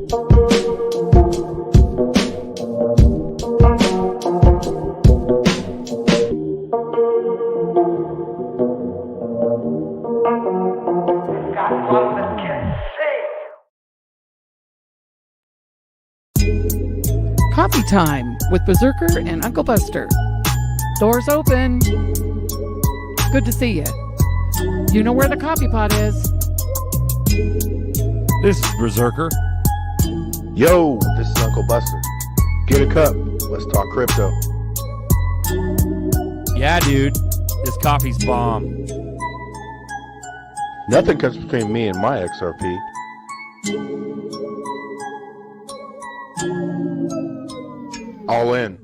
Coffee time with Berserker and Uncle Buster. Doors open. Good to see you. You know where the coffee pot is. This is Berserker. Yo, this is Uncle Buster. Get a cup. Let's talk crypto. Yeah, dude. This coffee's bomb. Nothing comes between me and my XRP. All in.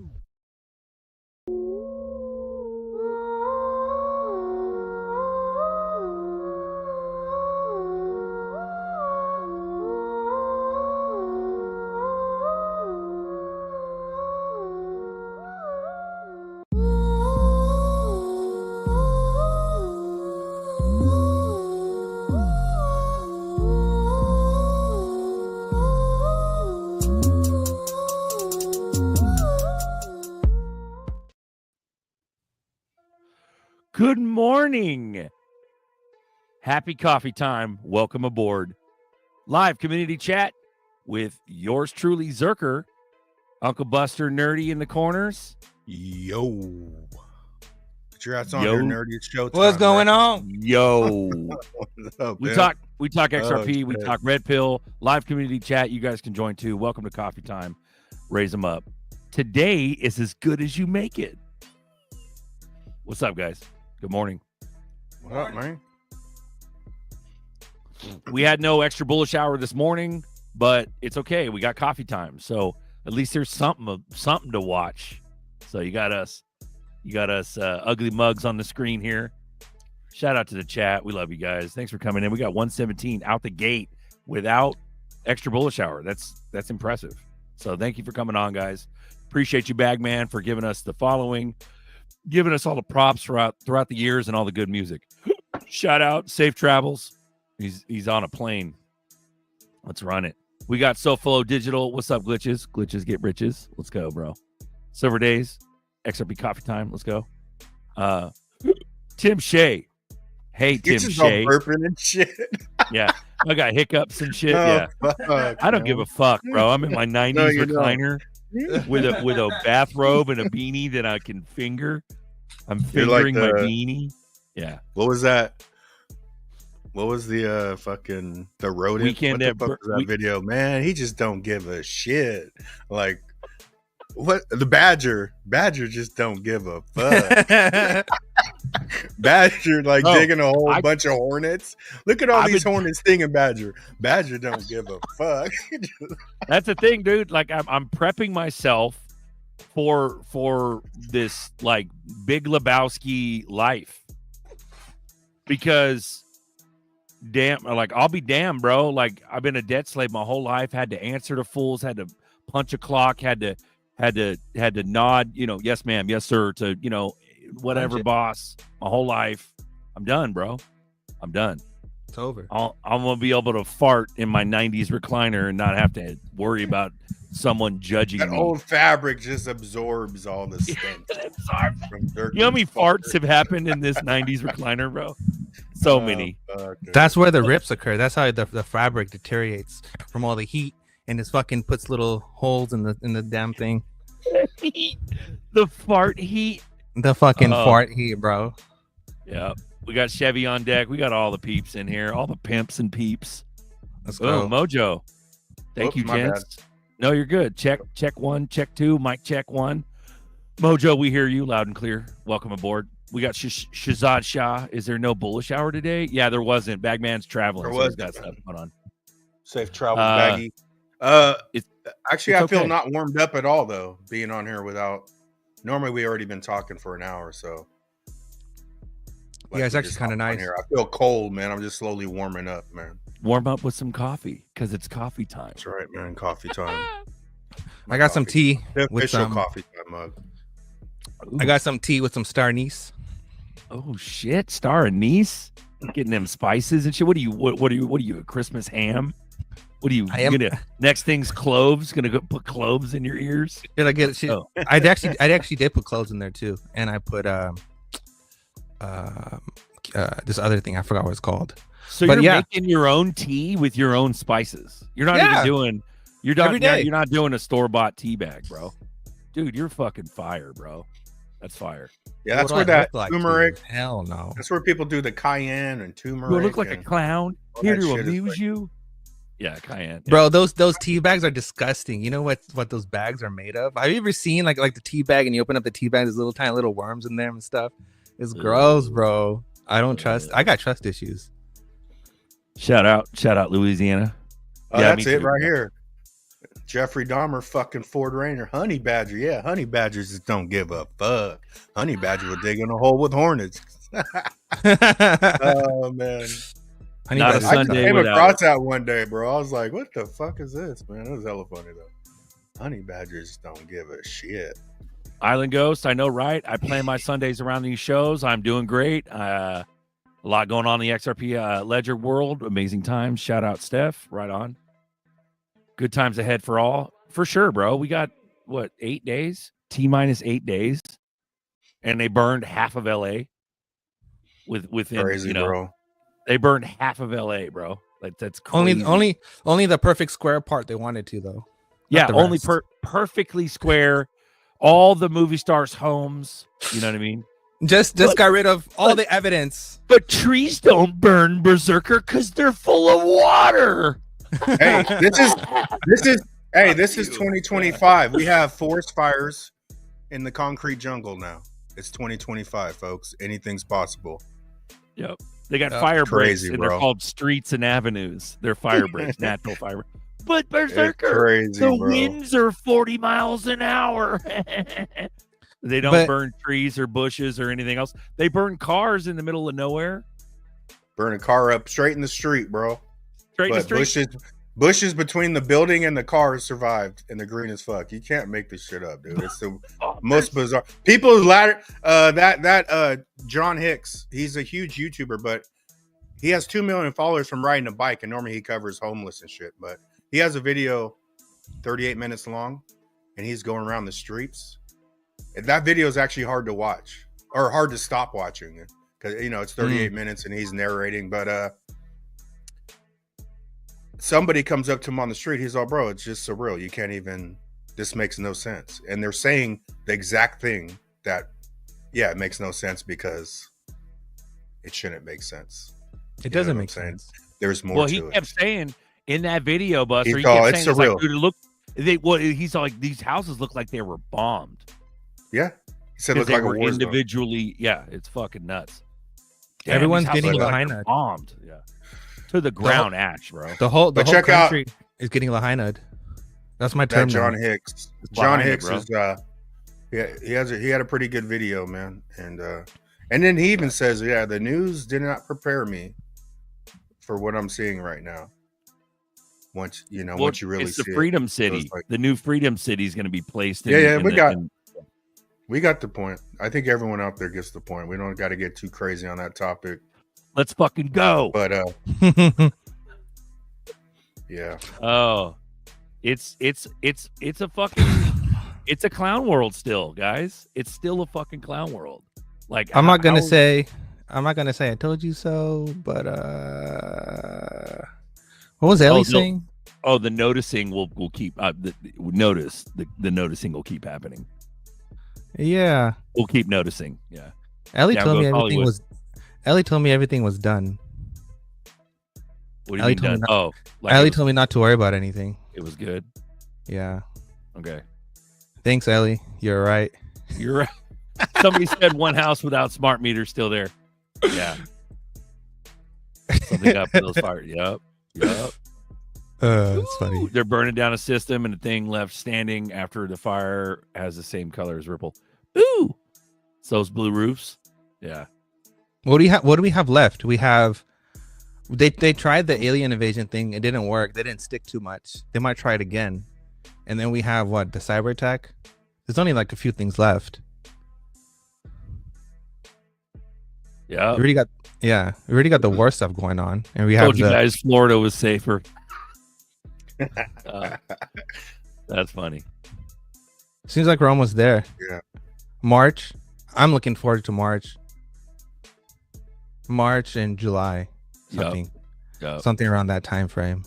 Good morning. Happy coffee time. Welcome aboard. Live community chat with yours truly, Zerker. Uncle Buster Nerdy in the corners. Yo. Put your ass on here, Nerdy. It's showtime. What's going on? Yo. What's up, we man? talk XRP. Oh, we shit. talk Red Pill. Live community chat. You guys can join too. Welcome to coffee time. Raise them up. Today is as good as you make it. What's up, guys? Good morning. What up, man? We had no extra bullish hour this morning, but it's okay. We got coffee time, so at least there's something to watch. So you got us ugly mugs on the screen here. Shout out to the chat. We love you guys. Thanks for coming in. We got 117 out the gate without extra bullish hour. That's impressive. So thank you for coming on, guys. Appreciate you, Bagman, for giving us the following, giving us all the props throughout the years and all the good music. Shout out, safe travels. He's on a plane. Let's run it. We got SoFlo Digital. What's up, glitches? Glitches get riches. Let's go, bro. Silver Days, XRP coffee time. Let's go. Tim Shea. Hey, Tim Shea. Burping and shit. Yeah, I got hiccups and shit. Yeah, Fuck, I don't give a fuck, bro. I'm in my 90s No, you recliner with a bathrobe and a beanie that I can finger. I'm You're like fingering my beanie. Yeah. What was that? What was the fucking the rodent? Weekend what at the fuck was that video? Man, he just don't give a shit. Like what the Badger just don't give a fuck. Badger like digging a whole bunch of hornets. Look at all these hornets stinging Badger. Badger don't give a fuck. That's the thing, dude. Like I'm prepping myself for this like Big Lebowski life, because I'll be damned, bro. Like I've been a debt slave my whole life, had to answer to fools, had to punch a clock, had to nod, yes ma'am, yes sir, to whatever boss my whole life. I'm done, bro. I'm done. It's over. I'm gonna be able to fart in my 90s recliner and not have to worry about someone judging that me. old fabric just absorbs all the stink. From You know how many farts have happened in this 90s recliner, bro? So many. That's where the rips occur. That's how the fabric deteriorates from all the heat, and it fucking puts little holes in the damn thing. The fart heat. The fucking fart heat, bro. Yeah. We got Chevy on deck. We got all the peeps in here. All the pimps and peeps. Let's go. Mojo. Thank you, gents. No, you're good. Check one, check two, mic check one. Mojo, we hear you loud and clear. Welcome aboard. We got Shazad Shah. Is there no bullish hour today? Yeah, there wasn't. Bagman's traveling. There was. He's got stuff going on. Safe travels, Baggy. Actually, I feel not warmed up at all, though, being on here without. Normally, we already been talking for an hour, so. Yeah, it's actually kind of nice. Here. I feel cold, man. I'm just slowly warming up, man. Warm up with some coffee, because it's coffee time. That's right, man. Coffee time. I got some tea with official some coffee time mug. I got some tea with some star anise. Oh shit, star anise, getting them spices and shit. What are you? A Christmas ham? What are you gonna? Next thing's cloves. Gonna go put cloves in your ears? Did I get it? Oh. I actually did put cloves in there too, and I put this other thing. I forgot what it's called. So But you're yeah. making your own tea with your own spices. You're not Yeah. even doing. You're not. Every day. You're not doing a store-bought tea bag, bro. Dude, you're fucking fire, bro. That's fire. Yeah, that's What where do I that look like, turmeric. dude? Hell no. That's where people do the cayenne and turmeric. You look like a and clown. all Here that to shit is amuse like- you. Yeah, cayenne. Yeah. Bro, those tea bags are disgusting. You know what those bags are made of? Have you ever seen like the tea bag and you open up the tea bag, there's tiny little worms in there and stuff? It's gross, bro. I don't trust. I got trust issues. Shout out, Louisiana. Oh, Yeah, that's me it too, right bro. here. Jeffrey Dahmer, fucking Ford Ranger, honey badger. Yeah, honey badgers just don't give a fuck. Honey badger will dig in a hole with hornets. Oh man, Honey Not a badgers I are just Sunday came without- across that one day, bro. I was like, "What the fuck is this, man?" It was hella funny though. Honey badgers don't give a shit. Island Ghost, I know, right? I plan my Sundays around these shows. I'm doing great. A lot going on in the XRP Ledger world. Amazing times. Shout out, Steph. Right on. Good times ahead for all. For sure, bro. We got, 8 days? T-minus 8 days. And they burned half of LA. Within, Crazy, bro. They burned half of LA, bro. Like, that's crazy. only the perfect square part they wanted to though. Yeah, the only rest. perfectly square. All the movie stars' homes. You know what I mean? Just But- got rid of all but- the evidence. But trees don't burn, Berserker, because they're full of water. Hey, this is 2025. We have forest fires in the concrete jungle now. It's 2025, folks. Anything's possible. Yep. They got That's fire breaks, crazy, and bro. they're called streets and avenues. They're fire breaks, natural fire. But It's Berserker, crazy, the bro. winds are 40 miles an hour. They don't But- burn trees or bushes or anything else. They burn cars in the middle of nowhere. Burn a car up straight in the street, bro. Straight in the But street. bushes between the building and the car survived, and they're green as fuck. You can't make this shit up, dude. It's the Oh, most bizarre. People ladder that John Hicks. He's a huge YouTuber, but he has 2 million followers from riding a bike, and normally he covers homeless and shit. But he has a video 38 minutes long, and he's going around the streets. And that video is actually hard to watch or hard to stop watching because it's 38 minutes and he's narrating. But somebody comes up to him on the street. He's all, bro, it's just surreal. You can't even. This makes no sense. And they're saying the exact thing that, yeah, it makes no sense because it shouldn't make sense. It You know doesn't what make I'm saying? sense. There's more Well, to he it. kept saying in that video, Buster, He's he all, kept it's saying, surreal. dude, he's like, these houses look like they were bombed. Yeah. He said it Because looked they like a were war zone. individually, yeah, it's fucking nuts. Damn, Everyone's these houses getting look like behind they're it. bombed. Yeah, to the ground, ash, bro. The whole But whole check out- country is getting Lahaina'd. That's my That term. John now. Hicks. It's John behind it, Hicks bro. is he had a pretty good video, man. And then he even says, yeah, the news did not prepare me for what I'm seeing right now. Once you really it's the see it. Freedom City. it's like- The new Freedom City is going to be placed. In, Yeah, in we the- got- in- We got the point. I think everyone out there gets the point. We don't got to get too crazy on that topic. Let's fucking go. But yeah. Oh, it's a fucking it's a clown world still, guys. It's still a fucking clown world. Like I'm not gonna how- say I told you so, but what was Ellie no. saying? Oh, the noticing will keep the noticing will keep happening. Yeah, We'll keep noticing. Yeah. Ellie Yeah, told me go everything Hollywood. was. Ellie told me everything was done. What do you Ellie mean told me done? not- Oh, like Ellie it was, told me not to worry about anything. it was good. Yeah, Okay. thanks, Ellie. You're right. You're right. Somebody said one house without smart meters still there. Yeah. Something up for those fires. Yep. It's funny. They're burning down a system, and the thing left standing after the fire has the same color as Ripple. Ooh. It's those blue roofs. Yeah. What do you have? What do we have left? We have. They tried the alien invasion thing. It didn't work. They didn't stick too much. They might try it again. And then we have what? The cyber attack. There's only like a few things left. Yeah. We already got. Yeah, we already got the war stuff going on, and we have Told you the. guys Florida was safer. That's funny. Seems like we're almost there. Yeah. March. I'm looking forward to March. March and July. Something. Yup. Something around that time frame.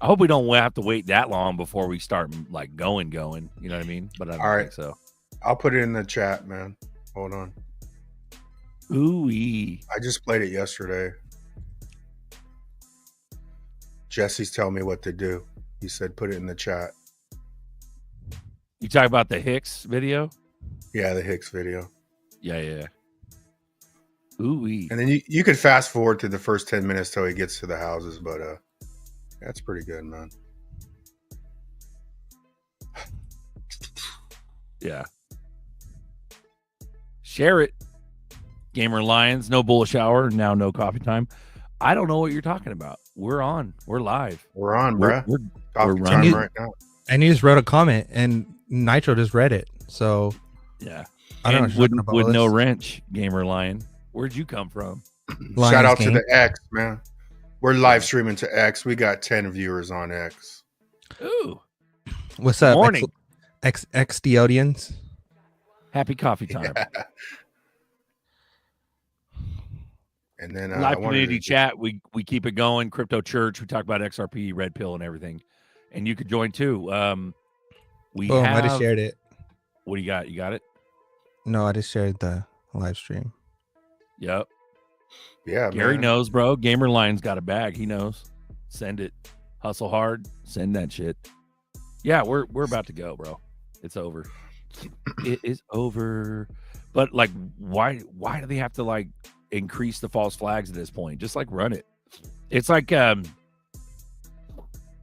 I hope we don't have to wait that long before we start like going. You know what I mean? But I don't think so. I'll put it in the chat, man. Hold on. Ooh-wee. I just played it yesterday. Jesse's telling me what to do. He said put it in the chat. You talk about the Hicks video? Yeah, the Hicks video. Yeah. Ooh-wee. And then you could fast forward to the first 10 minutes till he gets to the houses, but that's pretty good, man. Yeah. Share it. Gamer Lions, no bullish hour, now no coffee time. I don't know what you're talking about. We're on. We're live. We're on, bruh. We're Coffee running time right now. And you just wrote a comment, and Nitro just read it. So yeah. I don't know. And what you're talking about, with no Willis. wrench, Gamer Lion. Where'd you come from? Lions Shout out game. to the X, man. We're live streaming to X. We got 10 viewers on X. Ooh. What's up, Morning. XDodians? Happy coffee time. Yeah. And then Live community chat. We keep it going. Crypto Church. We talk about XRP, Red Pill, and everything. And you could join too. We Boom, have. I just shared it. What do you got? You got it? No, I just shared the live stream. Yep. Yeah, Gary man. knows, bro. Gamer Lion's got a bag. He knows. Send it. Hustle hard. Send that shit. Yeah, we're about to go, bro. It's over. It is over. But like, why do they have to like increase the false flags at this point? Just like run it. It's like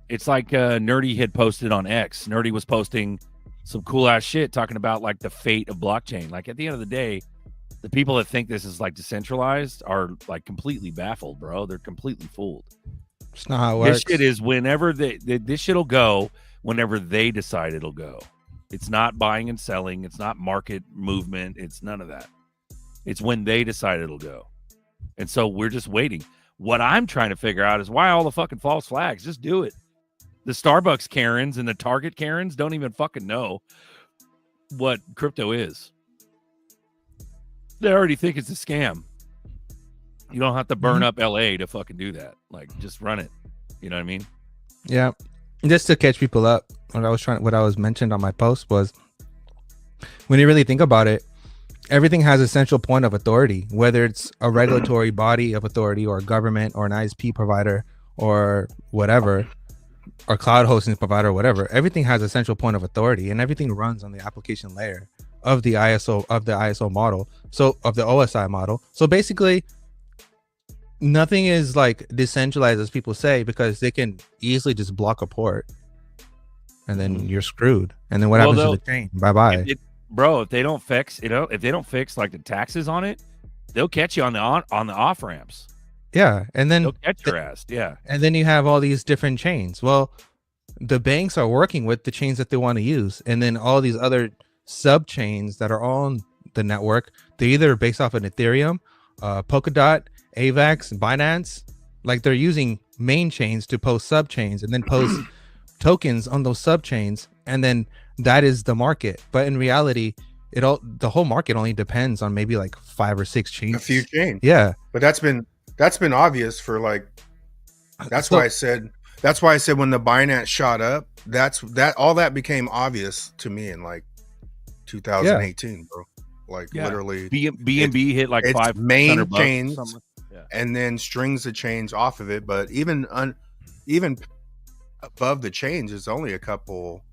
Nerdy had posted on X. Nerdy was posting some cool ass shit talking about like the fate of blockchain. Like at the end of the day, the people that think this is like decentralized are like completely baffled, bro. They're completely fooled. It's not how it works. This shit is whenever this shit'll go whenever they decide it'll go. It's not buying and selling. It's not market movement. It's none of that. It's when they decide it'll go. And so we're just waiting. What I'm trying to figure out is why all the fucking false flags. Just do it. The Starbucks Karens and the Target Karens don't even fucking know what crypto is. They already think it's a scam. You don't have to burn up LA to fucking do that. Like, just run it. You know what I mean? Yeah. Just to catch people up, what I was mentioned on my post was, when you really think about it, everything has a central point of authority, whether it's a regulatory body of authority or a government or an ISP provider or whatever, or cloud hosting provider or whatever. Everything has a central point of authority, and everything runs on the application layer of the ISO model. So of the OSI model. So basically, nothing is like decentralized as people say, because they can easily just block a port, and then you're screwed. And then what happens to the chain? Bye bye. Bro, if they don't fix, if they don't fix like the taxes on it, they'll catch you on the off ramps. Yeah, and then They'll catch your ass. Yeah, and then you have all these different chains. Well, the banks are working with the chains that they want to use, and then all these other sub chains that are on the network, they're either based off of Ethereum, Polkadot, AVAX, Binance. Like, they're using main chains to post sub chains and then post tokens on those sub chains, and then that is the market. But in reality, the whole market only depends on maybe like 5 or 6 chains. A few chains. Yeah. But that's been obvious for like, that's why I said when the Binance shot up, all that became obvious to me in like 2018, bro. Like literally BNB hit like it's $500 main chains, yeah. and then strings of chains off of it. But even above the chains, it's only a couple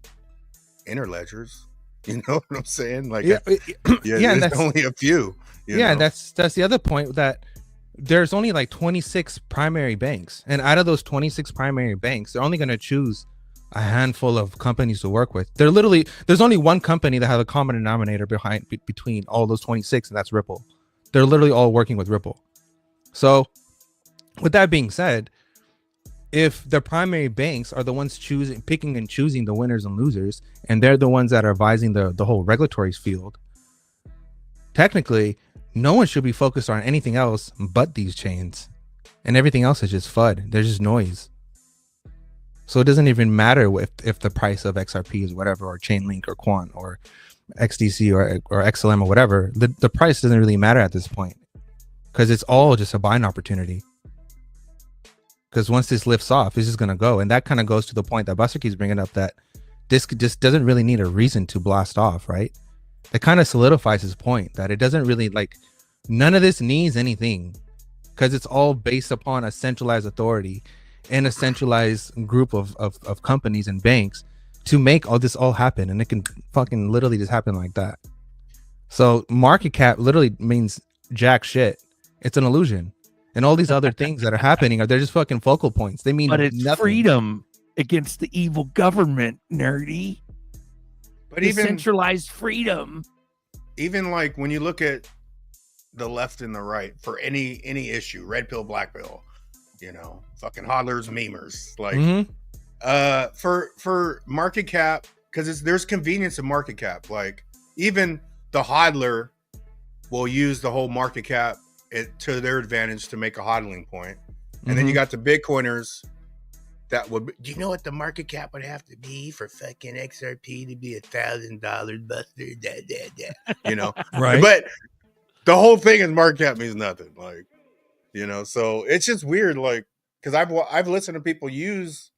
interledgers. You know what I'm saying? Like, yeah, there's that's only a few. You know? that's the other point, that there's only like 26 primary banks, and out of those 26 primary banks, they're only going to choose a handful of companies to work with. There's only one company that has a common denominator between all those 26, and that's Ripple. They're literally all working with Ripple. So with that being said, if the primary banks are the ones picking and choosing the winners and losers, and they're the ones that are advising the whole regulatory field, technically no one should be focused on anything else but these chains, and everything else is just FUD. They're just noise. So it doesn't even matter if the price of XRP is whatever, or Chainlink or Quant or XDC or XLM or whatever. The price doesn't really matter at this point, because it's all just a buying opportunity. Because once this lifts off, it's just going to go. And that kind of goes to the point that Buster keeps bringing up, that this just doesn't really need a reason to blast off, right? It kind of solidifies his point that it doesn't really, like, none of this needs anything, because it's all based upon a centralized authority and a centralized group of companies and banks to make all this all happen. And it can fucking literally just happen like that. So market cap literally means jack shit. It's an illusion. And all these other things that are happening they're just fucking focal points. They mean But it's nothing. freedom against the evil government, nerdy. But even Decentralized freedom. even like when you look at the left and the right for any issue, red pill, black pill, you know, fucking hodlers, memers, like for market cap, because there's convenience of market cap. Like even the hodler will use the whole market cap to their advantage to make a hodling point. And then you got the Bitcoiners that would, do you know what the market cap would have to be for fucking XRP to be $1,000 buster? You know, Right. But the whole thing is market cap means nothing. Like, you know, so it's just weird. Like, because I've listened to people use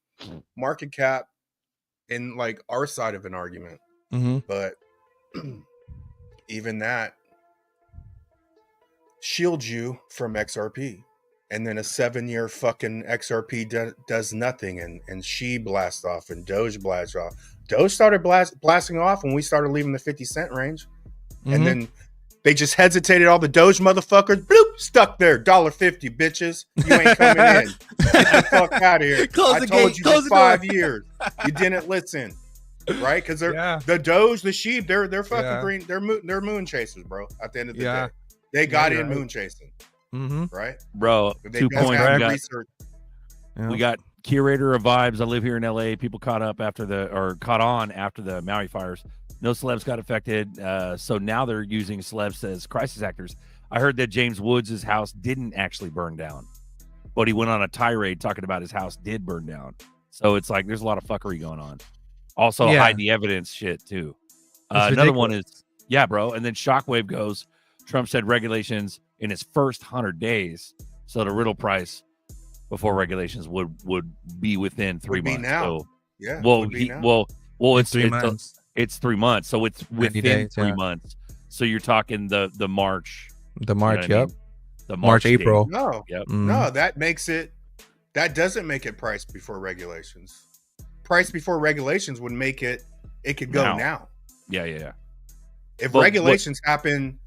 market cap in like our side of an argument, but even that shields you from XRP. And then a 7-year fucking XRP does nothing, and she blasts off, and Doge blasts off. Doge started blasting off when we started leaving the 50 cent range, and then they just hesitated. All the Doge motherfuckers, bloop, stuck there. $1.50, bitches. You ain't coming in. Get the fuck out of here. I told you for 5 years. You didn't listen, right? Because the Doge, the sheep, they're fucking green. They're moon chasers, bro. At the end of the day, they got in moon chasing. Right, bro. 2 points. We got curator of vibes. I live here in LA. People caught on after the Maui fires. No celebs got affected, so now they're using celebs as crisis actors. I heard that James Woods' house didn't actually burn down, but he went on a tirade talking about his house did burn down. So it's like there's a lot of fuckery going on. Also, hide the evidence shit too. Another one is bro. And then Shockwave goes, Trump said regulations in his first 100 days, so the riddle price before regulations would be within 3 months. Now. So, it's 3 months. It's 3 months, so it's within days, 3 months. So you're talking the March, the March, you know what I mean? The March, date. April. No, no, that doesn't make it price before regulations. Price before regulations would make it could go now. Yeah. If regulations happen,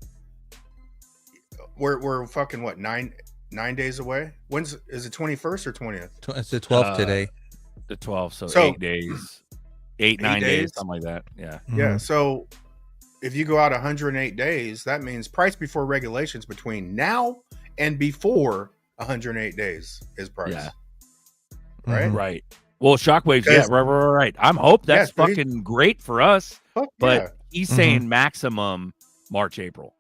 we're fucking what, nine days away? Is it 21st or 20th? It's the 12th today. The 12th, so 8 days. 9 days, something like that. Yeah. Yeah. So if you go out 108 days, that means price before regulations between now and before 108 days is price. Yeah. Right? Right. Well, Shockwaves, right. I'm hope that's fucking great for us. But he's saying maximum March, April.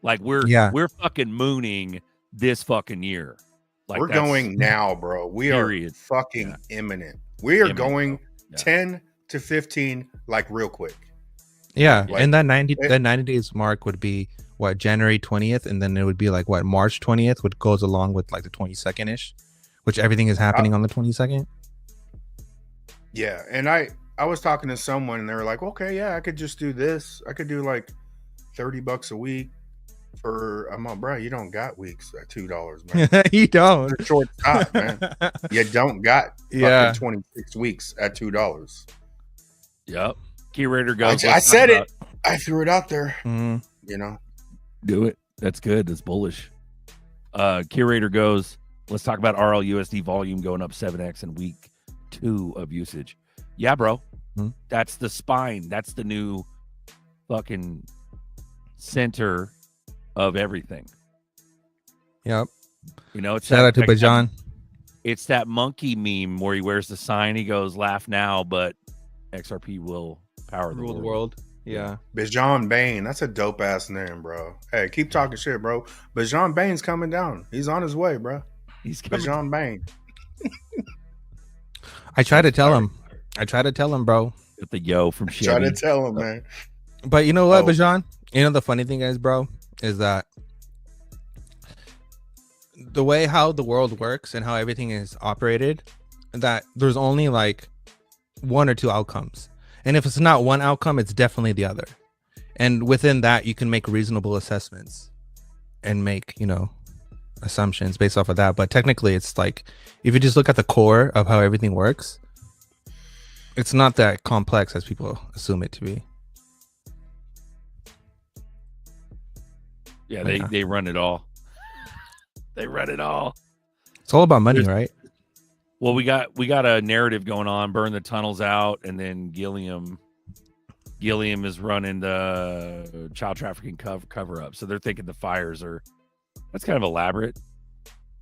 Like we're fucking mooning this fucking year. Like we're going now, bro. We are fucking imminent. We are going 10 to 15 like real quick. Yeah, like, and that 90 days mark would be what, January 20th, and then it would be like what, March 20th, which goes along with like the 22nd ish, which everything is happening on the 22nd. Yeah, and I was talking to someone and they were like, okay, yeah, I could just do this. I could do like $30 a week. I'm like, bro, you don't got weeks at $2, man. You don't. It's a short stop, man. You don't got 26 weeks at $2. Yep. Curator goes. I said it. I threw it out there. You know, do it. That's good. That's bullish. Curator goes. Let's talk about RLUSD volume going up 7x in week 2 of usage. Yeah, bro. That's the spine. That's the new fucking center of everything. Yep. You know, it's shout out to Bajan. It's that monkey meme where he wears the sign. He goes, "Laugh now, but XRP will power the world." Yeah. Bajan Bane. That's a dope ass name, bro. Hey, keep talking shit, bro. Bajan Bane's coming down. He's on his way, bro. He's coming. Bajan Bane. I try to tell him. I try to tell him, bro. With the yo from Chevy. Try to tell him, man. But you know what, Oh. Bajan? You know the funny thing is, bro, is that the way how the world works and how everything is operated, that there's only like one or two outcomes. And if it's not one outcome, it's definitely the other. And within that, you can make reasonable assessments and make, you know, assumptions based off of that. But technically, it's like, if you just look at the core of how everything works, it's not that complex as people assume it to be. Yeah, they run it all. They run it all. It's all about money, right? Well, we got a narrative going on. Burn the tunnels out, and then Gilliam is running the child trafficking cover up. So they're thinking the fires are. That's kind of elaborate.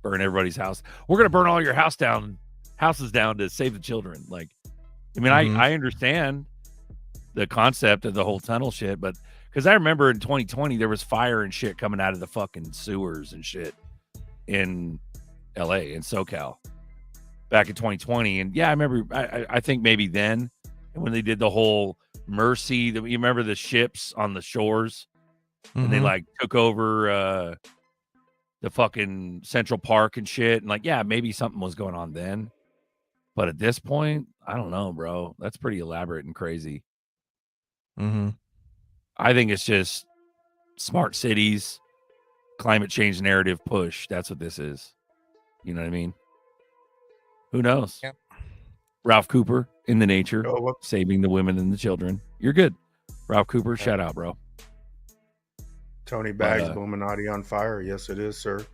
Burn everybody's house. We're gonna burn all your houses down to save the children. Like, I mean, I understand the concept of the whole tunnel shit, but because I remember in 2020 there was fire and shit coming out of the fucking sewers and shit in LA in SoCal back in 2020. And yeah, I remember, I think maybe then when they did the whole Mercy, you remember the ships on the shores and they like took over the fucking Central Park and shit. And like, yeah, maybe something was going on then. But at this point, I don't know, bro. That's pretty elaborate and crazy. I think it's just smart cities, climate change narrative push. That's what this is. You know what I mean? Who knows? Yep. Ralph Cooper in the nature, Oh, saving the women and the children. You're good. Ralph Cooper, shout out, bro. Tony Bags, Bluminati on fire. Yes, it is, sir.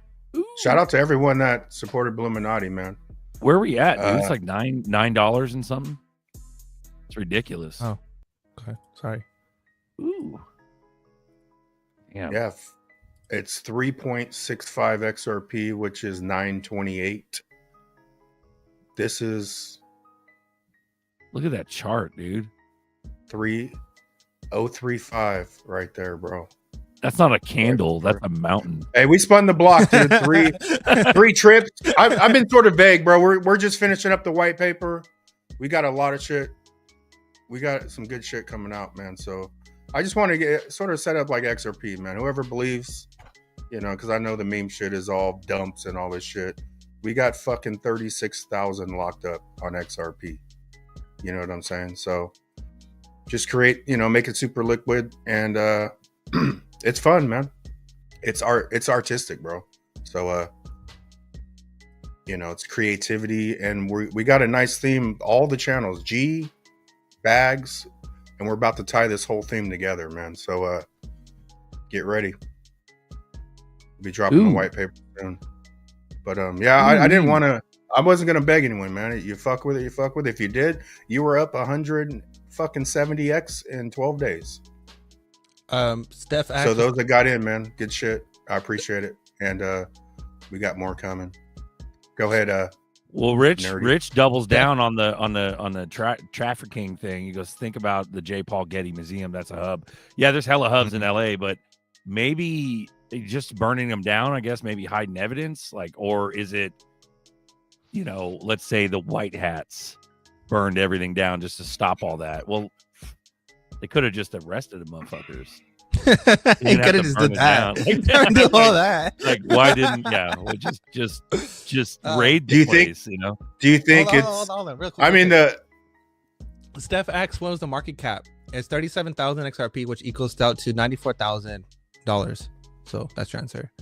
Shout out to everyone that supported Bluminati, man. Where are we at, dude? It's like $9 and something. It's ridiculous. Oh, okay. Sorry. Ooh. Damn. Yeah. It's 3.65 XRP, which is 928. This is Look at that chart, dude. 3035 right there, bro. That's not a candle. That's a mountain. Hey, we spun the block, dude. Three trips. I've been sort of vague, bro. We're just finishing up the white paper. We got a lot of shit. We got some good shit coming out, man. So I just want to get sort of set up like XRP, man. Whoever believes, you know, because I know the meme shit is all dumps and all this shit. We got fucking 36,000 locked up on XRP. You know what I'm saying? So just create, you know, make it super liquid and it's fun, man. It's artistic, bro. So you know, it's creativity and we got a nice theme, all the channels, G, bags, and we're about to tie this whole theme together, man. So get ready. We'll be dropping the white paper soon. But yeah, I didn't want to. I wasn't gonna beg anyone, man. You fuck with it, you fuck with it. If you did, you were up 170x in 12 days. Steph. So those that got in, man, good shit. I appreciate it, and we got more coming. Go ahead. Well, Rich doubles down on the trafficking thing. He goes, think about the J. Paul Getty Museum. That's a hub. Yeah, there's hella hubs in LA, but maybe just burning them down, I guess, maybe hiding evidence, like, or is it, you know, let's say the white hats burned everything down just to stop all that. Well, they could have just arrested the motherfuckers. He could have just did that. Do all that. Like, why didn't? Yeah, well, just raid the place. You know? Do you think hold on, real quick, I mean, Steph asks, what was the market cap? It's 37,000 XRP, which equals out to $94,000. So that's your answer.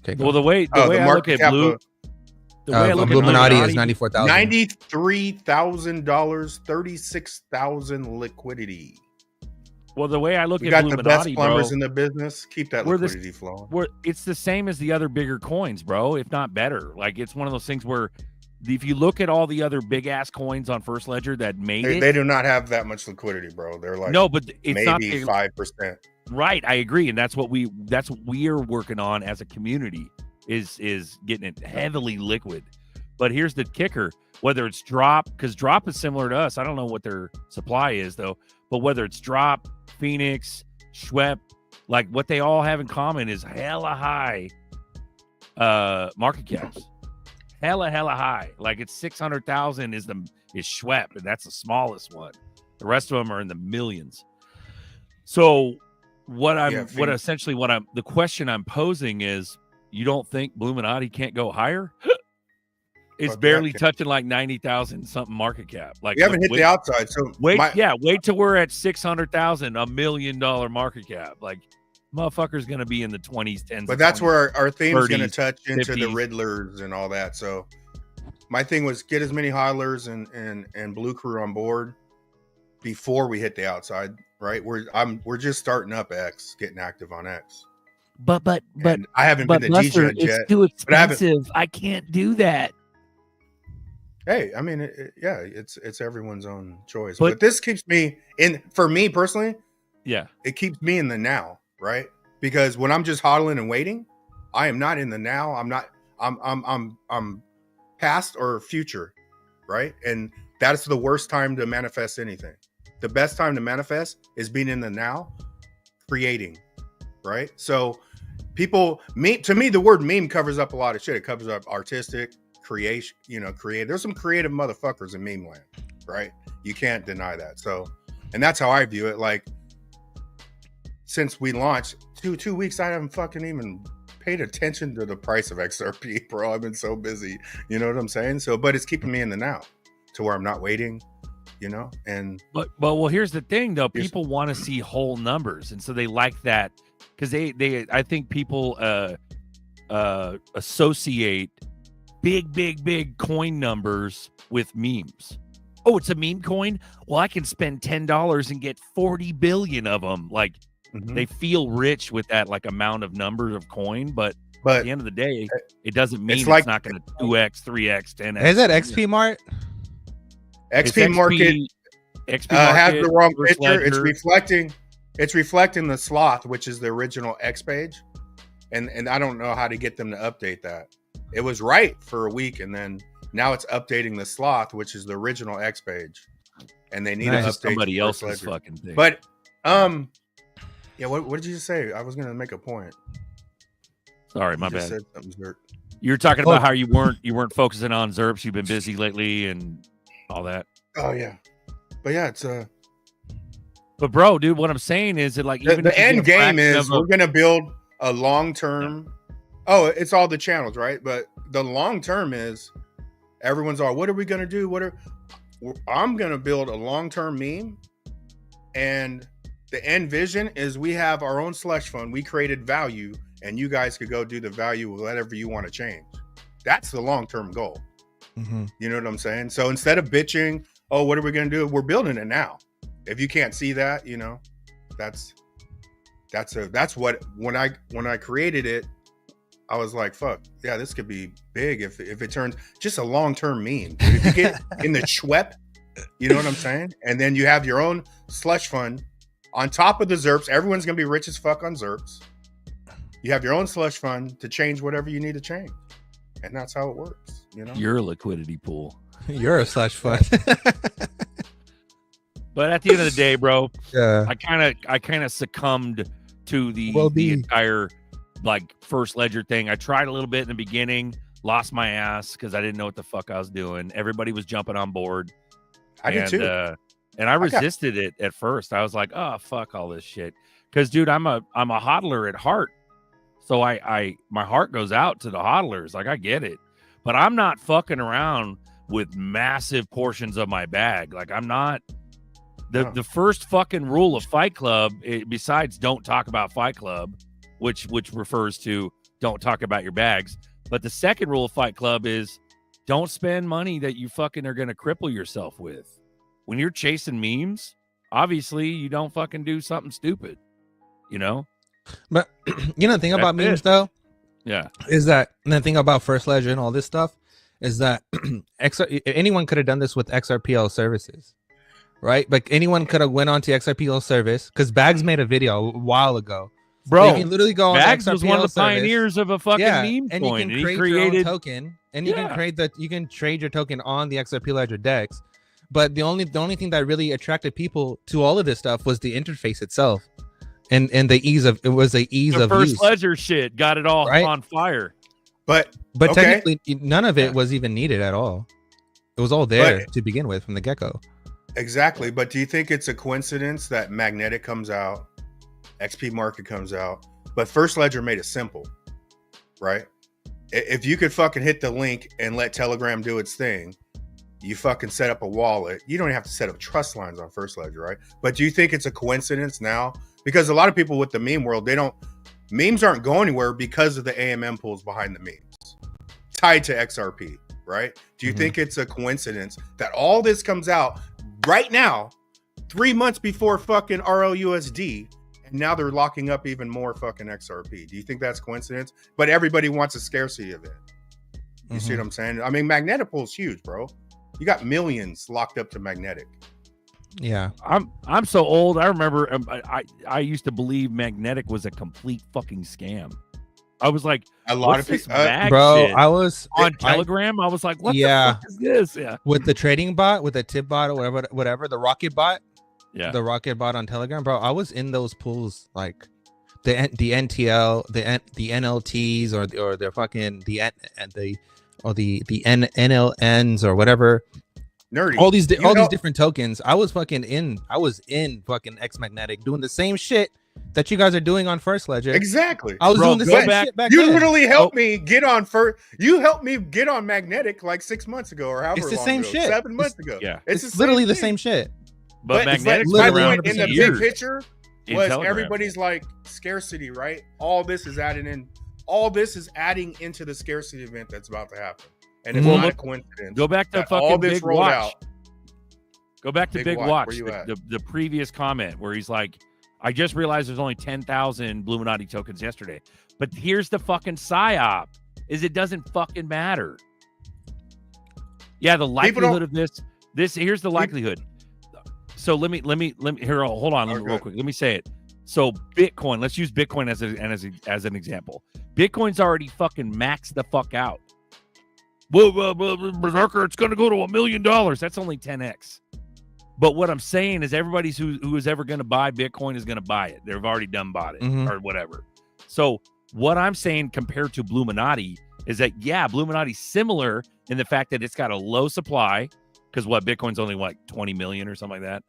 Okay. Well, the way I look at Blue. The way I look at Illuminati is 94,000. $93,000, 36,000 liquidity. Well, the way I look we at got Illuminati, the best plumbers bro, in the business. Keep that liquidity flowing. It's the same as the other bigger coins, bro, if not better. Like, it's one of those things where if you look at all the other big ass coins on First Ledger that made it, they do not have that much liquidity, bro. They're like, no, but it's maybe not 5%. Right, I agree, and that's what we're working on as a community is getting it heavily liquid. But here's the kicker: whether it's Drop, because Drop is similar to us. I don't know what their supply is though, but whether it's Drop, Phoenix, Schwepp, like what they all have in common is hella high market caps. hella high. Like it's 600,000 is Schwepp, and that's the smallest one. The rest of them are in the millions. So the question I'm posing is, you don't think Bluminati can't go higher? It's barely touching like 90,000 something market cap. Like we haven't hit the outside. So wait till we're at 600,000, $1 million market cap. Like motherfucker's gonna be in the 20s, 10s. But that's 20s, where our theme is gonna 30s, touch into 50s. the Riddlers and all that. So my thing was get as many hodlers and Blue Crew on board before we hit the outside. Right? We're just starting up X, getting active on X. But And I haven't been to Buster, G yet. it's too expensive. I can't do that. Hey, I mean, it's everyone's own choice. But this keeps me in, for me personally. Yeah, it keeps me in the now, right? Because when I'm just hodling and waiting, I am not in the now. I'm past or future, right? And that's the worst time to manifest anything. The best time to manifest is being in the now, creating, right? So to me, the word meme covers up a lot of shit. It covers up artistic, creation, create. There's some creative motherfuckers in meme land, right? You can't deny that. So, and that's how I view it. Like, since we launched 2 weeks, I haven't fucking even paid attention to the price of XRP, bro. I've been so busy. You know what I'm saying? So, but it's keeping me in the now to where I'm not waiting, and well, here's the thing though. People want to see whole numbers. And so they like that because I think people associate big coin numbers with memes. Oh, it's a meme coin? Well, I can spend $10 and get 40 billion of them. Like, they feel rich with that like amount of number of coin, but at the end of the day, it doesn't mean it's not going to 2x, 3x, 10x. Is that XP Mart? XP Market has the wrong picture. It's reflecting the sloth, which is the original X page, and I don't know how to get them to update that. It was right for a week, and then now it's updating the sloth, which is the original X page, and they need to update somebody else's fucking thing. But yeah, what did you say? I was gonna make a point. Sorry, my bad. Said something, Zerk. You were talking about how you weren't focusing on ZERPs. You've been busy lately and all that. Oh yeah, but yeah, it's But bro, dude, what I'm saying is that like even the end game is we're gonna build a long term. Oh, it's all the channels, right? But the long term is everyone's all, what are we gonna do? I'm gonna build a long term meme, and the end vision is we have our own slush fund. We created value, and you guys could go do the value with whatever you want to change. That's the long term goal. You know what I'm saying? So instead of bitching, oh, what are we gonna do? We're building it now. If you can't see that, that's what when I created it, I was like, fuck, yeah, this could be big if it turns just a long-term meme. If you get in the Schwepp, you know what I'm saying? And then you have your own slush fund on top of the ZERPs. Everyone's gonna be rich as fuck on ZERPs. You have your own slush fund to change whatever you need to change. And that's how it works, You're a liquidity pool. You're a slush fund. But at the end of the day, bro, yeah, I kind of succumbed to the entire like first ledger thing. I tried a little bit in the beginning, lost my ass because I didn't know what the fuck I was doing. Everybody was jumping on board. I did too. And I resisted it at first. I was like, oh, fuck all this shit. Because, dude, I'm a hodler at heart. So my heart goes out to the hodlers. Like, I get it. But I'm not fucking around with massive portions of my bag. Like, I'm not. The first fucking rule of Fight Club, besides don't talk about Fight Club, which refers to don't talk about your bags. But the second rule of Fight Club is don't spend money that you fucking are going to cripple yourself with. When you're chasing memes, obviously you don't fucking do something stupid, But the thing about memes though, is that the thing about First Ledger and all this stuff is that anyone could have done this with XRPL services, right? But anyone could have went on to XRPL service because Bags made a video a while ago. Bro, so you can literally go on Bags XRPL was one of the service, pioneers of a fucking meme and coin. You can create your own token, and you can trade your token on the XRP Ledger DEX. But the only thing that really attracted people to all of this stuff was the interface itself, and the ease of the use. First Ledger shit got it all on fire. But But okay. technically, none of it was even needed at all. It was all there to begin with from the get-go. Exactly. But do you think it's a coincidence that Magnetic comes out, XP Market comes out, but First Ledger made it simple, right? If you could fucking hit the link and let Telegram do its thing, you fucking set up a wallet. You don't even have to set up trust lines on First Ledger, right? But do you think it's a coincidence now? Because a lot of people with the meme world, memes aren't going anywhere because of the AMM pools behind the memes tied to XRP, right? Do you think it's a coincidence that all this comes out right now, 3 months before fucking RLUSD, and now they're locking up even more fucking XRP? Do you think that's coincidence? But everybody wants a scarcity event. You see what I'm saying? I mean, Magnetic pool's huge, bro. You got millions locked up to Magnetic. Yeah. I'm so old. I remember I used to believe Magnetic was a complete fucking scam. I was like, A lot what's of this people, mag Bro, shit? I was On Telegram. I was like, what the fuck is this? Yeah. with the trading bot, with the tip bot or whatever, the rocket bot. Yeah. The rocket bot on Telegram, bro. I was in those pools, like the NTL, the NLTs, or the fucking the NLNs or whatever. nerdy. All these different tokens. I was in fucking X Magnetic doing the same shit that you guys are doing on First Ledger. Exactly. I was Bro, doing the go same back- shit back You then. literally helped me get on You helped me get on Magnetic like 6 months ago, or however It's the long same ago, shit. 7 months ago. Yeah. It's literally the thing. same shit. But Magnetic's my been around point in for the years big picture in was Telegram. everybody's like scarcity, right? All this is adding into the scarcity event that's about to happen, and it's Well, not a look, coincidence. Go back to that all fucking this Big rolled Watch. out. Go back to Big Big Watch, Watch. where you at? The previous comment where he's like, I just realized there's only 10,000 Illuminati tokens yesterday. But here's the fucking psyop: is it doesn't fucking matter. Yeah, the likelihood of this. Here's the likelihood. So let me here. Hold on, real quick. Let me say it. So Bitcoin. Let's use Bitcoin as an example. Bitcoin's already fucking maxed the fuck out. Well, Berserker, it's going to go to $1 million. That's only 10x. But what I'm saying is, everybody who is ever going to buy Bitcoin is going to buy it. They've already done bought it or whatever. So what I'm saying compared to Illuminati is that, yeah, Illuminati's similar in the fact that it's got a low supply, because Bitcoin's only like 20 million or something like that.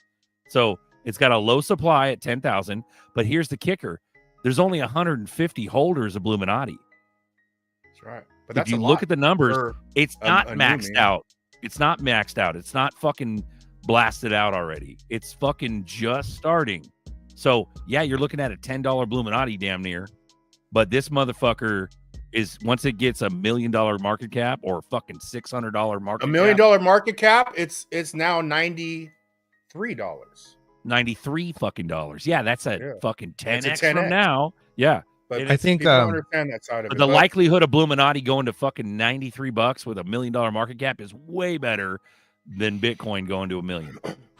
So it's got a low supply at 10,000. But here's the kicker: there's only 150 holders of Illuminati. That's right. But that's if you a look lot at the numbers, for it's not a maxed new out. It's not maxed out. It's not fucking blasted out already. It's fucking just starting. So yeah, you're looking at a $10 Illuminati damn near. But this motherfucker is, once it gets $1 million market cap or fucking $600 market cap, $1 million market cap, it's now $93. 93 fucking dollars. Yeah, that's a fucking 10x, It's a 10x from now. Yeah. But I think people don't understand that side of But it. the likelihood of Illuminati going to fucking $93 with $1 million market cap is way better than Bitcoin going to $1 million.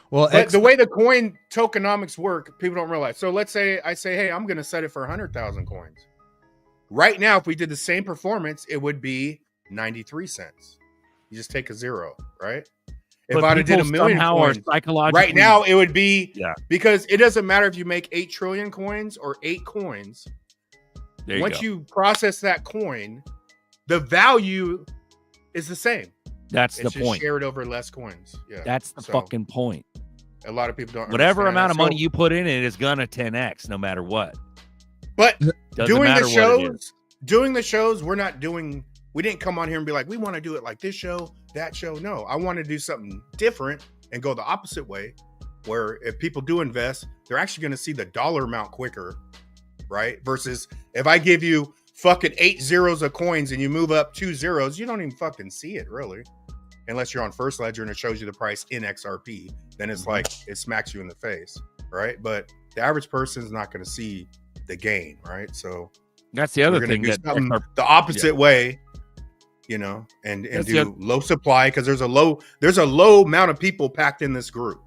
Well, But the way the coin tokenomics work, people don't realize. So let's say I say, hey, I'm going to set it for 100,000 coins. Right now, if we did the same performance, it would be 93 cents. You just take a zero, right? If But I'd have did people a million somehow coins, are psychologically, right now it would be, Yeah. because it doesn't matter if you make 8 trillion coins or 8 coins. There you Once go. you process that coin, the value is the same. That's It's the just point. shared over less coins. Yeah. That's the So, fucking point. a lot of people don't Whatever understand amount that. of money you put in it is gonna 10x no matter what. But Doesn't doing matter the what it is. shows, we didn't come on here and be like, we want to do it like this show, that show. No, I want to do something different and go the opposite way, where if people do invest, they're actually going to see the dollar amount quicker, right? Versus if I give you fucking 8 zeros of coins and you move up 2 zeros, you don't even fucking see it really. Unless you're on First Ledger and it shows you the price in XRP, then it's like it smacks you in the face, right? But the average person is not going to see the gain, right? So That's the other we're gonna thing do that something the opposite way, you know, and That's do low supply, because there's a low amount of people packed in this group.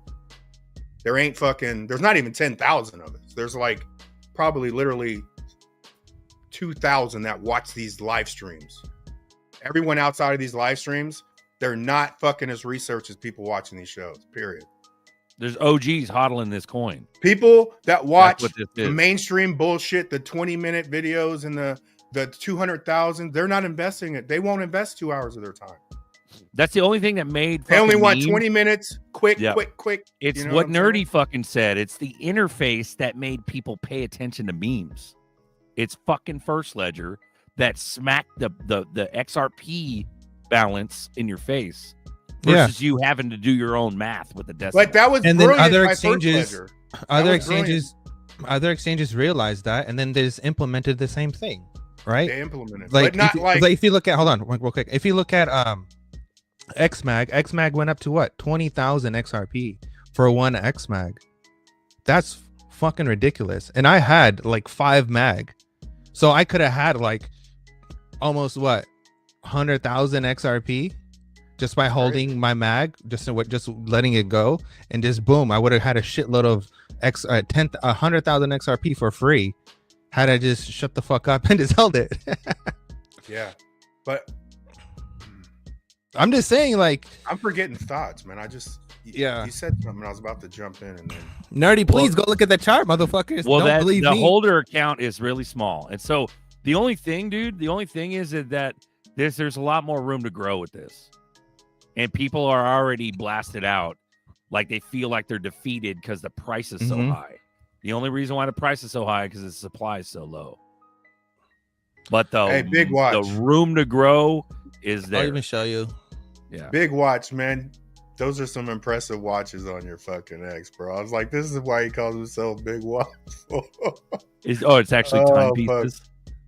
There's not even 10,000 of us. There's like probably literally 2,000 that watch these live streams. Everyone outside of these live streams, they're not fucking as research as people watching these shows, period. there's OGs hodling this coin. People that watch That's what this the is. mainstream bullshit, the 20-minute videos and the the 200,000, they're not investing it. They won't invest 2 hours of their time. That's the only thing that made. They only want memes. 20 minutes. Quick. It's You know what I'm Nerdy saying? fucking said. It's the interface that made people pay attention to memes. It's fucking First Ledger that smacked the XRP balance in your face versus you having to do your own math with the decimal. But that was And then brilliant other by First exchanges- Ledger. Other exchanges realized that, and then they just implemented the same thing, right? They implemented, Like, but not like if you look at, hold on, real quick. If you look at XMAG went up to what, 20,000 XRP for one XMAG. That's fucking ridiculous. And I had like 5 mag, so I could have had like almost what 100,000 XRP just by holding my mag, just letting it go, and just boom, I would have had a shitload of 100,000 XRP for free had I just shut the fuck up and just held it. yeah. But I'm just saying, like, I'm forgetting thoughts, man. You said something. I was about to jump in, and then Nerdy, please go look at the chart, motherfuckers. Well, Don't believe the me. holder account is really small, and so the only thing, dude, is that there's a lot more room to grow with this, and people are already blasted out, like they feel like they're defeated because the price is so high. The only reason why the price is so high because the supply is so low. But big watch. the room to grow is there. I'll even show you. Yeah, big watch, man. Those are some impressive watches on your fucking X, bro. I was like, this is why he calls himself Big Watch. it's actually Oh, timepieces.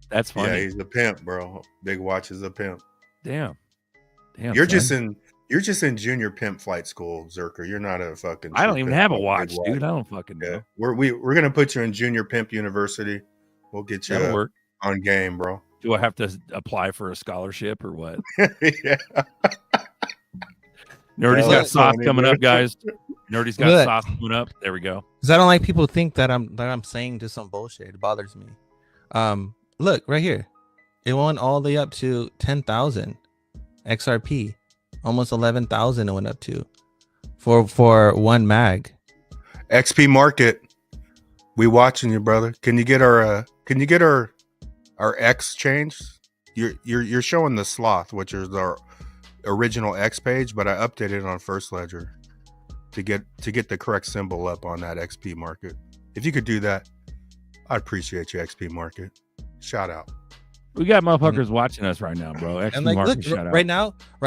That's funny. Yeah, he's a pimp, bro. Big Watch is a pimp. Damn, You're son. just in junior pimp flight school, Zerker. You're not a fucking. I don't true even pimp. have a Big watch, dude. I don't fucking know. Yeah, we're gonna put you in junior pimp university. We'll get you That'll work. on game, bro. Do I have to apply for a scholarship or what? Yeah. Nerdy's Oh, got sauce funny, coming dude. up, guys. Nerdy's got Look. sauce coming up. There we go. Because I don't like people think that I'm saying just some bullshit. It bothers me. Look right here. It went all the way up to 10,000 XRP, almost 11,000. It went up to for one mag. XP market. We watching you, brother. Can you get our X change? You're showing the sloth, which is our original X page, but I updated it on First Ledger to get the correct symbol up on that XP market. If you could do that, I'd appreciate you, XP market. Shout out. We got motherfuckers watching us right now, bro. XP And like, market, look, shout out. right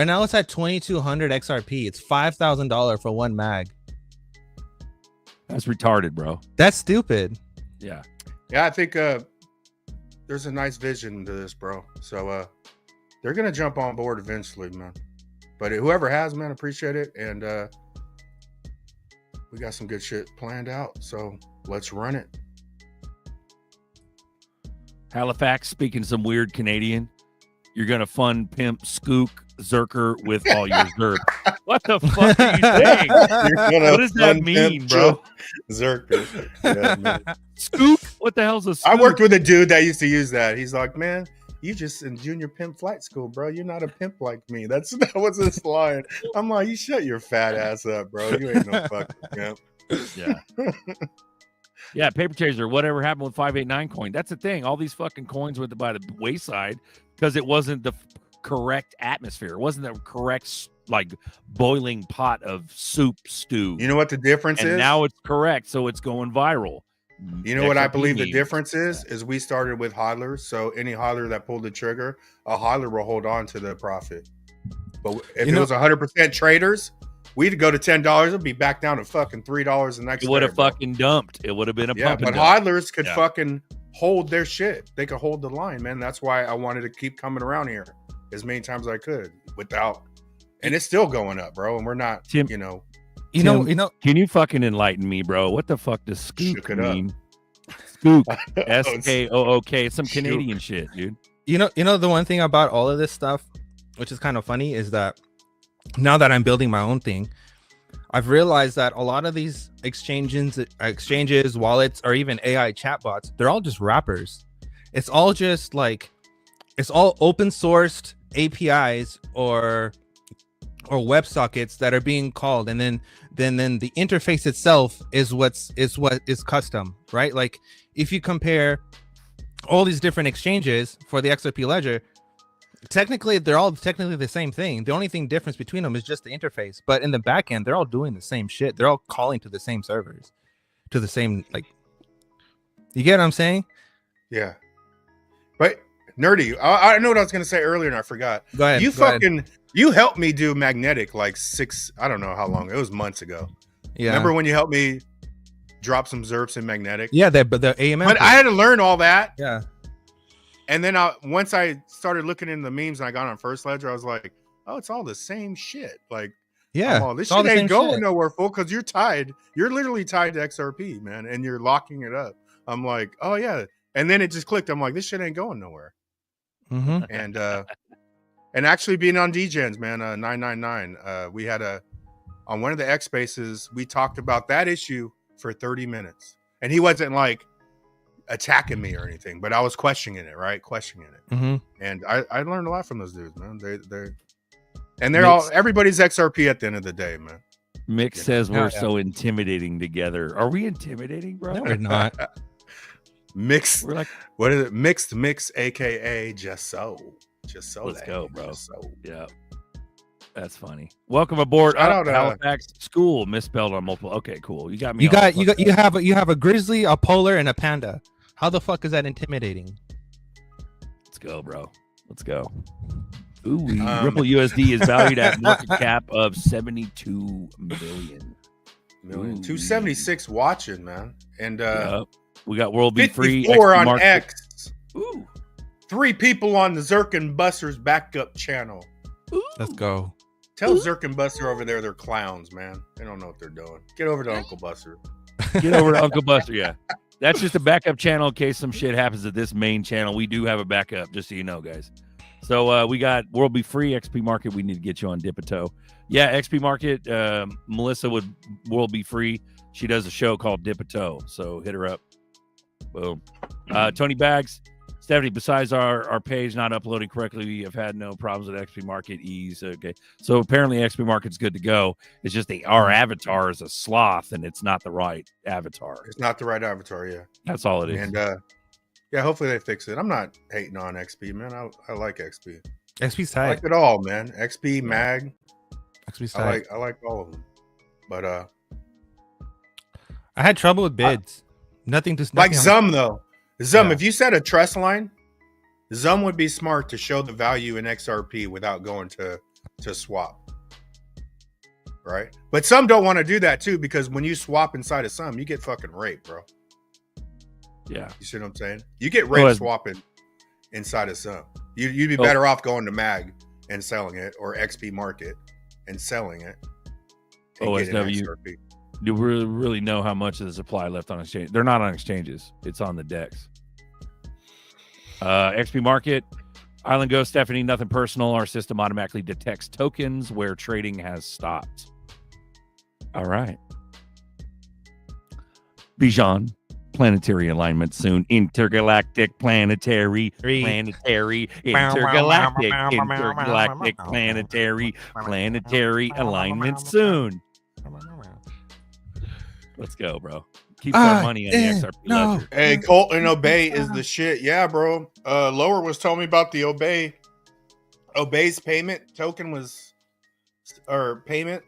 now it's at 2,200 XRP. It's $5,000 for one mag. That's retarded, bro. That's stupid. Yeah. Yeah, I think there's a nice vision to this, bro. So they're gonna jump on board eventually, man. But whoever has, man, appreciate it. And we got some good shit planned out. So let's run it. Halifax speaking some weird Canadian. You're gonna fund pimp skook Zerker with all your Zerk. What the fuck are you saying? What does that mean, bro? Zerker. Yeah, man. Skook? What the hell's a skook? I worked with a dude that used to use that. He's like, man, you just in junior pimp flight school, bro. You're not a pimp like me. That was his line. I'm like, you shut your fat ass up, bro. You ain't no fucking pimp. Yeah. Yeah, paper chaser. Whatever happened with 589 coin? That's the thing. All these fucking coins went by the wayside because it wasn't the correct atmosphere. It wasn't the correct like boiling pot of soup stew. You know what the difference and is? now it's correct, so it's going viral. You know what I XRP believe the memes. difference is we started with hodlers. So any hodler that pulled the trigger, a hodler will hold on to the profit. But if it was 100% traders, we'd go to $10. It'd be back down to fucking $3 the next It would have day, bro. fucking dumped. It would have been a Yeah, pump and but dump. hodlers could Yeah. fucking hold their shit. They could hold the line, man. That's why I wanted to keep coming around here as many times as I could without. And it's still going up, bro. And we're not, Tim- you know. You know. Can you fucking enlighten me, bro? What the fuck does skook Shook it up. mean? Skook. S-K-O-O-K. It's some Canadian shit, dude. You know the one thing about all of this stuff, which is kind of funny, is that now that I'm building my own thing, I've realized that a lot of these exchanges, wallets, or even AI chatbots, they're all just wrappers. It's all just like, it's all open sourced APIs or WebSockets that are being called, and then the interface itself is what is custom, right? Like if you compare all these different exchanges for the XRP ledger, technically they're all technically the same thing. The only thing difference between them is just the interface. But in the back end, they're all doing the same shit. They're all calling to the same servers, to the same like. You get what I'm saying? Yeah. But nerdy, I know what I was gonna say earlier and I forgot. Go ahead. You helped me do magnetic like I don't know how long. It was months ago. Yeah. Remember when you helped me drop some ZERPs in magnetic? Yeah, but the AMM. But I had to learn all that. Yeah. And then once I started looking into the memes and I got on First Ledger, I was like, oh, it's all the same shit. Like, yeah, oh, this shit ain't going nowhere, fool, because you're tied. You're literally tied to XRP, man, and you're locking it up. I'm like, oh yeah. And then it just clicked. I'm like, this shit ain't going nowhere. Mm-hmm. And actually being on DGens, man, 999, we had on one of the X spaces, we talked about that issue for 30 minutes. And he wasn't like attacking me or anything, but I was questioning it, right? Questioning it. Mm-hmm. And I learned a lot from those dudes, man. They're all everybody's XRP at the end of the day, man. Mick says we're so intimidating together. Are we intimidating, bro? No, we're not. Mixed. We're like, what is it? Mix, aka just so. Let's go, bro. So. Yeah. That's funny. Welcome aboard. Shout out, Halifax School, misspelled on multiple. Okay, cool. You got me. You have a grizzly, a polar, and a panda. How the fuck is that intimidating? Let's go, bro. Let's go. Ooh, Ripple USD is valued at market cap of 72 million. 276 watching, man. And we got World Be Free 54 on market. X. Ooh. 3 people on the ZRK Busters backup channel. Ooh. Let's go. Tell ZRK Buster over there they're clowns, man. They don't know what they're doing. Get over to Uncle Buster. Get over to Uncle Buster, yeah. That's just a backup channel in case some shit happens at this main channel. We do have a backup, just so you know, guys. So we got World Be Free, XP Market. We need to get you on Dip-a-Toe. Yeah, XP Market, Melissa would World Be Free. She does a show called Dip-a-Toe, so hit her up. Boom. Tony Bags, Stephanie, besides our page not uploading correctly, we have had no problems with XP Market ease. Okay. So apparently XP Market's good to go. It's just our avatar is a sloth and it's not the right avatar. It's not the right avatar, yeah. That's all it is. And yeah, hopefully they fix it. I'm not hating on XP, man. I like XP. XP's tight. I like it all, man. XP, Mag. XP's tight. I like all of them. But I had trouble with bids. Nothing to like Zum though. Zum, Yeah. if you set a trust line, Zum would be smart to show the value in XRP without going to swap. Right? But some don't want to do that too, because when you swap inside of some, you get fucking raped, bro. Yeah. You see what I'm saying? You get raped swapping inside of some. You'd be better off going to Mag and selling it, or XP Market and selling it. OSW. Do we really know how much of the supply left on exchange? They're not on exchanges. It's on the DEX. XP Market, Island Ghost, Stephanie, nothing personal. Our system automatically detects tokens where trading has stopped. All right. Bijan, planetary alignment soon. Intergalactic, planetary, intergalactic, planetary alignment soon. Let's go, bro. Keep our money on the XRP ledger. Hey, Colton Obey is the shit. Yeah, bro. Lower was telling me about the Obey. Obey's payment token payment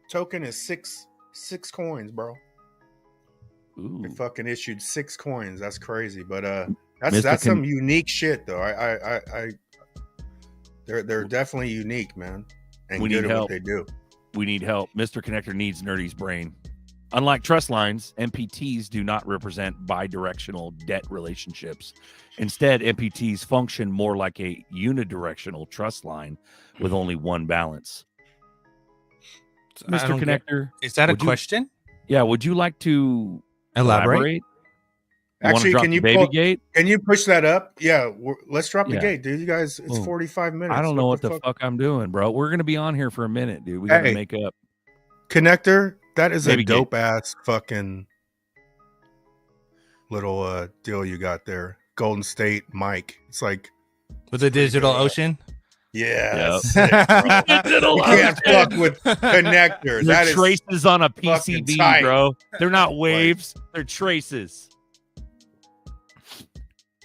token is six coins, bro. Ooh. They fucking issued 6 coins. That's crazy. But that's some unique shit though. They're definitely unique, man. And we good need at help. what they do. We need help. Mr. Connector needs Nerdy's brain. Unlike trust lines, MPTs do not represent bidirectional debt relationships. Instead, MPTs function more like a unidirectional trust line with only one balance. Mr. Connector, is that a question? Would you like to elaborate? Actually, can you push that up? Yeah, let's drop the Yeah. gate, dude. You guys, it's 45 minutes. I don't know what the fuck I'm doing, bro. We're gonna be on here for a minute, dude. We gotta make up. Connector, that is Baby a dope ass fucking little deal you got there. Golden State Mike. It's like with a digital ocean. Yeah, Yep. You can't fuck with Connector. They're traces on a PCB, tight. bro. They're not waves. They're traces.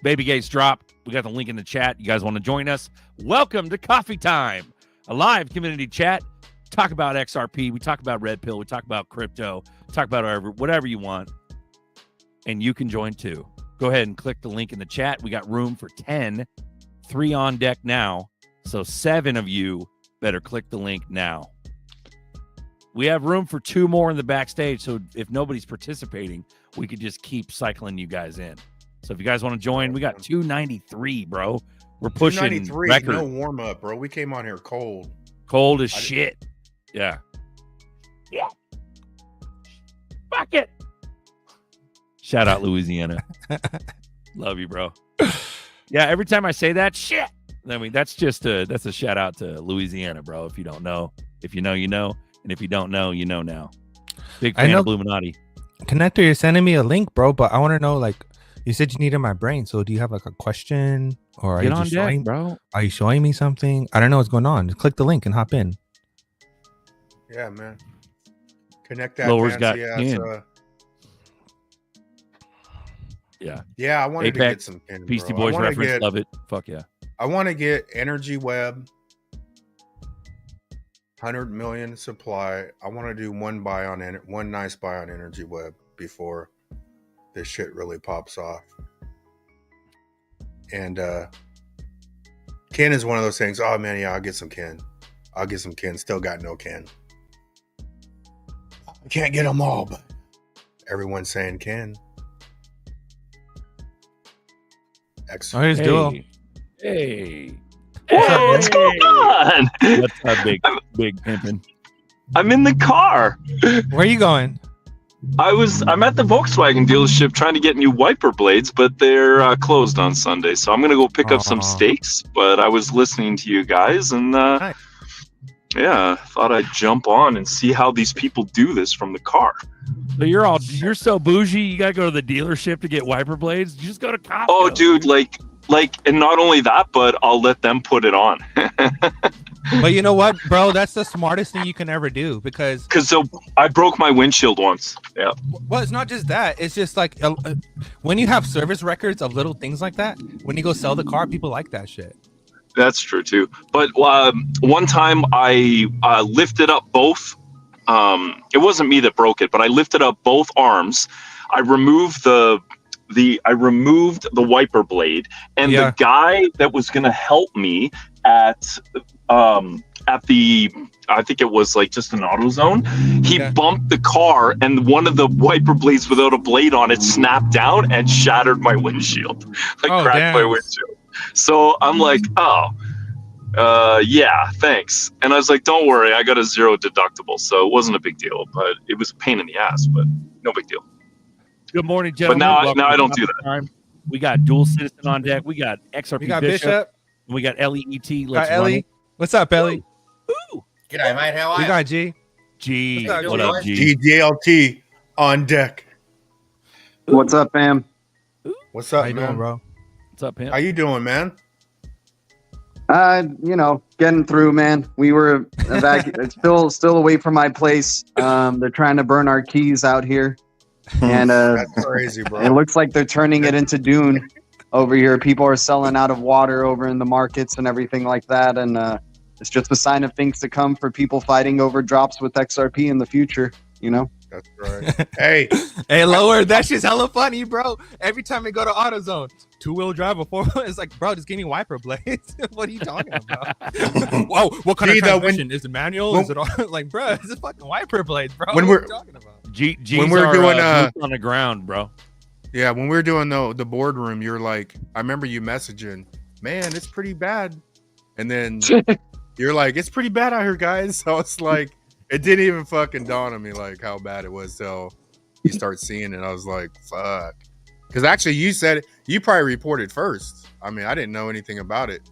Baby Gates drop. We got the link in the chat. You guys want to join us? Welcome to Coffee Time, a live community chat. Talk about XRP. We talk about Red Pill. We talk about crypto. Talk about whatever you want. And you can join too. Go ahead and click the link in the chat. We got room for 10. 3 on deck now. So 7 of you better click the link now. We have room for 2 more in the backstage. So if nobody's participating, we could just keep cycling you guys in. So if you guys want to join, we got 293, bro. We're pushing 293, record. no warm up, bro. We came on here cold. Cold as shit. Yeah. Yeah. Fuck it. Shout out Louisiana. Love you, bro. Yeah, every time I say that, shit. I mean, that's a shout out to Louisiana, bro. If you don't know, if you know, you know. And if you don't know, you know now. Big fan of Illuminati. Connector, you're sending me a link, bro, but I want to know, like, you said you needed my brain. So do you have like a question, or are you just showing, bro? Are you showing me something? I don't know what's going on. Just click the link and hop in. Yeah, man. Connect that. Lower's got Yeah, I wanted to get some kin, Beastie bro. Boys reference. Love it. Fuck yeah. I want to get Energy Web. 100 million supply. I want to do one nice buy on Energy Web before this shit really pops off. And Ken is one of those things. Oh man, yeah, I'll get some Ken. Still got no Ken. I can't get them all, but everyone's saying Ken. Excellent. Oh, here's Duo. Hey. What's going on? What's up, big pimpin'? I'm in the car. Where are you going? I'm at the Volkswagen dealership trying to get new wiper blades, but they're closed on Sunday. So I'm gonna go pick up some steaks. But I was listening to you guys, and Nice. yeah, thought I'd jump on and see how these people do this from the car. So you're so bougie. You gotta go to the dealership to get wiper blades. You just go to Costco. Oh, dude, like, and not only that, but I'll let them put it on. But you know what, bro? That's the smartest thing you can ever do because I broke my windshield once. Yeah. Well, it's not just that. It's just like when you have service records of little things like that, when you go sell the car, people like that shit. That's true too. But one time I lifted up both. It wasn't me that broke it, but I lifted up both arms. I removed the wiper blade, and the guy that was gonna help me at the, I think it was like just an AutoZone, he bumped the car, and one of the wiper blades without a blade on it snapped down and shattered my windshield. Cracked my windshield. So I'm like, yeah, thanks. And I was like, don't worry, I got a 0 deductible, so it wasn't a big deal, but it was a pain in the ass, but no big deal. Good morning, gentlemen. But now I don't do that. We got Dual Citizen on deck. We got XRP We got Bishop. And we got LEET. Got Ellie. What's up, Ellie? Ooh. G'day, mate. How are We you? got G. G. What's up, What up, G? GDLT on deck. What's up, fam? What's up, How you man? doing, bro? What's up, How man? you doing, man? Getting through, man. We were still away from my place. They're trying to burn our keys out here, and That's crazy, bro. it looks like they're turning it into Dune over here. People are selling out of water over in the markets and everything like that, and it's just a sign of things to come for people fighting over drops with XRP in the future. You know. That's right. Hey, Lower. That shit's hella funny, bro. Every time we go to AutoZone, 2-wheel drive or 4-wheel, it's like, bro, just give me wiper blades. What are you talking about? Whoa, what kind of transmission? Is it manual? Is it all like, bro, it's just fucking wiper blades, bro. When what are we're- you talking about? G's when we're our, doing, boots on the ground, bro. yeah, when we were doing the boardroom, you're like, I remember you messaging, man, it's pretty bad. And then you're like, it's pretty bad out here, guys. So it's like, it didn't even fucking dawn on me like how bad it was till you start seeing it. I was like, fuck. Because actually, you said it, you probably reported first. I mean, I didn't know anything about it.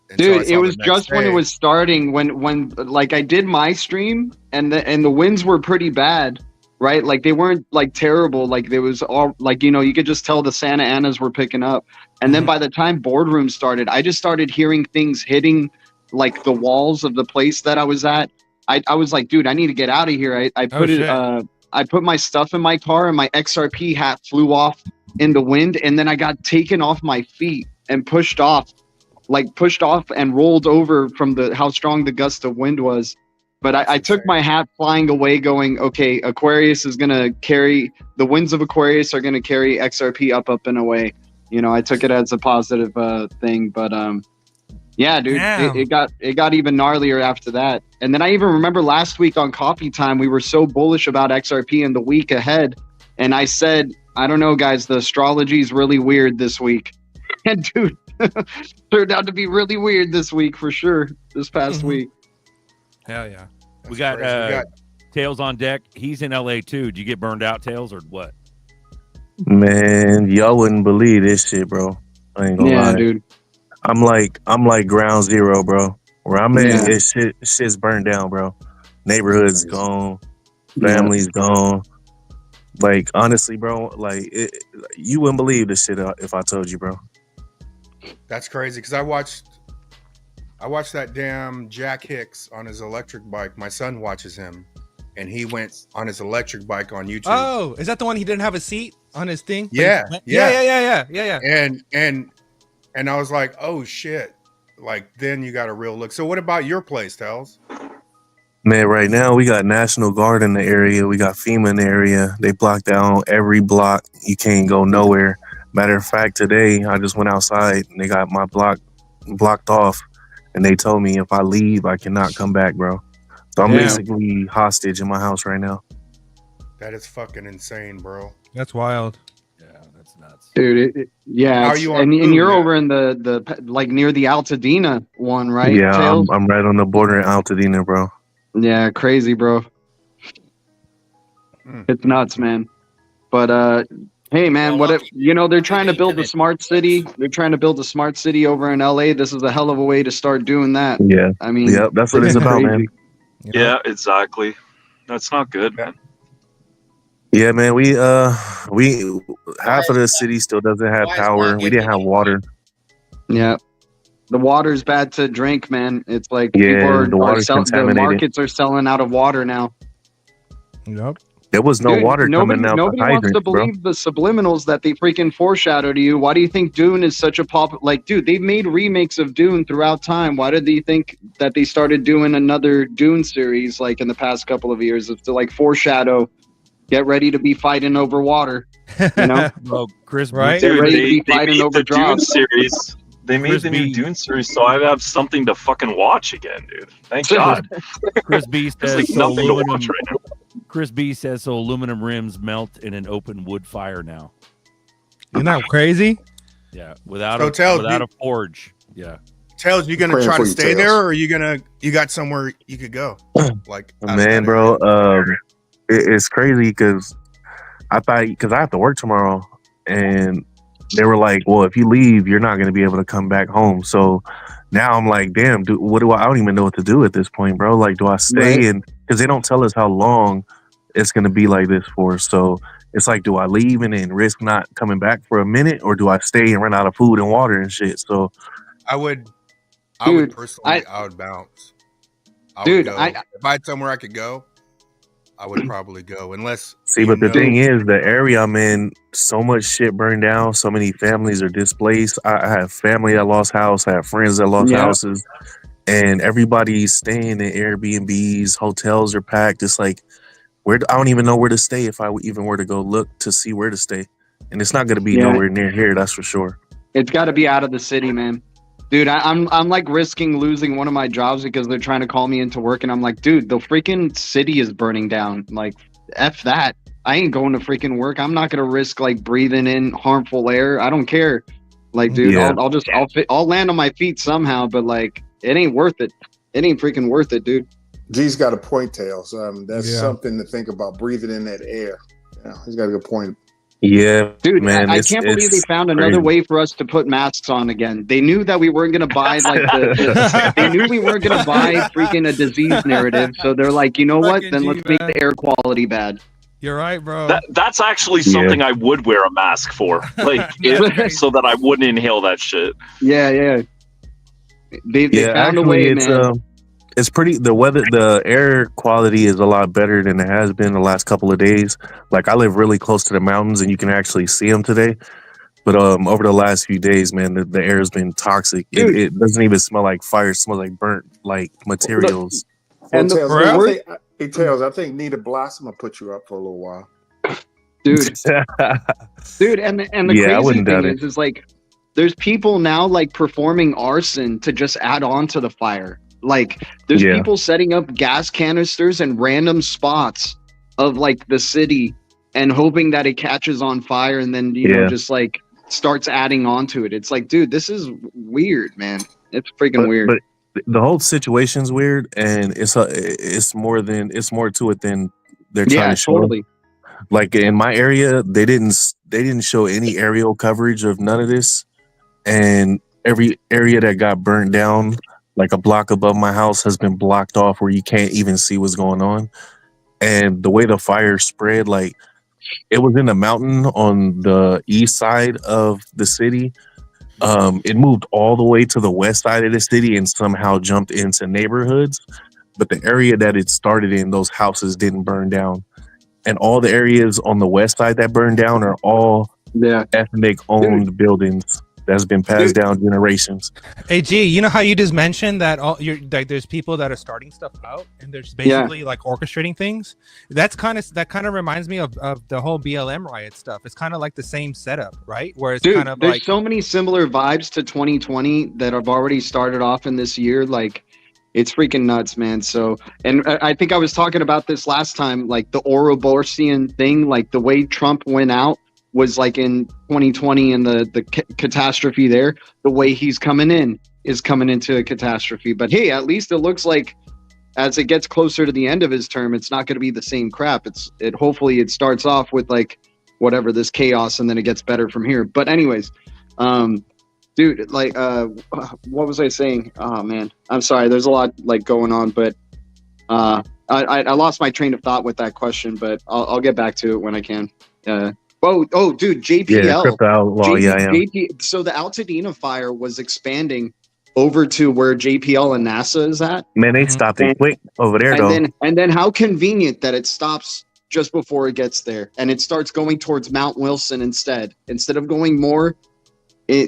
until I Dude, saw it the was next just when it day. was starting, when like I did my stream and the winds were pretty bad, right? Like they weren't like terrible. Like there was all like, you know, you could just tell the Santa Anas were picking up. And then by the time boardroom started, I just started hearing things hitting like the walls of the place that I was at. I was like, dude, I need to get out of here. I put my stuff in my car and my XRP hat flew off in the wind, and then I got taken off my feet and pushed off and rolled over from how strong the gust of wind was. But I took my hat flying away going, okay, Aquarius is going to carry, the winds of Aquarius are going to carry XRP up and away. You know, I took it as a positive thing, but yeah, dude, it got even gnarlier after that. And then I even remember last week on Coffee Time, we were so bullish about XRP in the week ahead. And I said, I don't know, guys, the astrology is really weird this week. And dude, turned out to be really weird this week for sure. This past week. Hell yeah. We got Tails on deck. He's in LA too. Did you get burned out, Tails, or what? Man, y'all wouldn't believe this shit, bro. I ain't gonna lie. Dude. I'm like ground zero, bro. Where I'm at, shit's burned down, bro. Neighborhood's gone. Family's gone. Like, honestly, bro, like, you wouldn't believe this shit if I told you, bro. That's crazy, because I watched that damn Jack Hicks on his electric bike. My son watches him, and he went on his electric bike on YouTube. Oh, is that the one he didn't have a seat on his thing? Yeah. And I was like, oh shit. Like, then you got a real look. So what about your place, Tels? Man, right now we got National Guard in the area. We got FEMA in the area. They blocked down every block. You can't go nowhere. Matter of fact, today I just went outside and they got my block blocked off. And they told me if I leave, I cannot come back, bro. So I'm basically hostage in my house right now. That is fucking insane, bro. That's wild. Yeah, that's nuts. Dude, How are you on and food, you're man? over in the like near the Altadena one, right? Yeah, Tails? I'm right on the border in Altadena, bro. Yeah, crazy, bro. It's nuts, man. But hey, man, they're trying to build a smart city. They're trying to build a smart city over in LA. This is a hell of a way to start doing that. Yeah. I mean, yep, that's what it's about, man. Yeah, exactly. That's not good, man. Yeah, man, we half of the city still doesn't have power. We didn't have water. Yeah. The water's bad to drink, man. It's like the markets are selling out of water now. Yep. There was no water coming out. Nobody wants to believe the subliminals that they freaking foreshadow to you. Why do you think Dune is such a pop? Like, dude, they've made remakes of Dune throughout time. Why did they think that they started doing another Dune series like in the past couple of years to like foreshadow? Get ready to be fighting over water. You know, Well, Chris, Right? Get Dude, ready to they be fighting made over the Dune drops. series. They made Chris the new B. Dune series, so I have something to fucking watch again, dude. Thank God. Chris B There's says like so nothing to watch right now. Chris B says so aluminum rims melt in an open wood fire now. Isn't that crazy? Yeah, without So a forge. Yeah. Tels, you gonna Praying try for to you, stay Tails. there, or you got somewhere you could go? Like, Man, bro, it's crazy because I have to work tomorrow, and they were like, well, if you leave, you're not going to be able to come back home. So now I'm like, damn, dude, I don't even know what to do at this point, bro. Like, do I stay? Right. And because they don't tell us how long it's going to be like this for. So it's like, do I leave and then risk not coming back for a minute, or do I stay and run out of food and water and shit? So I would Dude, personally, I would bounce. Dude, if I had somewhere I could go, I would probably go. Unless but the thing is, the area I'm in, so much shit burned down. So many families are displaced. I have family that lost house. I have friends that lost houses, and everybody's staying in Airbnbs. Hotels are packed. It's like, I don't even know where to stay if I even were to go look to see where to stay. And it's not going to be nowhere near here. That's for sure. It's got to be out of the city, man. Dude, I'm like risking losing one of my jobs because they're trying to call me into work, and I'm like, dude, the freaking city is burning down. Like, F that. I ain't going to freaking work. I'm not gonna risk like breathing in harmful air. I don't care. Like, dude, I'll land on my feet somehow, but like, it ain't worth it. It ain't freaking worth it, dude. G's got a point, Tails. That's something to think about, breathing in that air. Yeah, he's got a good point. Yeah, dude, man, I can't believe they found another way for us to put masks on again. They knew that we weren't going to buy like they knew we weren't going to buy freaking a disease narrative. So they're like, you know what? Then let's make the air quality bad. You're right, bro. That's actually something I would wear a mask for, like so that I wouldn't inhale that shit. Yeah. They found a way, man. It's pretty. The weather, the air quality is a lot better than it has been the last couple of days. Like I live really close to the mountains, and you can actually see them today. But over the last few days, man, the air has been toxic. Dude. It doesn't even smell like fire; it smells like burnt like materials. Well, And Tails, the worst, Tails, I think Nita Blossom will put you up for a little while. dude, and the Yeah, I crazy wouldn't doubt thing is like there's people now like performing arson to just add on to the fire. Like there's Yeah. people setting up gas canisters in random spots of like the city and hoping that it catches on fire and then you know just like starts adding on to it. It's like, dude, this is weird, man. It's freaking weird. But the whole situation's weird, and it's more to it than they're trying to show. Totally. Like in my area, they didn't show any aerial coverage of none of this, and every area that got burnt down, like a block above my house, has been blocked off where you can't even see what's going on. And the way the fire spread, like it was in the mountain on the east side of the city. It moved all the way to the west side of the city and somehow jumped into neighborhoods. But the area that it started in, those houses didn't burn down. And all the areas on the west side that burned down are all ethnic owned buildings that's been passed down generations. Hey G, you know how you just mentioned that there's people that are starting stuff out and there's basically like orchestrating things. That kind of reminds me of the whole BLM riot stuff. It's kind of like the same setup, right? Where it's kind of there's like so many similar vibes to 2020 that have already started off in this year. Like it's freaking nuts, man. So, and I think I was talking about this last time, like the Ouroborsian thing, like the way Trump went out was like in 2020 and the catastrophe there. The way he's coming in is coming into a catastrophe. But hey, at least it looks like as it gets closer to the end of his term, it's not going to be the same crap. Hopefully it starts off with like whatever this chaos and then it gets better from here. But anyways, dude, like, what was I saying? Oh man, I'm sorry. There's a lot like going on, but I lost my train of thought with that question, but I'll get back to it when I can. Dude, JPL. Yeah, crypto outlaw. So the Altadena fire was expanding over to where JPL and NASA is at. Man, they stopped it quick over there, though. And then how convenient that it stops just before it gets there, and it starts going towards Mount Wilson instead of going more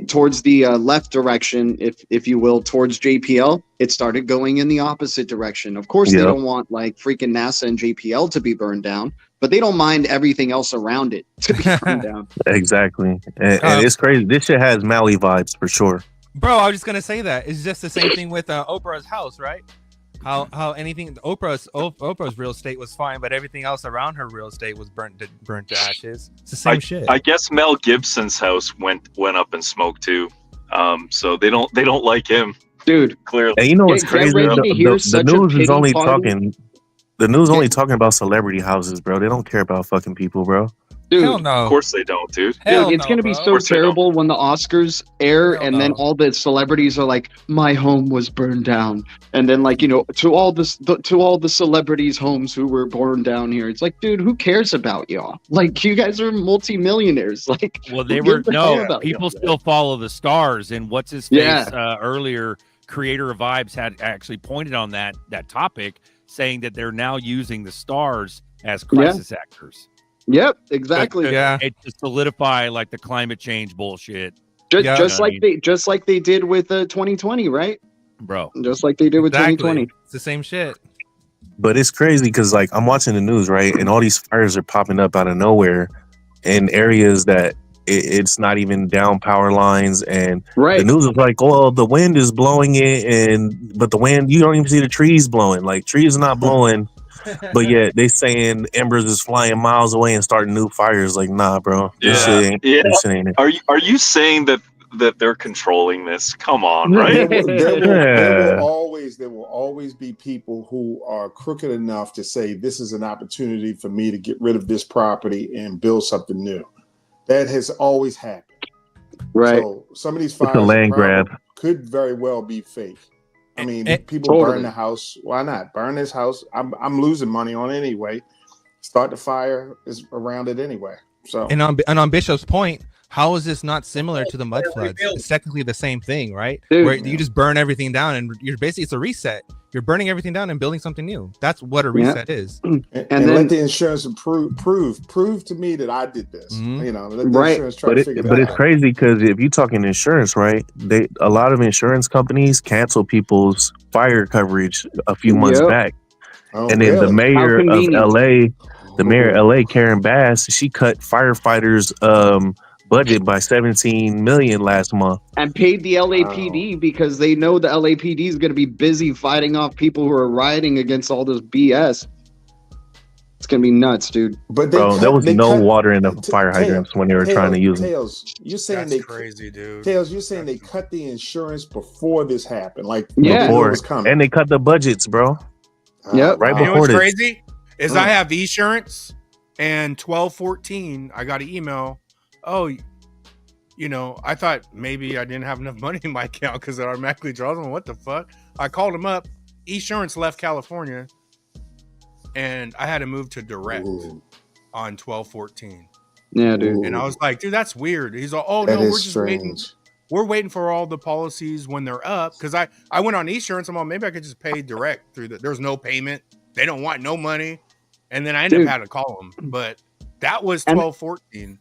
towards the left direction, if you will, towards JPL. It started going in the opposite direction. Of course, they don't want like freaking NASA and JPL to be burned down, but they don't mind everything else around it to be burned down. Exactly, and it's crazy. This shit has Mali vibes for sure. Bro, I was just gonna say that it's just the same thing with Oprah's house, right? How anything Oprah's real estate was fine, but everything else around her real estate was burnt to ashes. It's the same shit. I guess Mel Gibson's house went up in smoke too. So they don't like him, dude. Clearly. And you know what's crazy? The news is only talking. The news only talking about celebrity houses, bro. They don't care about fucking people, bro. Dude, hell no. Of course they don't, dude. It's gonna be so terrible when the Oscars air and then all the celebrities are like, "My home was burned down," and then like to all the celebrities' homes who were burned down here. It's like, dude, who cares about y'all? Like, you guys are multimillionaires. Like, well, they were people still follow the stars, and what's his face earlier. Creator of Vibes had actually pointed on that topic, saying that they're now using the stars as crisis actors. Yep, exactly. It to solidify like the climate change bullshit. Just like they did with 2020, right? Bro. Just like they did with 2020. It's the same shit. But it's crazy because like I'm watching the news, right? And all these fires are popping up out of nowhere in areas that it's not even down power lines, and the news is like, well, the wind is blowing it, but the wind, you don't even see the trees blowing. Like trees are not blowing. But yet they saying embers is flying miles away and starting new fires. Like, nah, bro. This shit ain't it. Are you saying that they're controlling this? Come on, right? There will always be people who are crooked enough to say this is an opportunity for me to get rid of this property and build something new. That has always happened. Right. So some of these fires land grab could very well be fake. I mean, people burn the house. Why not burn this house? I'm losing money on it anyway. start the fire is around it anyway. So and on Bishop's point, how is this not similar to the mud floods? It's technically the same thing, right? Dude, where you just burn everything down and you're basically, it's a reset. You're burning everything down and building something new. That's what a reset is. And then let the insurance prove to me that I did this. You know, let the insurance try to figure it out. But it's crazy because if you're talking insurance, right? A lot of insurance companies cancel people's fire coverage a few months back. Oh, and then the mayor of LA, Karen Bass, she cut firefighters budget by 17 million last month and paid the LAPD because they know the LAPD is going to be busy fighting off people who are rioting against all this BS. It's going to be nuts, dude. But there was no water in the fire hydrants when they were trying to use them. Tails, you're saying That's crazy, dude. Tails, you're saying they cut the insurance before this happened, like before it was coming. And they cut the budgets, bro. Yep. Right You know before what's this. crazy is I have insurance, and 12/14 I got an email. Oh, you know, I thought maybe I didn't have enough money in my account because it automatically draws them. What the fuck? I called them up. Insurance left California, and I had to move to direct on 12/14. Yeah, dude. And I was like, dude, that's weird. He's like, oh, That no, is we're just waiting. We're waiting for all the policies when they're up. Because I went on insurance. I'm like, maybe I could just pay direct through there's no payment. They don't want no money. And then I ended up having to call them. But that was 12/14.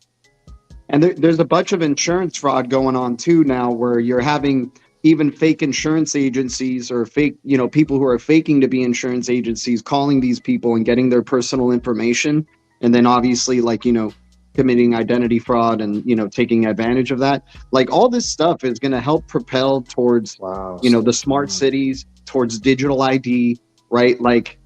And there's a bunch of insurance fraud going on too now, where you're having even fake insurance agencies or fake, you know, people who are faking to be insurance agencies calling these people and getting their personal information. And then obviously, like, you know, committing identity fraud and, you know, taking advantage of that. Like, all this stuff is going to help propel towards, you know, the smart cities, towards digital ID, right? Like,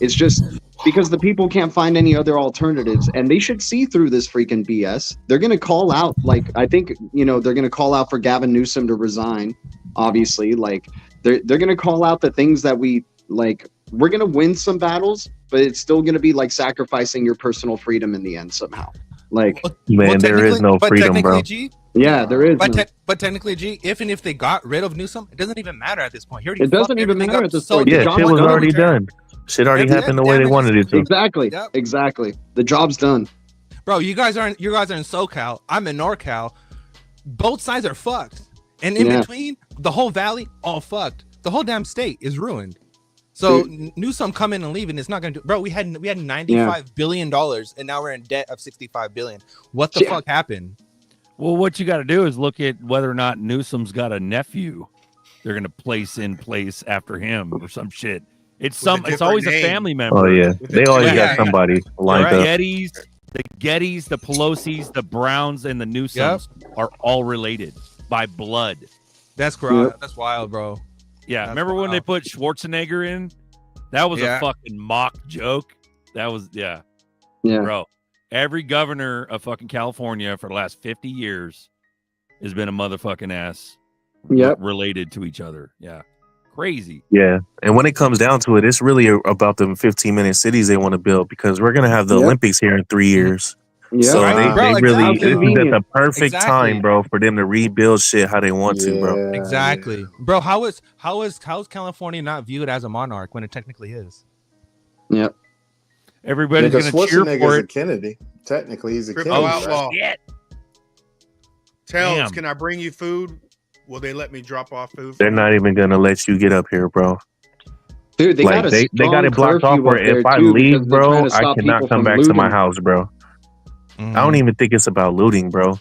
it's just because the people can't find any other alternatives, and they should see through this freaking BS. They're going to call out, like, I think, you know, they're going to call out for Gavin Newsom to resign. Obviously, like, they're going to call out the things that we, like, we're going to win some battles, but it's still going to be like sacrificing your personal freedom in the end somehow. Like, man, there is no freedom, bro. G, yeah, there is. But technically, G, if they got rid of Newsom, it doesn't even matter at this point. It doesn't even matter at this point. Yeah, shit was already done. Shit already happened the way they wanted it to. Exactly. Yep. Exactly. The job's done. Bro, you guys are in SoCal. I'm in NorCal. Both sides are fucked. And in between, the whole valley, all fucked. The whole damn state is ruined. So Newsom coming and leaving is not gonna do. Bro, we had $95 billion and now we're in debt of $65 billion. What the fuck happened? Well, what you got to do is look at whether or not Newsom's got a nephew they're gonna place after him or some shit. It's always a family member. Oh yeah, they always got somebody lined up. The Gettys, the Pelosi's, the Browns, and the Newsoms are all related by blood. That's correct. That's wild, bro. Yeah, that's remember when they put Schwarzenegger in? That was a fucking mock joke. That was bro. Every governor of fucking California for the last 50 years has been a motherfucking ass. Related to each other. Yeah. Crazy. Yeah. And when it comes down to it, it's really about the 15-minute cities they want to build, because we're going to have the Olympics here in 3 years. Yeah. So they really, this is at the perfect time, bro, for them to rebuild shit how they want to, bro. Exactly. Bro, how is California not viewed as a monarch when it technically is? Yep. Everybody's going to cheer for it. Kennedy. Technically, he's a Kennedy. Outlaw. Tails, can I bring you food? Will they let me drop off food? They're not even going to let you get up here, bro. Dude, they got it blocked off where if I leave, bro, I cannot come back to my house, bro. I don't even think it's about looting, bro,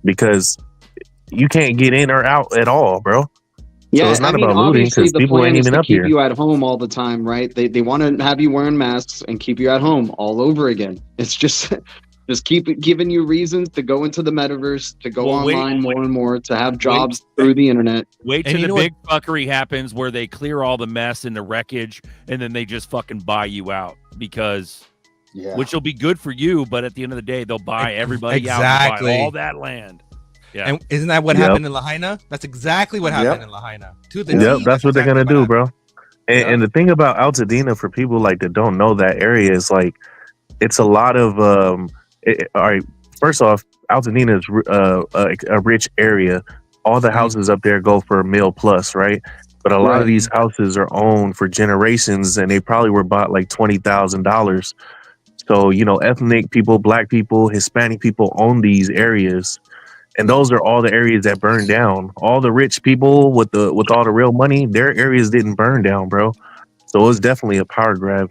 because you can't get in or out at all, bro. Yeah, so it's not about looting because people ain't even up here. Keep you at home all the time, right? They want to have you wearing masks and keep you at home all over again. It's just keep giving you reasons to go into the metaverse, to go online more and more, to have jobs through the internet. Wait till the big fuckery happens where they clear all the mess and the wreckage, and then they just fucking buy you out, because which will be good for you, but at the end of the day, they'll buy everybody out and buy all that land. Yeah. And isn't that what happened in Lahaina? That's exactly what happened in Lahaina. That's what they're gonna do, bro. And the thing about Altadena, for people like that don't know that area, is like it's a lot of all right. First off, Altadena is a rich area. All the houses up there go for $1 million+, right? But a lot of these houses are owned for generations, and they probably were bought like $20,000. So, you know, ethnic people, black people, Hispanic people own these areas. And those are all the areas that burned down. All the rich people with all the real money, their areas didn't burn down, bro. So it was definitely a power grab.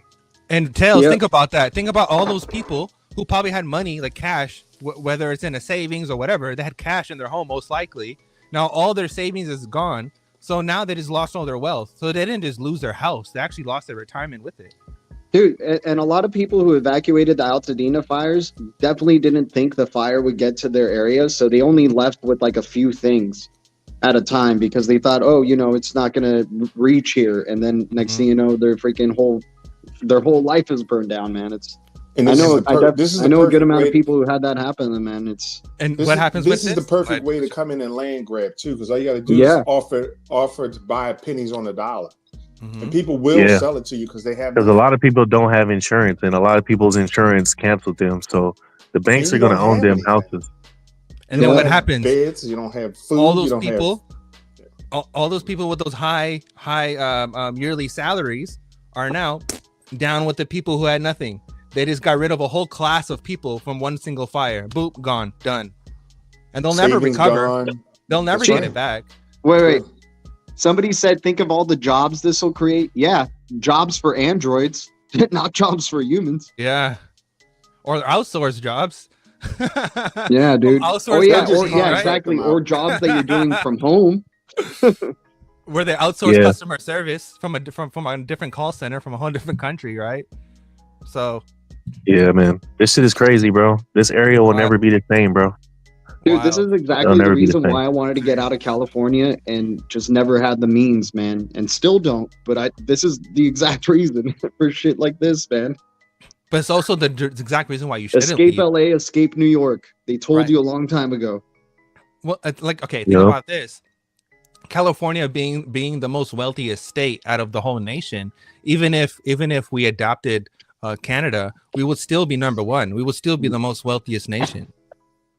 And Tails, think about that. Think about all those people who probably had money, like cash, whether it's in a savings or whatever. They had cash in their home, most likely. Now all their savings is gone. So now they just lost all their wealth. So they didn't just lose their house. They actually lost their retirement with it. Dude, and a lot of people who evacuated the Altadena fires definitely didn't think the fire would get to their area, so they only left with like a few things at a time because they thought, oh, you know, it's not gonna reach here, and then next thing you know, their whole life is burned down, man. I know a good amount of people who had that happen, man. This is the perfect way to come in and land grab too, because all you got to do is offer to buy pennies on the dollar. And people will sell it to you because they have. Because a lot of people don't have insurance, and a lot of people's insurance canceled them. So the banks are going to own them houses. And then what happens? Beds. You don't have food. All those people, all those people with those high yearly salaries are now down with the people who had nothing. They just got rid of a whole class of people from one single fire. Boop, gone, done, and they'll never recover. Gone. They'll never get it back. Wait. Somebody said, think of all the jobs this will create. Yeah, jobs for androids, not jobs for humans. Yeah, or outsourced jobs. Yeah, dude. Right? Exactly. Or jobs that you're doing from home. Where they outsource customer service from a different call center from a whole different country, right? So. Yeah, man, this shit is crazy, bro. This area will never be the same, bro. Dude, this is exactly the reason why I wanted to get out of California and just never had the means, man, and still don't. But this is the exact reason for shit like this, man. But it's also the exact reason why you shouldn't escape leave. LA, escape New York. They told you a long time ago. Well, think about this. California being the most wealthiest state out of the whole nation, even if we adopted Canada, we would still be number one. We would still be the most wealthiest nation.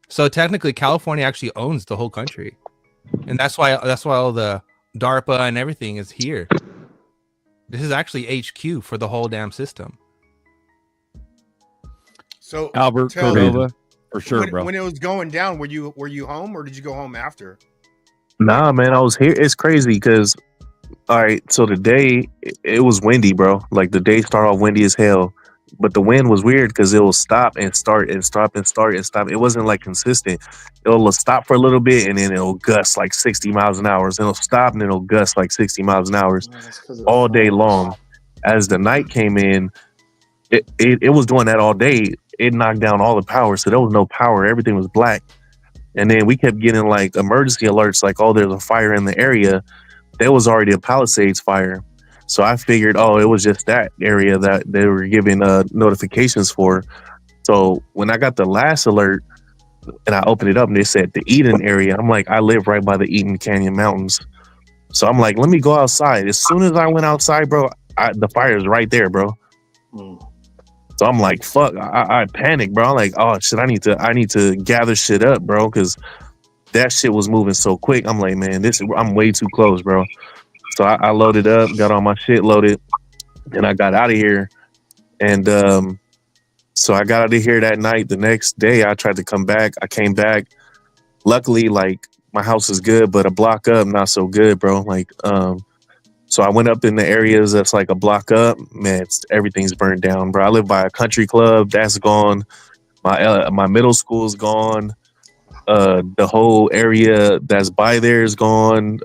So technically, California actually owns the whole country, and that's why all the DARPA and everything is here. This is actually HQ for the whole damn system. So Albert Cordova, for sure, bro. When it was going down, were you home or did you go home after? Nah, man, I was here. It's crazy because, all right, so the day it was windy, bro. Like the day started off windy as hell. But the wind was weird because it will stop and start and stop and start and stop. It wasn't like consistent. It'll stop for a little bit and then it'll gust like 60 miles an hour. It'll stop and it'll gust like 60 miles an hour all day long. As the night came in, it was doing that all day. It knocked down all the power. So there was no power. Everything was black. And then we kept getting like emergency alerts like, oh, there's a fire in the area. There was already a Palisades fire. So I figured, oh, it was just that area that they were giving notifications for. So when I got the last alert and I opened it up and they said the Eden area, I'm like, I live right by the Eden Canyon Mountains. So I'm like, let me go outside. As soon as I went outside, bro, the fire is right there, bro. So I'm like, fuck, I panicked, bro. I'm like, oh shit, I need to gather shit up, bro, because that shit was moving so quick. I'm like, man, I'm way too close, bro. So I loaded up, got all my shit loaded, and I got out of here. And so I got out of here that night. The next day, I tried to come back. I came back. Luckily, like, my house is good, but a block up, not so good, bro. Like, so I went up in the areas that's like a block up. Man, everything's burned down, bro. I live by a country club. That's gone. My middle school is gone. The whole area that's by there is gone.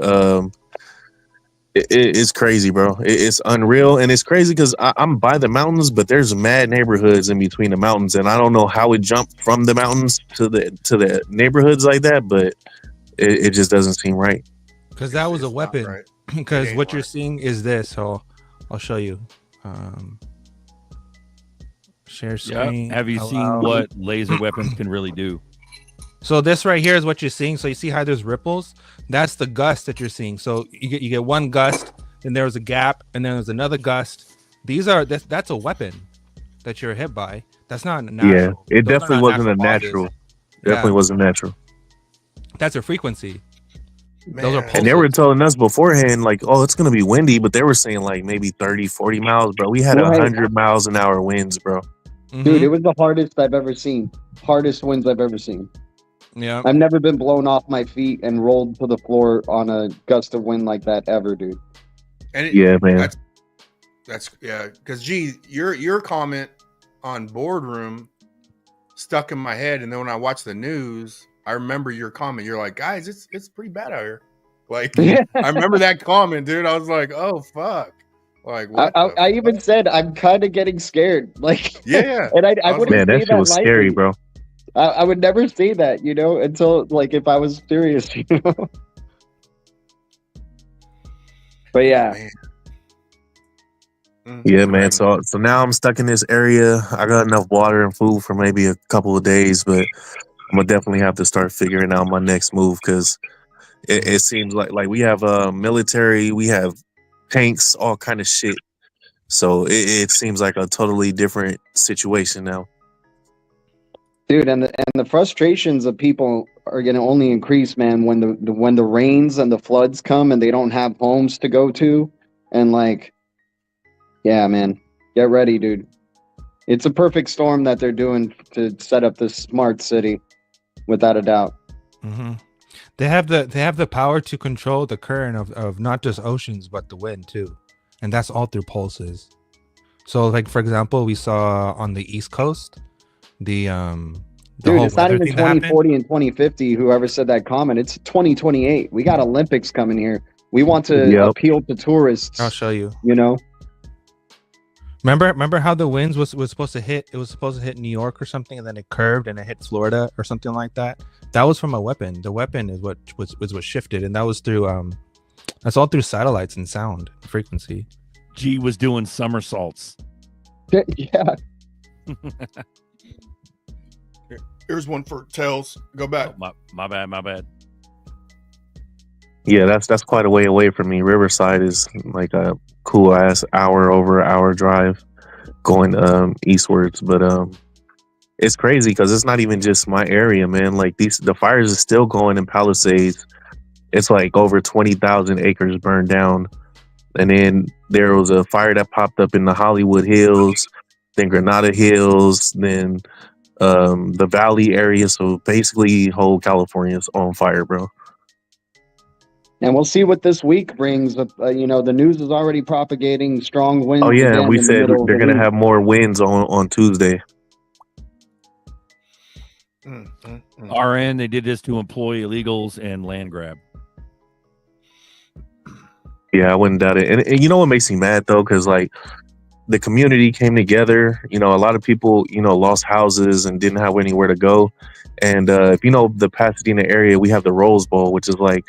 It's crazy, bro. It's unreal, and it's crazy because I'm by the mountains, but there's mad neighborhoods in between the mountains, and I don't know how it jumped from the mountains to the neighborhoods like that, but it just doesn't seem right. Because that was a weapon. Because what you're seeing is this. So I'll show you. Share screen. Have you seen what laser weapons can really do? So this right here is what you're seeing. So you see how there's ripples? That's the gust that you're seeing. So you get one gust, then there's a gap, and then there's another gust. That's a weapon that you're hit by. That's not natural. Yeah, it definitely wasn't a natural. Definitely wasn't natural. That's a frequency. Man. Those are pulses. And they were telling us beforehand, like, oh, it's going to be windy, but they were saying like maybe 30, 40 miles, bro. We had 100 miles an hour winds, bro. Dude, it was the hardest I've ever seen. Hardest winds I've ever seen. Yeah. I've never been blown off my feet and rolled to the floor on a gust of wind like that ever, dude. And Yeah, man. That's yeah. Because G, your comment on boardroom stuck in my head, and then when I watch the news, I remember your comment. You're like, guys, it's pretty bad out here. Like, I remember that comment, dude. I was like, oh fuck. Like, what? I even said I'm kind of getting scared. Like, yeah. And I wouldn't Man, say that shit was lightly. scary, bro. I would never say that, you know, until like if I was serious, you know. But yeah. Yeah, man. So now I'm stuck in this area. I got enough water and food for maybe a couple of days, but I'm gonna definitely have to start figuring out my next move because it seems like we have military, we have tanks, all kind of shit. So it seems like a totally different situation now. Dude, and the frustrations of people are going to only increase, man, when the rains and the floods come and they don't have homes to go to, and like, yeah, man, get ready, dude. It's a perfect storm that they're doing to set up this smart city, without a doubt. Mm-hmm. They have the power to control the current of not just oceans but the wind too, and that's all through pulses. So, like for example, we saw on the East Coast. Dude, it's not even 2040 and 2050. Whoever said that comment, it's 2028. We got Olympics coming here. We want to appeal to tourists. I'll show you. You know, remember how the winds was supposed to hit? It was supposed to hit New York or something, and then it curved and it hit Florida or something like that. That was from a weapon. The weapon is what shifted, and that was through that's all through satellites and sound frequency. G was doing somersaults. Yeah. Here's one for Tails. Go back. Oh, my bad. Yeah, that's quite a way away from me. Riverside is like a cool ass hour drive going eastwards, but it's crazy because it's not even just my area, man. Like the fires are still going in Palisades. It's like over 20,000 acres burned down, and then there was a fire that popped up in the Hollywood Hills, then Granada Hills, then the Valley area. So basically, whole California's on fire, bro. And we'll see what this week brings. You know, the news is already propagating strong winds. Oh yeah, we in the said middle of they're the gonna week. have more winds on Tuesday. RN, they did this to employ illegals and land grab. Yeah, I wouldn't doubt it. And you know what makes me mad though, because like the community came together. You know, a lot of people, you know, lost houses and didn't have anywhere to go. And if you know the Pasadena area, we have the Rose Bowl, which is like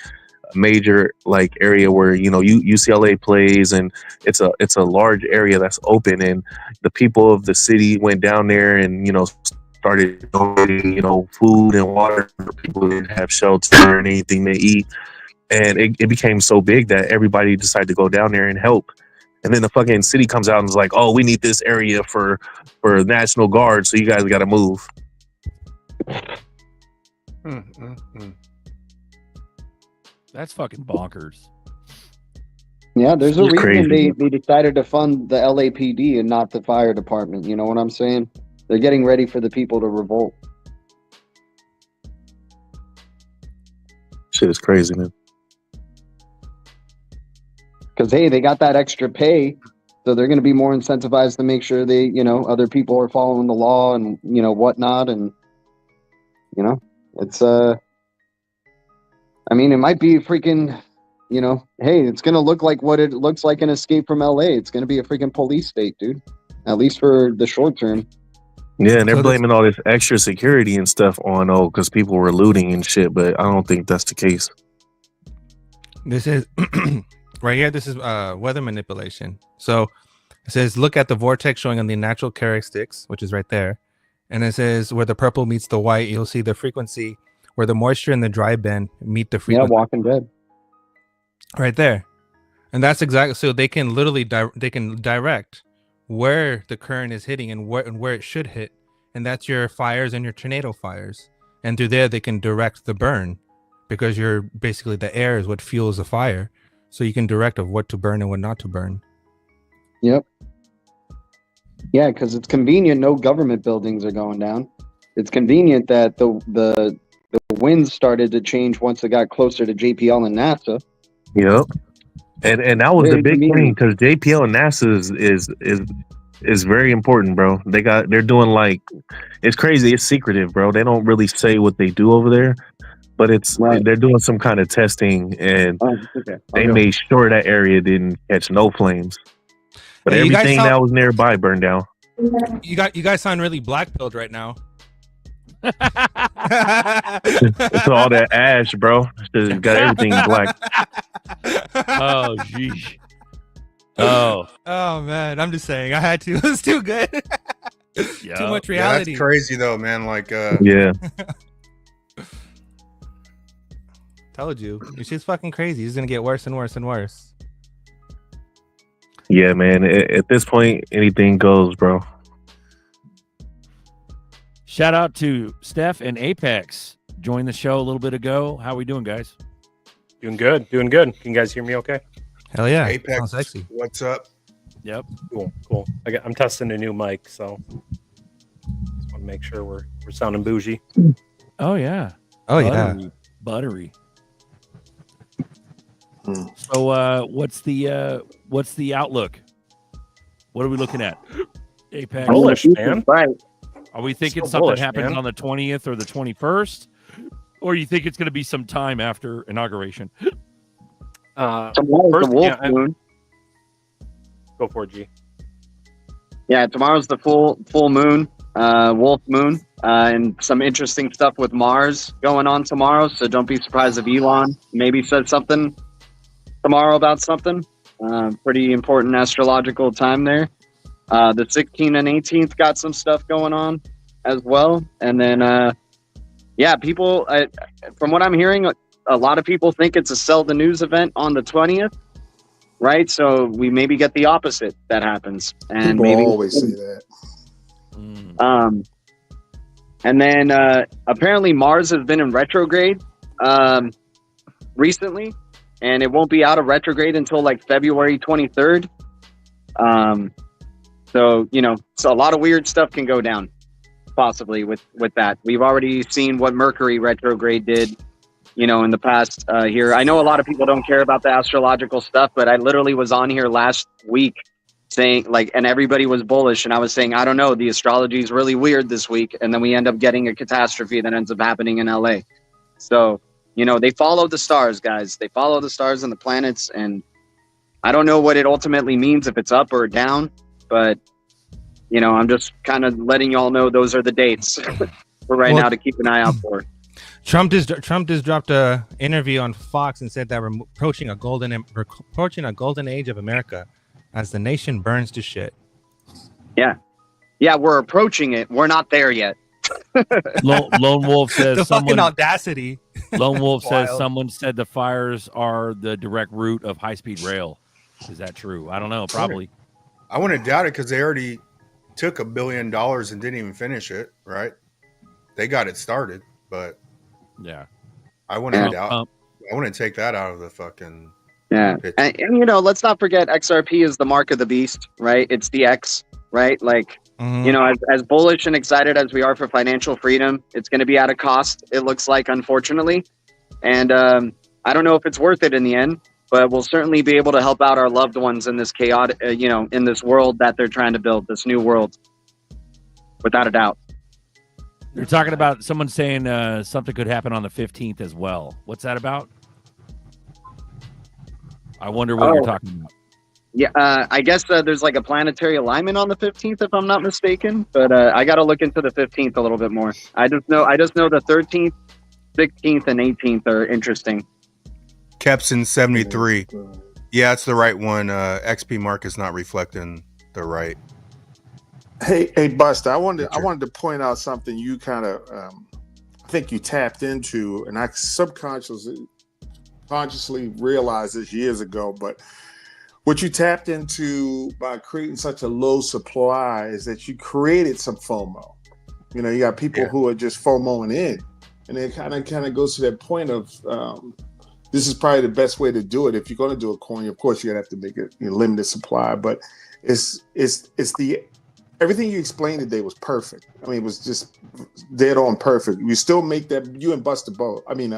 a major like area where, you know, UCLA plays, and it's a large area that's open. And the people of the city went down there and, you know, started donating, you know, food and water for people who didn't have shelter and anything to eat. And it became so big that everybody decided to go down there and help. And then the fucking city comes out and is like, oh, we need this area for National Guard, so you guys got to move. That's fucking bonkers. Yeah, there's a It's reason crazy. they decided to fund the LAPD and not the fire department. You know what I'm saying? They're getting ready for the people to revolt. Shit is crazy, man. Because, hey, they got that extra pay, so they're going to be more incentivized to make sure they, you know, other people are following the law and, you know, whatnot. And, you know, it's, I mean, it might be freaking, you know, hey, it's going to look like what it looks like in Escape from LA. It's going to be a freaking police state, dude, at least for the short term. Yeah, and they're blaming all this extra security and stuff on, because people were looting and shit, but I don't think that's the case. This is right here. This is weather manipulation. So it says, look at the vortex showing on the natural characteristics, which is right there. And it says where the purple meets the white, you'll see the frequency where the moisture and the dry band meet the frequency. Yeah, Walking Dead. Right there. And that's exactly, so they can literally direct where the current is hitting and where it should hit. And that's your fires and your tornado fires. And through there, they can direct the burn, because you're basically, the air is what fuels the fire. So you can direct of what to burn and what not to burn. Yep. Yeah, because it's convenient. No government buildings are going down. It's convenient that the winds started to change once it got closer to JPL and NASA. Yep. And that was the Very big thing convenient. because JPL and NASA is very important, bro. They're doing like it's crazy. It's secretive, bro. They don't really say what they do over there, but Right. they're doing some kind of testing, and Okay. they made sure that area didn't catch no flames. But Hey, everything that was nearby burned down. You guys sound really black pilled right now. It's all that ash, bro. It's got everything black. Oh, geez. Oh. Oh man, I'm just saying. I had to. It was too good. Yeah. Too much Yeah, reality. that's crazy though, man. Like, Yeah. Told you. She's fucking crazy. It's gonna get worse and worse and worse. Yeah, man. At this point, anything goes, bro. Shout out to Steph and Apex. Joined the show a little bit ago. How we doing, guys? Doing good. Doing good. Can you guys hear me okay? Hell yeah. Apex, Sounds sexy. what's up? Yep. Cool. I'm testing a new mic, so just want to make sure we're sounding bougie. Oh yeah. Oh yeah. Buttery. So what's the outlook? What are we looking at? Apex. Bullish, man. Right. Are we thinking Still something bullish, happens man. on the 20th or the 21st? Or you think it's going to be some time after inauguration? Tomorrow's First, the wolf yeah, moon. Go for it, G. Yeah, tomorrow's the full moon, wolf moon, and some interesting stuff with Mars going on tomorrow. So don't be surprised if Elon maybe said something tomorrow about something. Pretty important astrological time there. The 16th and 18th got some stuff going on as well. And then, people, from what I'm hearing, a lot of people think it's a sell the news event on the 20th. Right, so we maybe get the opposite that happens, and People maybe always say that. And then apparently Mars has been in retrograde recently, and it won't be out of retrograde until like February 23rd. So so a lot of weird stuff can go down, possibly with that. We've already seen what Mercury retrograde did. In the past here. I know a lot of people don't care about the astrological stuff, but I literally was on here last week saying and everybody was bullish. And I was saying, I don't know, the astrology is really weird this week. And then we end up getting a catastrophe that ends up happening in LA. So, they follow the stars, guys. They follow the stars and the planets. And I don't know what it ultimately means, if it's up or down, but, I'm just kind of letting y'all know those are the dates for right now to keep an eye out for. Trump just dropped a interview on Fox and said that we're approaching a golden age of America as the nation burns to shit. Yeah, we're approaching it. We're not there yet. Lone Wolf says The fucking audacity. Lone Wolf says Wild. someone said the fires are the direct route of high-speed rail. Is that true? I don't know. Probably. I wouldn't doubt it because they already took $1 billion and didn't even finish it. Right? They got it started, but Yeah. I wouldn't doubt. I wouldn't take that out of the fucking. Yeah, pitch. and let's not forget XRP is the mark of the beast, right? It's the X, right? Like, as bullish and excited as we are for financial freedom, it's going to be at a cost, it looks like, unfortunately. And I don't know if it's worth it in the end, but we'll certainly be able to help out our loved ones in this chaotic, in this world that they're trying to build, this new world, without a doubt. You're talking about someone saying something could happen on the 15th as well. What's that about? I wonder what you're talking about. Yeah, I guess there's like a planetary alignment on the 15th, if I'm not mistaken. But I got to look into the 15th a little bit more. I just know the 13th, 16th, and 18th are interesting. Kepson 73. Yeah, it's the right one. XP mark is not reflecting the right. Hey, Buster, I wanted to point out something you kind of, I think you tapped into, and I consciously realized this years ago, but what you tapped into by creating such a low supply is that you created some FOMO. You got people who are just FOMOing in, and it kind of goes to that point of this is probably the best way to do it. If you're going to do a coin, of course, you're gonna have to make it limited supply, but it's the Everything you explained today was perfect. I mean, it was just dead on perfect. You still make that. You and Buster both. I mean,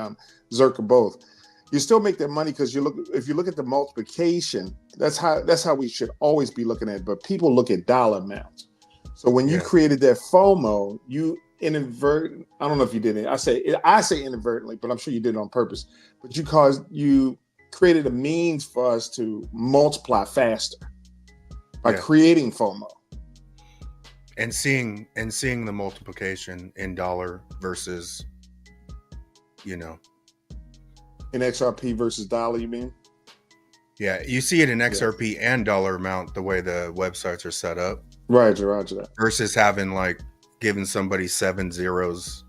ZRK both. You still make that money because if you look at the multiplication, that's how we should always be looking at it. But people look at dollar amounts. So when you created that FOMO, you inadvertently, I don't know if you did it. I say inadvertently, but I'm sure you did it on purpose. But you created a means for us to multiply faster by creating FOMO. And seeing the multiplication in dollar versus, in XRP versus dollar, you mean? Yeah, you see it in XRP and dollar amount the way the websites are set up. Roger that. Versus having giving somebody 7 zeros.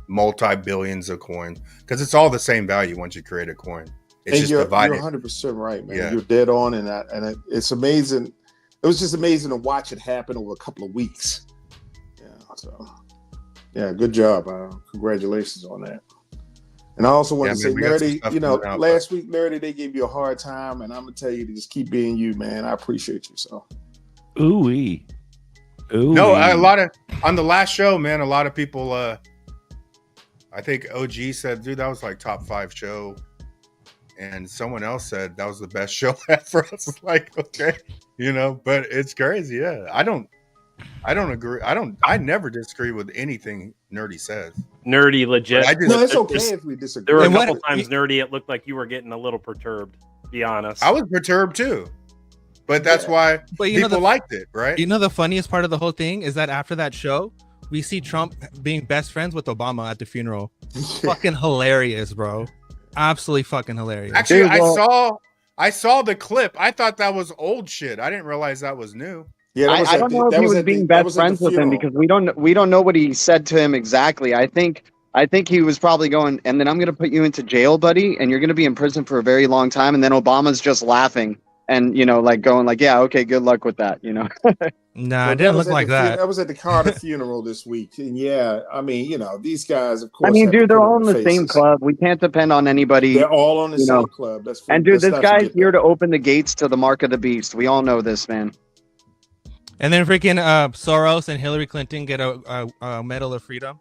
Multi-billions of coin, because it's all the same value once you create a coin. It's just divided. You're 100% right, man. Yeah. You're dead on, and it's amazing. It was just amazing to watch it happen over a couple of weeks. Good job. Congratulations on that. And I also want to say, Nerdy, last week, Nerdy, they gave you a hard time, and I'm gonna tell you to just keep being you, man. I appreciate you so. Ooh-wee. No, on the last show, man, a lot of people, I think OG said, dude, that was top 5 show. And someone else said that was the best show ever. It's okay, but it's crazy. Yeah. I don't agree. I never disagree with anything Nerdy says. Nerdy, legit. No, it's okay if we disagree. There were a couple times, Nerdy, it looked like you were getting a little perturbed, to be honest. I was perturbed too. But that's why people liked it, right? The funniest part of the whole thing is that after that show, we see Trump being best friends with Obama at the funeral. Fucking hilarious, bro. Absolutely fucking hilarious. Actually, I saw the clip. I thought that was old shit. I didn't realize that was new. Yeah, I don't know if he was being best friends with him because we don't know what he said to him exactly. I think he was probably going, and then I'm going to put you into jail, buddy, and you're going to be in prison for a very long time. And then Obama's just laughing and going yeah, okay, good luck with that. Nah, it didn't look like that. I was at the Carter funeral this week, and these guys, of course. I mean, dude, they're all in the same club. We can't depend on anybody. They're all on the same club. This guy's here to open the gates to the mark of the beast. We all know this, man. And then freaking Soros and Hillary Clinton get a Medal of Freedom.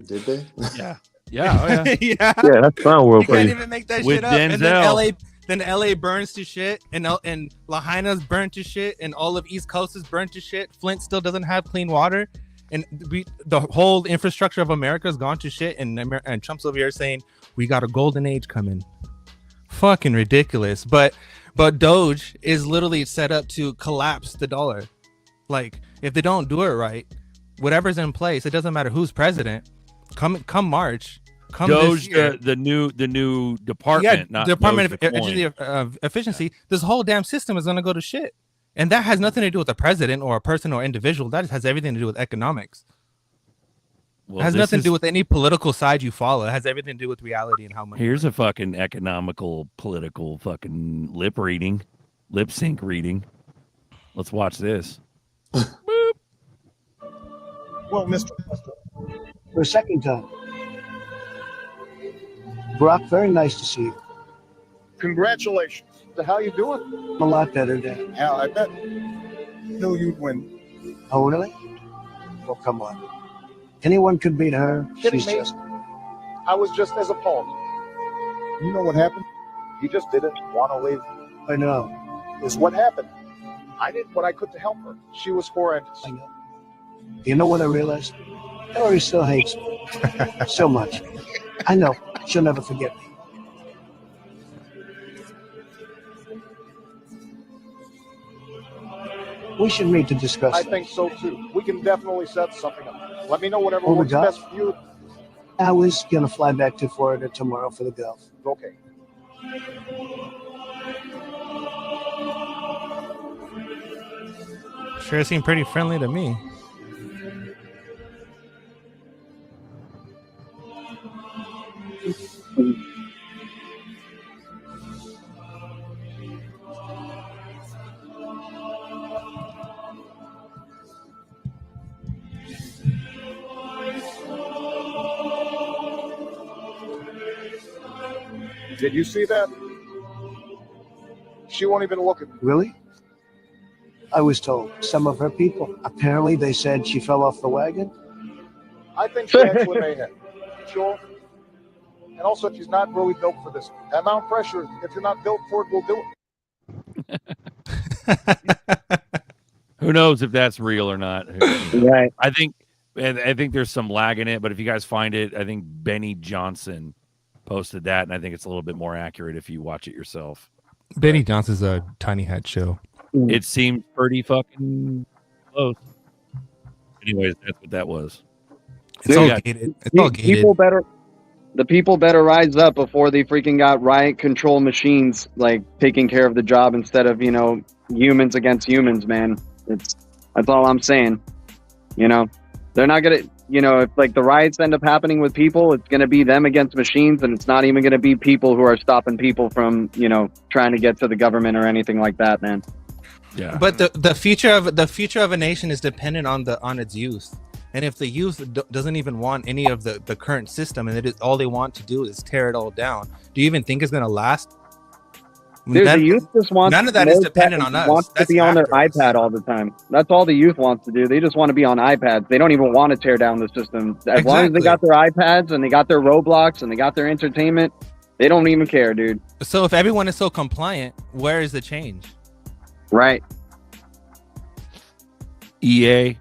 Did they? Yeah. Yeah. Yeah, that's Clown World. You can't even make that with shit up. Denzel. And then LA burns to shit, and Lahaina's burnt to shit, and all of East Coast is burnt to shit. Flint still doesn't have clean water, and the whole infrastructure of America has gone to shit. And Trump's over here saying we got a golden age coming. Fucking ridiculous. But Doge is literally set up to collapse the dollar. If they don't do it right, whatever's in place, it doesn't matter who's president. Come March. Doge, the new department, not Department Doge of Efficiency. This whole damn system is going to go to shit, and that has nothing to do with the president or a person or individual. That has everything to do with economics. It has nothing to do with any political side you follow. It has everything to do with reality and how much. Here's a fucking economical, political fucking lip sync reading. Let's watch this. Well, Mr. For a second time. Brock, very nice to see you. Congratulations. So how you doing? A lot better, Dan. Yeah, I bet. Knew you'd win. Oh, really? Well, come on. Anyone could beat her. She's just... I was just as a pawn. You know what happened? You just didn't want to leave. I know. Is what happened. I did what I could to help her. She was horrendous. I know. You know what I realized? Hillary still hates me. So much. I know. She'll never forget me. We should meet to discuss I think so too. We can definitely set something up. Let me know whatever works best for you. I was going to fly back to Florida tomorrow for the Gulf. Okay. Sure seemed pretty friendly to me. Did you see that? She won't even look at me. Really? I was told some of her people. Apparently, they said she fell off the wagon. I think she actually may have. Sure. And also, she's not really built for this. That amount of pressure, if you're not built for it, we'll do it. Who knows if that's real or not? Right. I think there's some lag in it, but if you guys find it, I think Benny Johnson posted that, and I think it's a little bit more accurate if you watch it yourself. Benny Johnson's a tiny head show. It seems pretty fucking close. Anyways, that's what that was. It's all gated. It's all gated. The people better rise up before they freaking got riot control machines like taking care of the job instead of, humans against humans, man. That's all I'm saying. They're not gonna, if like the riots end up happening with people, it's gonna be them against machines, and it's not even gonna be people who are stopping people from, trying to get to the government or anything like that, man. Yeah. But the future of a nation is dependent on its youth. And if the youth doesn't even want any of the current system, and all they want to do is tear it all down, do you even think it's going to last? Dude, the youth just wants none of that is dependent on us. Wants to be on their iPad all the time. That's all the youth wants to do. They just want to be on iPads. They don't even want to tear down the system. As long as they got their iPads and they got their Roblox and they got their entertainment, they don't even care, dude. So if everyone is so compliant, where is the change? Right. EA.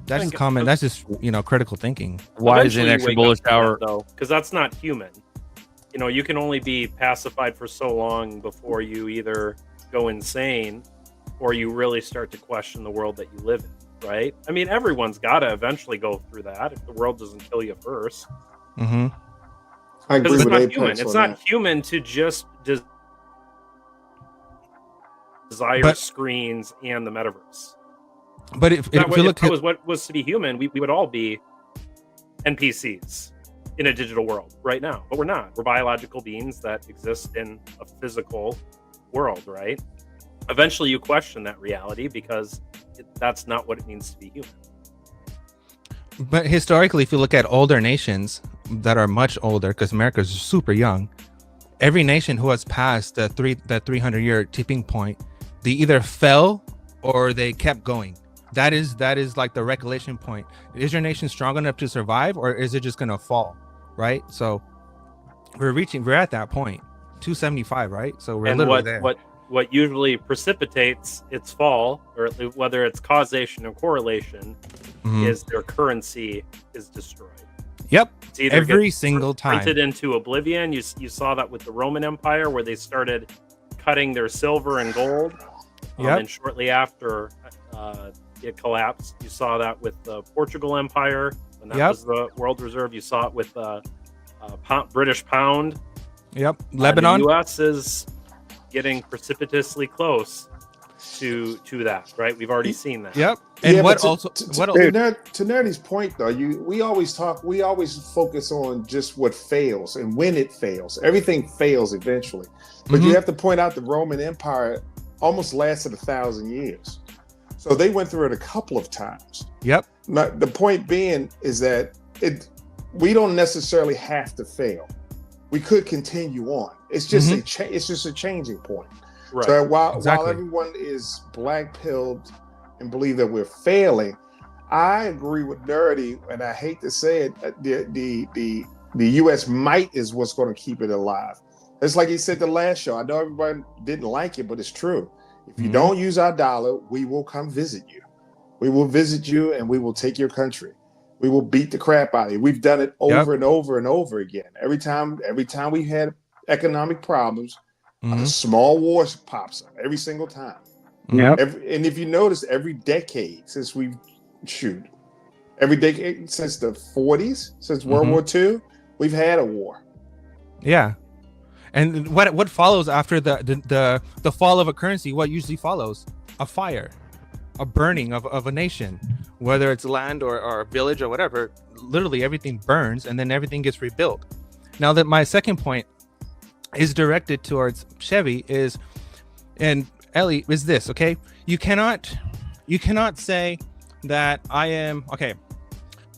That's just comment. That's just critical thinking. Why is it an extra bullish hour though? Because that's not human. You can only be pacified for so long before you either go insane or you really start to question the world that you live in, right? I mean, everyone's got to eventually go through that if the world doesn't kill you first. Mm-hmm. I agree with not Apex human. It's on not that. human to just desire screens and the metaverse. But if you look at what was to be human, we would all be NPCs in a digital world right now, but we're not. We're biological beings that exist in a physical world, right? Eventually you question that reality because that's not what it means to be human. But historically, if you look at older nations that are much older, because America's super young, every nation who has passed that 300-year tipping point, they either fell or they kept going. That is like the recollection point. Is your nation strong enough to survive, or is it just gonna fall? Right. So we're at that point, 275, right? So we're literally there. What usually precipitates its fall, or whether it's causation or correlation, is their currency is destroyed. Yep. It's either every single time printed into oblivion. You saw that with the Roman Empire, where they started cutting their silver and gold. And shortly after it collapsed, you saw that with the Portugal Empire, when that was the world reserve. You saw it with the British pound. Yep. Lebanon. The U.S. is getting precipitously close to that, right? We've already seen that. Yep. And Yeah, what but also? to Nerdy's point, though, we always focus on just what fails and when it fails. Everything fails eventually, but you have to point out the Roman Empire almost lasted 1,000 years, so they went through it a couple of times. Yep. Now, the point being is that we don't necessarily have to fail. We could continue on. It's just it's just a changing point. Right. So while everyone is black-pilled and believe that we're failing, I agree with Nerdy, and I hate to say it, the U.S. might is what's going to keep it alive. It's like he said the last show. I know everybody didn't like it, but it's true. If you don't use our dollar, we will come visit you. We will visit you, and we will take your country. We will beat the crap out of you. We've done it over and over and over again. Every time we had economic problems, a small war pops up every single time. Yeah. And if you notice, every decade since every decade since the 40s, since World War II, we've had a war. Yeah. And what follows after the fall of a currency? What usually follows? A fire, a burning of a nation, whether it's land or a village or whatever. Literally everything burns, and then everything gets rebuilt. Now that my second point is directed towards Chevy and Ellie is this, okay? You cannot say that I am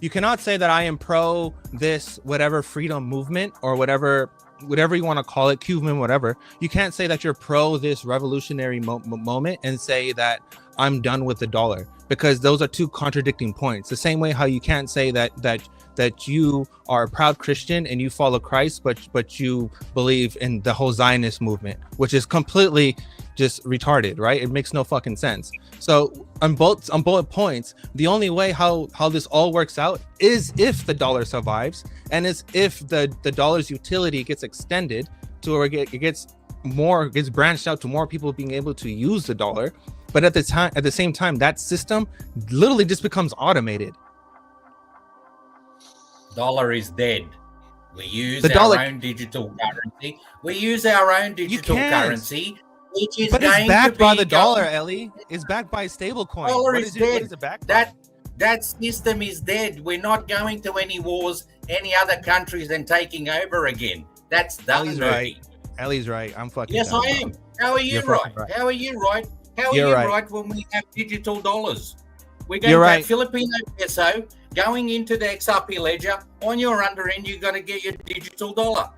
You cannot say that I am pro this whatever freedom movement or whatever you want to call it, Cuban, whatever. You can't say that you're pro this revolutionary moment and say that I'm done with the dollar, because those are two contradicting points. The same way how you can't say that you are a proud Christian and you follow Christ, but you believe in the whole Zionist movement, which is completely just retarded, right? It makes no fucking sense. So on both points, the only way how this all works out is if the dollar survives, and is if the dollar's utility gets extended to where it gets branched out to more people being able to use the dollar. But at the same time, that system literally just becomes automated. Dollar is dead. We use our own digital currency. We use our own digital currency, which is but going it's backed to be by the dollar, Ellie. It's backed by stable coin. Dollar is dead. What is it backed by? That system is dead. We're not going to any wars, any other countries, and taking over again. That's done. Ellie's right. Ellie's right. I'm fucking. Yes, I am. How are you right? How are you right? How are you right when we have digital dollars? We're going to have Filipino peso going into the XRP ledger. On your under end, you've got to get your digital dollar.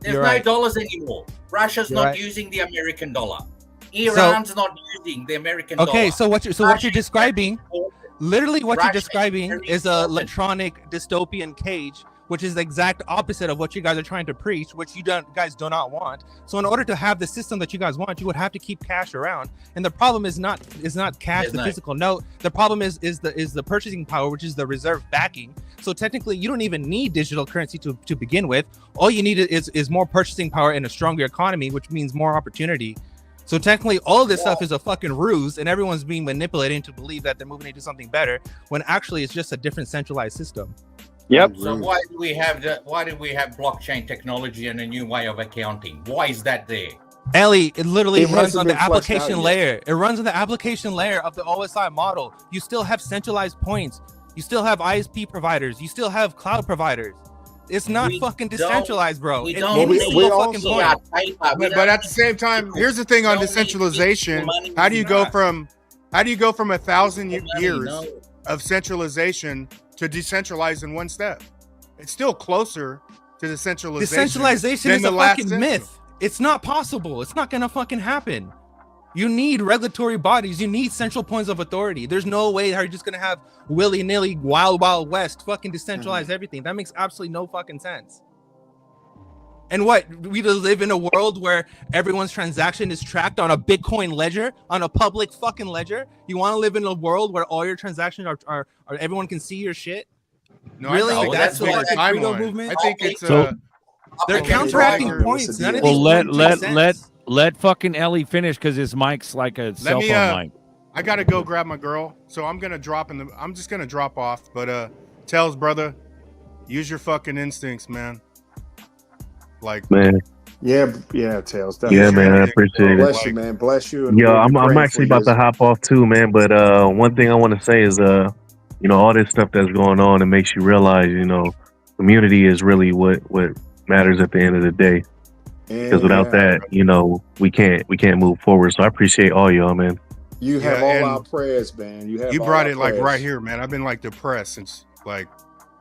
There's no dollars anymore. Russia's not using the American dollar. Iran's not using the American dollar. Okay, so what you're describing, literally what you're describing is an electronic dystopian cage, which is the exact opposite of what you guys are trying to preach, which you guys do not want. So in order to have the system that you guys want, you would have to keep cash around. And the problem is not cash, the physical note. The problem is the purchasing power, which is the reserve backing. So technically, you don't even need digital currency to begin with. All you need is more purchasing power and a stronger economy, which means more opportunity. So technically, all of this stuff is a fucking ruse, and everyone's being manipulated into believe that they're moving into something better, when actually it's just a different centralized system. Yep. So why do we have blockchain technology and a new way of accounting? Why is that there? Ellie, it literally runs on the application layer. It runs on the application layer of the OSI model. You still have centralized points. You still have ISP providers. You still have cloud providers. It's not fucking decentralized, bro. But at the same time, here's the thing on decentralization. How do you go from 1,000 years of centralization to decentralized in one step? It's still closer to decentralization. Decentralization is a fucking myth. It's not possible. It's not gonna fucking happen. You need regulatory bodies. You need central points of authority. There's no way how you're just gonna have willy-nilly wild west fucking decentralize everything. That makes absolutely no fucking sense. And what, we live in a world where everyone's transaction is tracked on a Bitcoin ledger, on a public fucking ledger? You want to live in a world where all your transactions are everyone can see your shit? No, really? That's the freedom movement? I think it's they're counteracting points. None of these let fucking Ellie finish, because his mic's like a cell phone mic. I gotta go grab my girl, so I'm just gonna drop off. But Tails, brother, use your fucking instincts, man. Like, man. Yeah, Tails. Yeah, man, I appreciate it. Bless you, man. Bless you. Yeah, I'm actually about to hop off too, man. But one thing I want to say is, all this stuff that's going on, it makes you realize, community is really what matters at the end of the day. Because without that, we can't move forward. So I appreciate all y'all, man. You have all our prayers, man. You brought it like right here, man. I've been like depressed since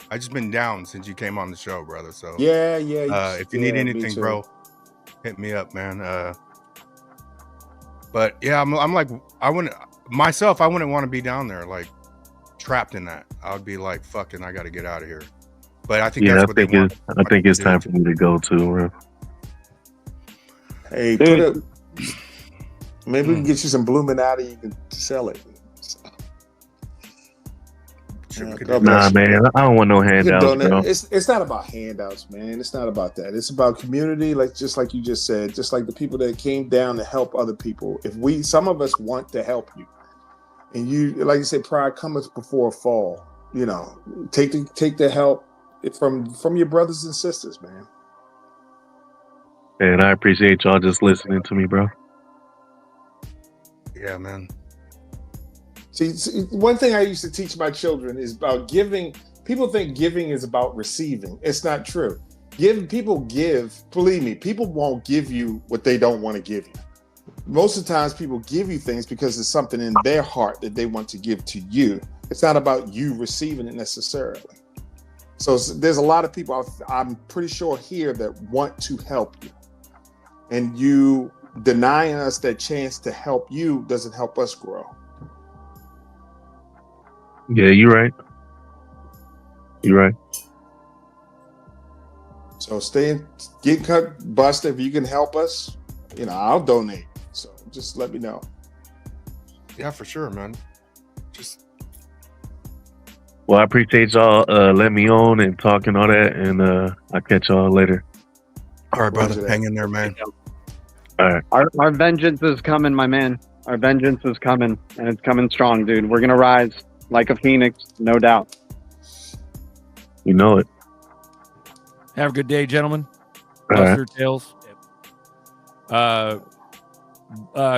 I just been down since you came on the show, brother. So yeah. If you need anything, bro, hit me up, man. But yeah, I'm like, I wouldn't want to be down there like trapped in that. I would be like, fucking, I got to get out of here. But I think that's what they want. I think it's time for me to go too, bro. Hey, maybe we can get you some Illuminati. You can sell it. Nah, man, I don't want no handouts, bro. It's not about handouts, man. It's not about that. It's about community, just like you just said, just like the people that came down to help other people. If some of us want to help you, and you, like you said, pride cometh before a fall. Take the help from your brothers and sisters, man. And I appreciate y'all just listening to me, bro. Yeah, man. See, one thing I used to teach my children is about giving. People think giving is about receiving. It's not true. People give. Believe me, people won't give you what they don't want to give you. Most of the times people give you things because there's something in their heart that they want to give to you. It's not about you receiving it necessarily. So there's a lot of people, I'm pretty sure here, that want to help you. And you denying us that chance to help you doesn't help us grow. Yeah, you're right. You're right. So get cut, Buster. If you can help us, I'll donate. So just let me know. Yeah, for sure, man. Just Well, I appreciate y'all letting me on and talking all that, and I'll catch y'all later. All right, brother. Hang in there, man. All right. Our vengeance is coming, my man. Our vengeance is coming, and it's coming strong, dude. We're gonna rise like a phoenix, no doubt. You know it. Have a good day, gentlemen. All Buster Tales.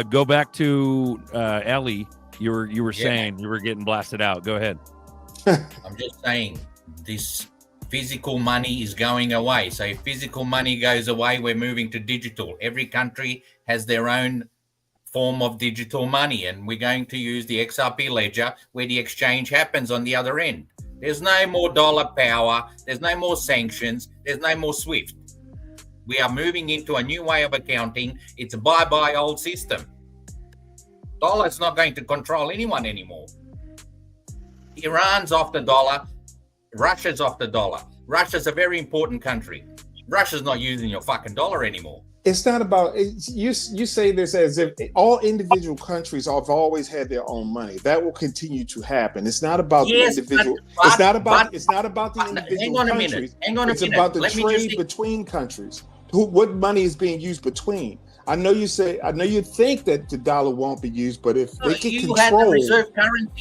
Go back to Ellie. You were saying you were getting blasted out. Go ahead. I'm just saying this physical money is going away. So if physical money goes away, we're moving to digital. Every country has their own form of digital money, and we're going to use the XRP ledger where the exchange happens on the other end. There's no more dollar power. There's no more sanctions. There's no more SWIFT. We are moving into a new way of accounting. It's a bye-bye old system. Dollar's not going to control anyone anymore. Iran's off the dollar. Russia's off the dollar. Russia's a very important country. Russia's not using your fucking dollar anymore. It's not about you say this as if all individual countries have always had their own money. That will continue to happen. It's not about the individual. It's not about the individual countries. It's about the trade between countries. What money is being used between? I know you think that the dollar won't be used, but if they can control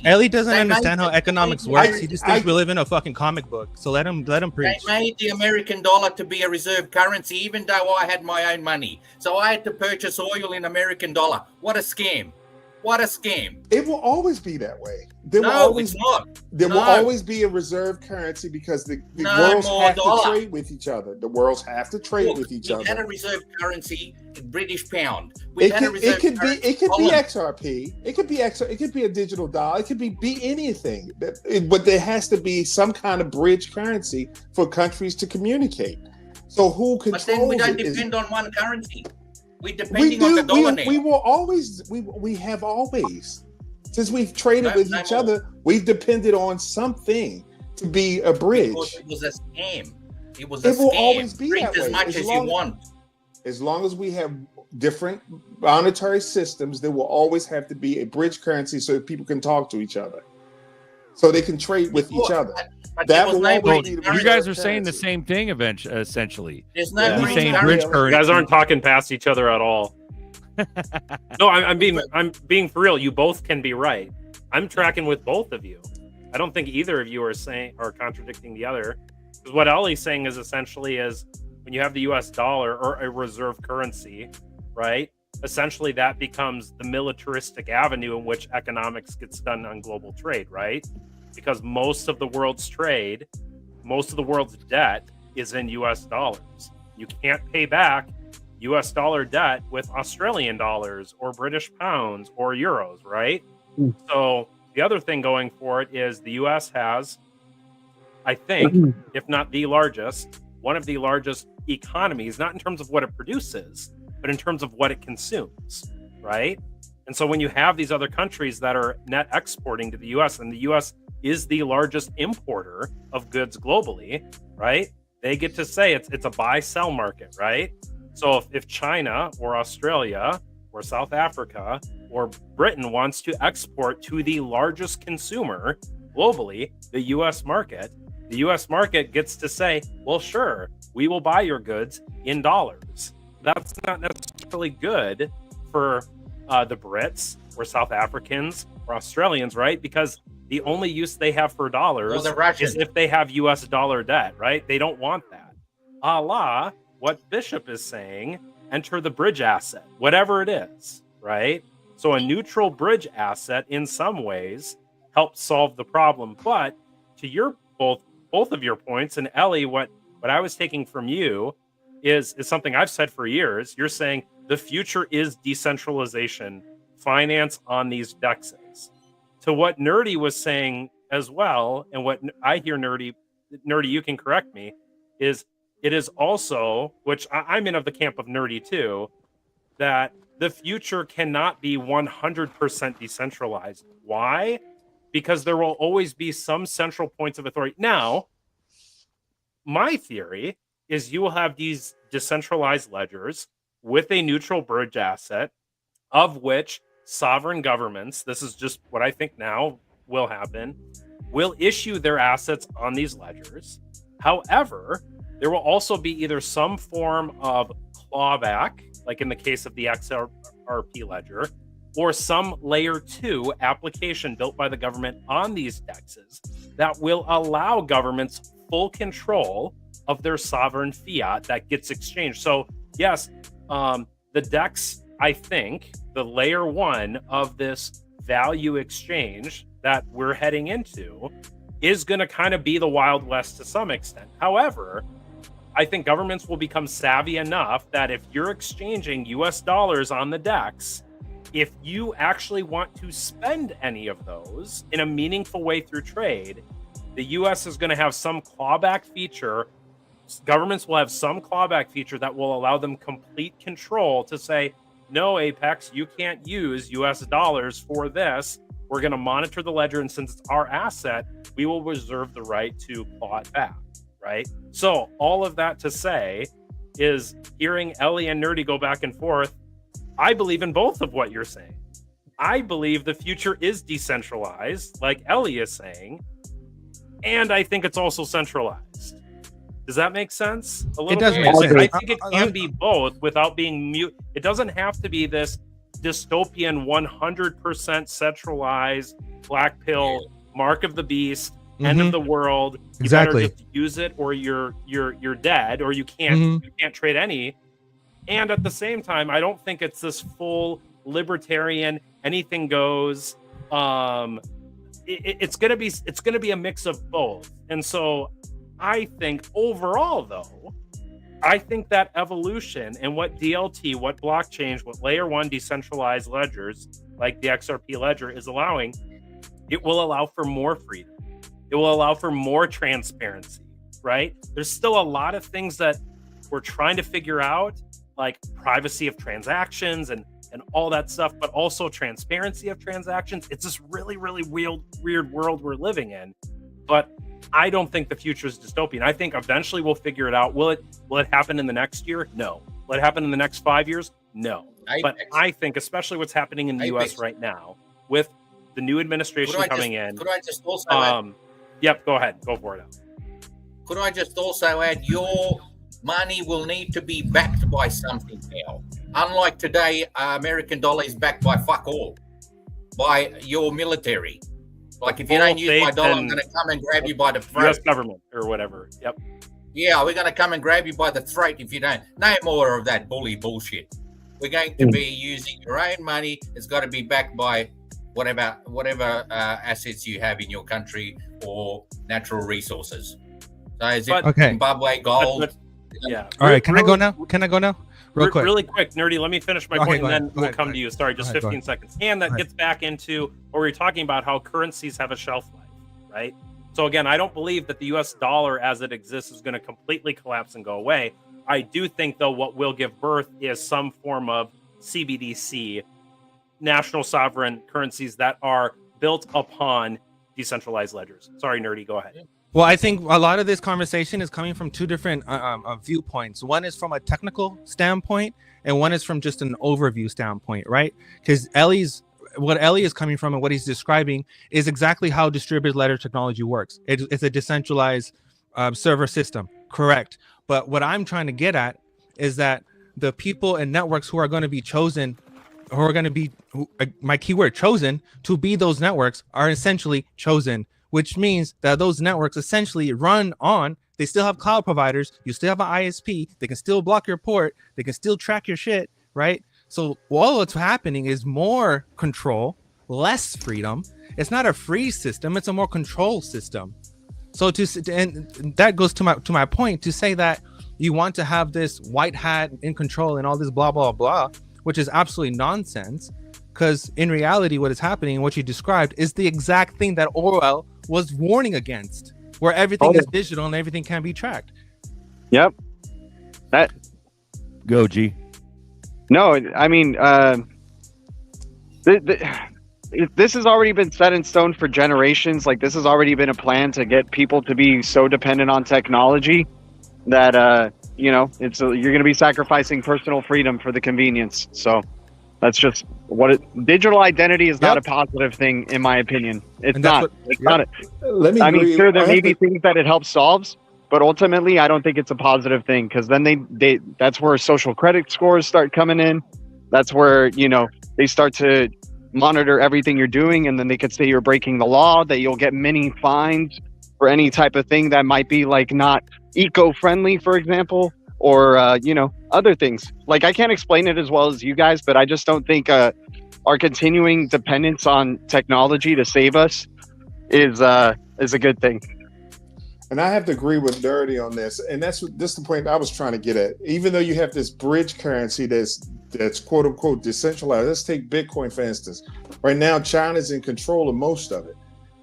Ellie doesn't understand how economics works. He just thinks we live in a fucking comic book. So let him preach. They made the American dollar to be a reserve currency, even though I had my own money. So I had to purchase oil in American dollar. What a scam. What a scam. It will always be that way. It's not. There will always be a reserve currency because the worlds have to trade with each other. The worlds have to trade with each other. We had a reserve currency, British pound. It could be XRP. It could be It could be a digital dollar. It could be anything. But there has to be some kind of bridge currency for countries to communicate. So who controls it? But then we don't depend on one currency. We're depending on the dollar now. We have always. Since we've traded with each other, we've depended on something to be a bridge. Because it was a scam. It was a scam. It will always be Print that way. as much as you want. As long as we have different monetary systems, there will always have to be a bridge currency so that people can talk to each other. So they can trade with each other. That will always be the you guys are saying the same thing essentially. There's no bridge currency. You guys aren't talking past each other at all. No, I'm being for real. You both can be right. I'm tracking with both of you. I don't think either of you are contradicting the other. Because what Ellie's saying is essentially is when you have the US dollar or a reserve currency, right? Essentially that becomes the militaristic avenue in which economics gets done on global trade, right? Because most of the world's trade, most of the world's debt is in US dollars. You can't pay back US dollar debt with Australian dollars or British pounds or euros, right? So the other thing going for it is the US has, I think, if not the largest, one of the largest economies, not in terms of what it produces, but in terms of what it consumes, right? And so when you have these other countries that are net exporting to the US, and the US is the largest importer of goods globally, right? They get to say it's a buy-sell market, right? So if China or Australia or South Africa or Britain wants to export to the largest consumer globally, the US market gets to say, well, sure, we will buy your goods in dollars. That's not necessarily good for the Brits or South Africans or Australians, right? Because the only use they have for dollars is if they have US dollar debt, right? They don't want that. A la what Bishop is saying, enter the bridge asset, whatever it is, right? So a neutral bridge asset in some ways helps solve the problem. But to your both of your points, and Ellie, what I was taking from you is something I've said for years. You're saying the future is decentralization, finance on these dexes. To what Nerdy was saying as well, and what I hear Nerdy, you can correct me, is it is also, which I'm in of the camp of Nerdy too, that the future cannot be 100% decentralized. Why? because there will always be some central points of authority. Now, my theory is you will have these decentralized ledgers with a neutral bridge asset, of which sovereign governments, this is just what I think now will happen, will issue their assets on these ledgers. However, there will also be either some form of clawback, like in the case of the XRP ledger, or some layer 2 application built by the government on these DEXs that will allow governments full control of their sovereign fiat that gets exchanged. So yes, the DEX, I think, the layer 1 of this value exchange that we're heading into is going to kind of be the Wild West to some extent. However, I think governments will become savvy enough that if you're exchanging US dollars on the DEX, if you actually want to spend any of those in a meaningful way through trade, the US is going to have some clawback feature. Governments will have some clawback feature that will allow them complete control to say, no, Apex, you can't use US dollars for this. We're going to monitor the ledger, and since it's our asset, we will reserve the right to claw it back, right? So all of that to say is, hearing Ellie and Nerdy go back and forth, I believe in both of what you're saying. I believe the future is decentralized, like Ellie is saying, and I think it's also centralized. Does that make sense? A little It does bit? make sense. I think it can be both without being mute. It doesn't have to be this dystopian 100% centralized black pill, mark of the beast, end of the world. You Exactly. better just use it, or you're dead, or you can't trade any. And at the same time, I don't think it's this full libertarian, anything goes. It's gonna be a mix of both. And so I think overall, though, I think that evolution and what DLT, what blockchain, what layer 1 decentralized ledgers like the XRP ledger is allowing, it will allow for more freedom. It will allow for more transparency, right? There's still a lot of things that we're trying to figure out, like privacy of transactions and all that stuff, but also transparency of transactions. It's this really, really weird world we're living in. But I don't think the future is dystopian. I think eventually we'll figure it out. Will it happen in the next year? No. Will it happen in the next 5 years? No. But I think, especially what's happening in the US right now, with the new administration coming in. Could I just also add? Yep, go ahead. Go for it. Could I just also add, your money will need to be backed by something now. Unlike today, American dollar is backed by fuck all, by your military. Like, if you don't use my dollar, I'm going to come and grab you by the throat. US government or whatever. Yep. Yeah, we're going to come and grab you by the throat if you don't. No more of that bully bullshit. We're going to be using your own money. It's got to be backed by whatever assets you have in your country or natural resources. So is it Zimbabwe gold? Yeah. All right. Can I go now? Real quick. Really quick, Nerdy, let me finish my point, and then we'll come to you. Sorry, just 15 seconds. And that gets back into what we were talking about, how currencies have a shelf life, right? So again, I don't believe that the US dollar as it exists is going to completely collapse and go away. I do think, though, what will give birth is some form of CBDC, national sovereign currencies that are built upon decentralized ledgers. Sorry, Nerdy, go ahead. Well, I think a lot of this conversation is coming from two different viewpoints. One is from a technical standpoint, and one is from just an overview standpoint, right? Because what Ellie is coming from and what he's describing is exactly how distributed ledger technology works. It's a decentralized server system, correct? But what I'm trying to get at is that the people and networks who are going to be chosen, my keyword, chosen to be those networks, are essentially chosen, which means that those networks essentially run on, they still have cloud providers, you still have an ISP, they can still block your port, they can still track your shit, right? So all that's happening is more control, less freedom. It's not a free system, it's a more control system. So and that goes to my point, to say that you want to have this white hat in control and all this blah, blah, blah, which is absolutely nonsense. Because in reality, what is happening and what you described is the exact thing that Orwell was warning against, where everything is digital and everything can be tracked. Yep. That. Go, G. No, I mean, this has already been set in stone for generations. Like, this has already been a plan to get people to be so dependent on technology that you know, you're going to be sacrificing personal freedom for the convenience. So that's just digital identity is not a positive thing, in my opinion. It's not. It's not. I mean, sure, there may be things that it helps solves, but ultimately, I don't think it's a positive thing, because then that's where social credit scores start coming in. That's where, you know, they start to monitor everything you're doing, and then they could say you're breaking the law, that you'll get many fines for any type of thing that might be like not eco-friendly, for example, or you know, other things. Like, I can't explain it as well as you guys, but I just don't think our continuing dependence on technology to save us is a good thing. And I have to agree with Dirty on this, and this is the point I was trying to get at. Even though you have this bridge currency that's quote unquote decentralized. Let's take Bitcoin for instance. Right now, China's in control of most of it.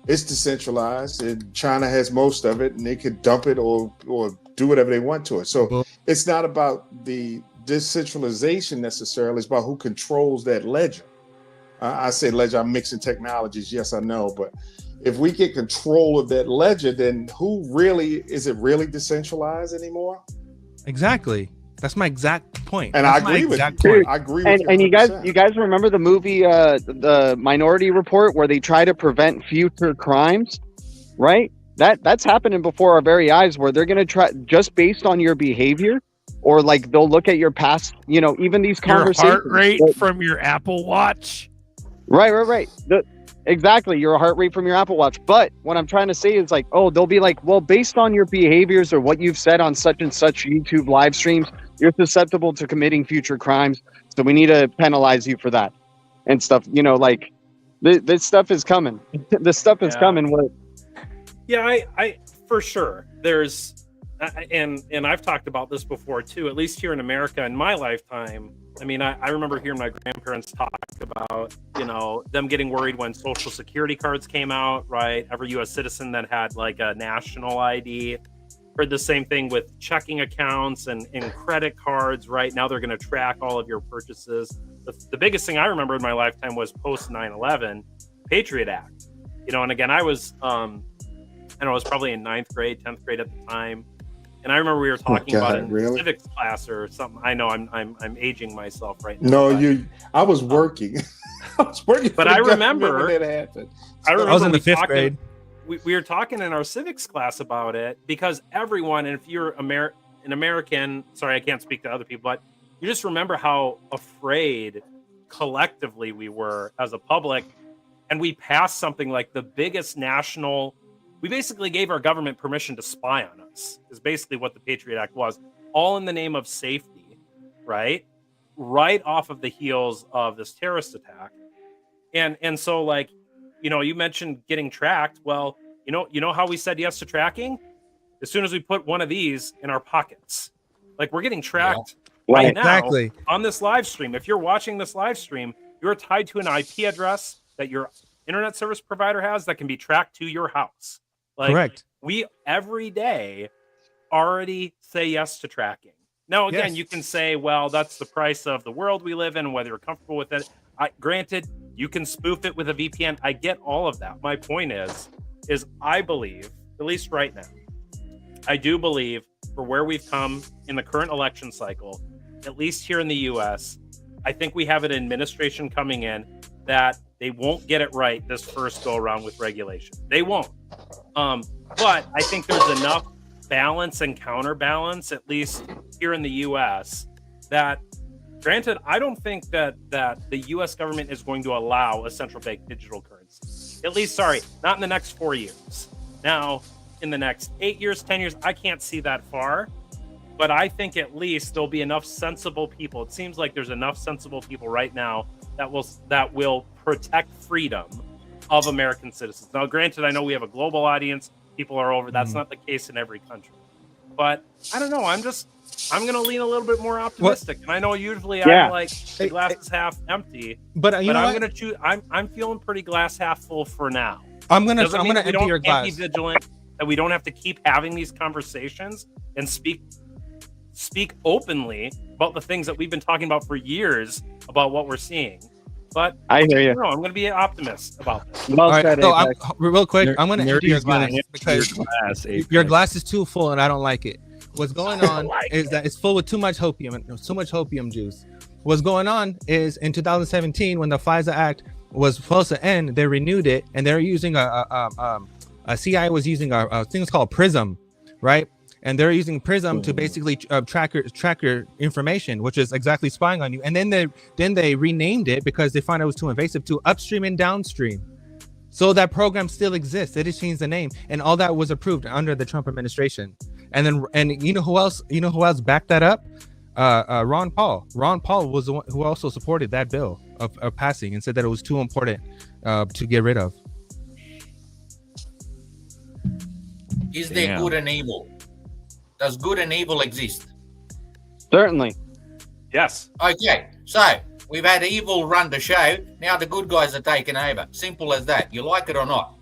It's decentralized, and China has most of it, and they could dump it or do whatever they want to it. So it's not about the decentralization necessarily. It's about who controls that ledger. I say ledger, I'm mixing technologies. Yes, I know. But if we get control of that ledger, then is it really decentralized anymore? Exactly. That's my exact point. And I agree with you. I agree with you. And you guys remember the movie, the Minority Report, where they try to prevent future crimes, right? That's happening before our very eyes, where they're going to try, just based on your behavior, or like they'll look at your past, you know, even these conversations. Your heart rate from your Apple Watch. Right. Exactly, your heart rate from your Apple Watch. But what I'm trying to say is like, oh, they'll be like, well, based on your behaviors or what you've said on such and such YouTube live streams, you're susceptible to committing future crimes. So we need to penalize you for that and stuff. You know, like this stuff is coming. This stuff is coming. Yeah, I for sure. There's, and I've talked about this before too, at least here in America in my lifetime. I mean, I remember hearing my grandparents talk about, you know, them getting worried when Social Security cards came out, right? Every U.S. citizen that had like a national ID. Heard the same thing with checking accounts and credit cards, right? Now they're going to track all of your purchases. The biggest thing I remember in my lifetime was post 9/11 Patriot Act. You know, and again, I was, I was probably in 9th grade, 10th grade at the time. And I remember we were talking about it in civics class or something. I know I'm aging myself right now. No, I was working. I was working. But I remember when it happened. I was in the 5th grade. We were talking in our civics class about it, because everyone, and if you're an American, sorry, I can't speak to other people, but you just remember how afraid collectively we were as a public. And we passed something like the biggest we basically gave our government permission to spy on us, is basically what the Patriot Act was, all in the name of safety, right? Right off of the heels of this terrorist attack. And so, like, you know, you mentioned getting tracked. Well, you know how we said yes to tracking? As soon as we put one of these in our pockets. Like, we're getting tracked right now on this live stream. If you're watching this live stream, you're tied to an IP address that your internet service provider has that can be tracked to your house. Like, correct. We every day already say yes to tracking. Now, again, you can say, well, that's the price of the world we live in, whether you're comfortable with it. Granted, you can spoof it with a VPN. I get all of that. My point is I believe, at least right now, I do believe for where we've come in the current election cycle, at least here in the U.S., I think we have an administration coming in that they won't get it right this first go around with regulation. They won't. But I think there's enough balance and counterbalance, at least here in the U.S., that, granted, I don't think that the U.S. government is going to allow a central bank digital currency. At least, not in the next 4 years. Now, in the next 8 years, 10 years, I can't see that far. But I think at least there'll be enough sensible people. It seems like there's enough sensible people right now that will protect freedom of American citizens. Now, granted, I know we have a global audience. People are over. That's not the case in every country. But I don't know. I'm going to lean a little bit more optimistic. And I know usually I'm like, the glass is half empty. But I'm going to choose. I'm feeling pretty glass half full for now. I'm going to empty your glass. Be vigilant, that we don't have to keep having these conversations and speak openly about the things that we've been talking about for years about what we're seeing. But I hear you. No, I'm going to be an optimist about this. Well All said, right, so Apex. real quick, I'm going to empty your Nerdy's gonna glass empty because your glass, your glass is too full and I don't like it. What's going on is that it's full with too much hopium and so much hopium juice. What's going on is in 2017, when the FISA Act was supposed to end, they renewed it, and they're using a CIA was using a thing called Prism, right? And they're using Prism to basically track your information, which is exactly spying on you. And then they renamed it because they found it was too invasive to upstream and downstream. So that program still exists. They just changed the name, and all that was approved under the Trump administration. And you know who else? You know who else backed that up? Ron Paul. Ron Paul was the one who also supported that bill of passing and said that it was too important to get rid of. Is there good and evil? Does good and evil exist? Certainly. Yes. Okay, so we've had evil run the show. Now the good guys are taking over. Simple as that. You like it or not?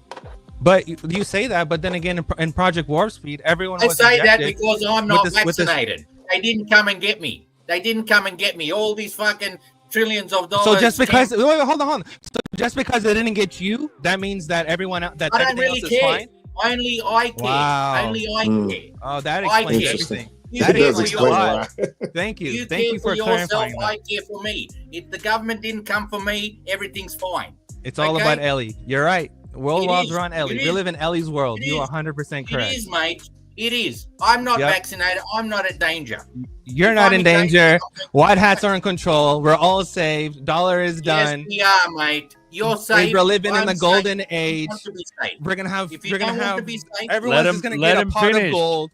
But you say that, but then again, in Project Warp Speed, everyone I was say that injected because I'm not with vaccinated. They didn't come and get me. They didn't come and get me. All these fucking trillions of dollars. So just because, wait, hold on. So just because they didn't get you, that means that everyone that I don't everything really else is care. fine. Only I care. Wow. Only I care. Oh, that I explains care. everything. You That care explains for a lot. yourself. Thank you. You Thank care you for yourself. clarifying that. I care for me. If the government didn't come for me, everything's fine. It's all Okay? about Ellie. You're right. World It laws is. are on Ellie. It We is. live in Ellie's world. It You're is. 100% correct. It is, mate. It is. I'm not Yep. vaccinated. I'm not in danger. You're If not I'm in danger. White hats are in control. We're all saved. Dollar is done. Yes, we are, mate. You're safe. We're living in I'm the safe. golden You age. want to be safe. We're gonna have. If you We're gonna don't want have. to be safe, Everyone's just gonna get a pot of finish. gold.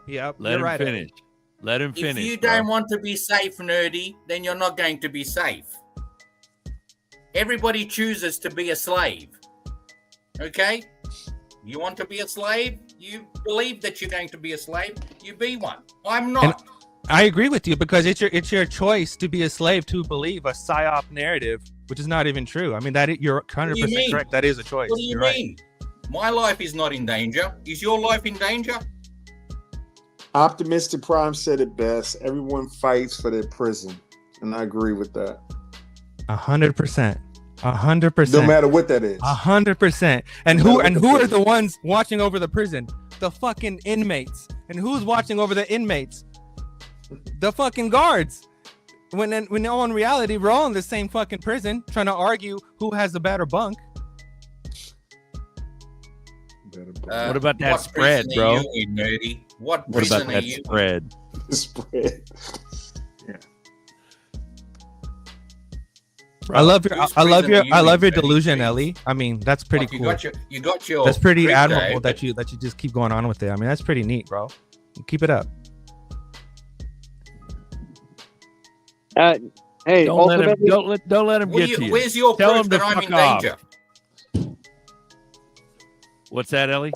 Yep. Let you're him right. finish. Let him finish. if you bro. don't want to be safe, nerdy, then you're not going to be safe. Everybody chooses to be a slave. Okay? You want to be a slave? You believe that you're going to be a slave? You be one. I'm not. And I agree with you because it's your choice to be a slave to believe a psyop narrative, which is not even true. I mean you're 100% correct. That is a choice. What do you You're mean? My life is not in danger. Is your life in danger? Optimistic Prime said it best. Everyone fights for their prison, and I agree with that. 100%. 100%. No matter what that is. 100%. And who are the ones watching over the prison? The fucking inmates. And who's watching over the inmates? The fucking guards. When all in reality, we're all in the same fucking prison trying to argue who has the better bunk. What about that spread, prison bro? Are you in, nerdy? What What prison about are that you in? spread? Spread. I love your Whose I love prison your are you I love in, your nerdy, delusion, please? Ellie. I mean, that's pretty Like, cool. You got your. That's pretty crypto, admirable but that you just keep going on with it. I mean, that's pretty neat, bro. Keep it up. Hey, Don't let him. ultimately, Don't let him What do get to you. Where's your Tell proof him to that I'm fuck in off. danger? What's that, Ellie?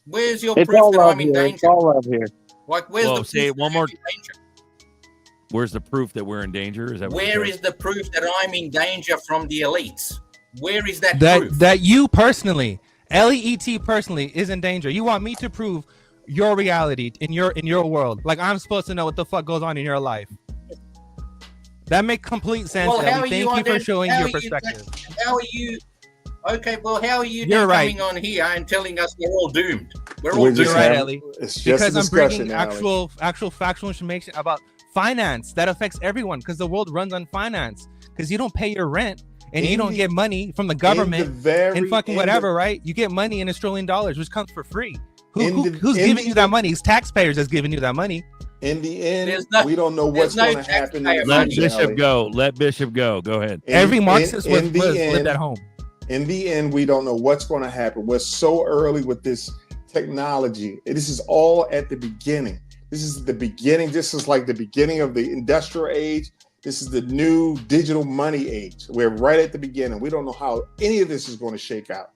Where's your it's proof all that love I'm in here. danger? It's all love here. Like, where's Whoa, the say proof it one that more. I'm in danger? Where's the proof that we're in danger? Is that what Where you is the proof that I'm in danger from the elites? Where is that That proof? that you personally, LEET personally, is in danger. You want me to prove your reality in your world? Like I'm supposed to know what the fuck goes on in your life? That makes complete sense, Well, how Ellie. are you Thank you for showing how your are you- perspective. How are you? Okay, well, how are you You're then right. coming on here and telling us we're all doomed? We're all We're doomed. just You're right, having- Ellie. It's just Because a I'm bringing discussion, Ellie. actual factual information about finance that affects everyone because the world runs on finance. Because you don't pay your rent and you In don't the- get money from the in government the very and fucking end whatever, of- right? You get money in Australian dollars, which comes for free. In the- Who's in giving the- you that money? It's taxpayers that's giving you that money. In the end, There's no- we don't know what's there's no going to happen in the taxpayer Let money. future, Bishop Ellie. go. Let Bishop go. Go ahead. Every Marxist in the lived end- at home. In the end, we don't know what's going to happen. We're so early with this technology. This is all at the beginning. This is the beginning. This is like the beginning of the industrial age. This is the new digital money age. We're right at the beginning. We don't know how any of this is going to shake out.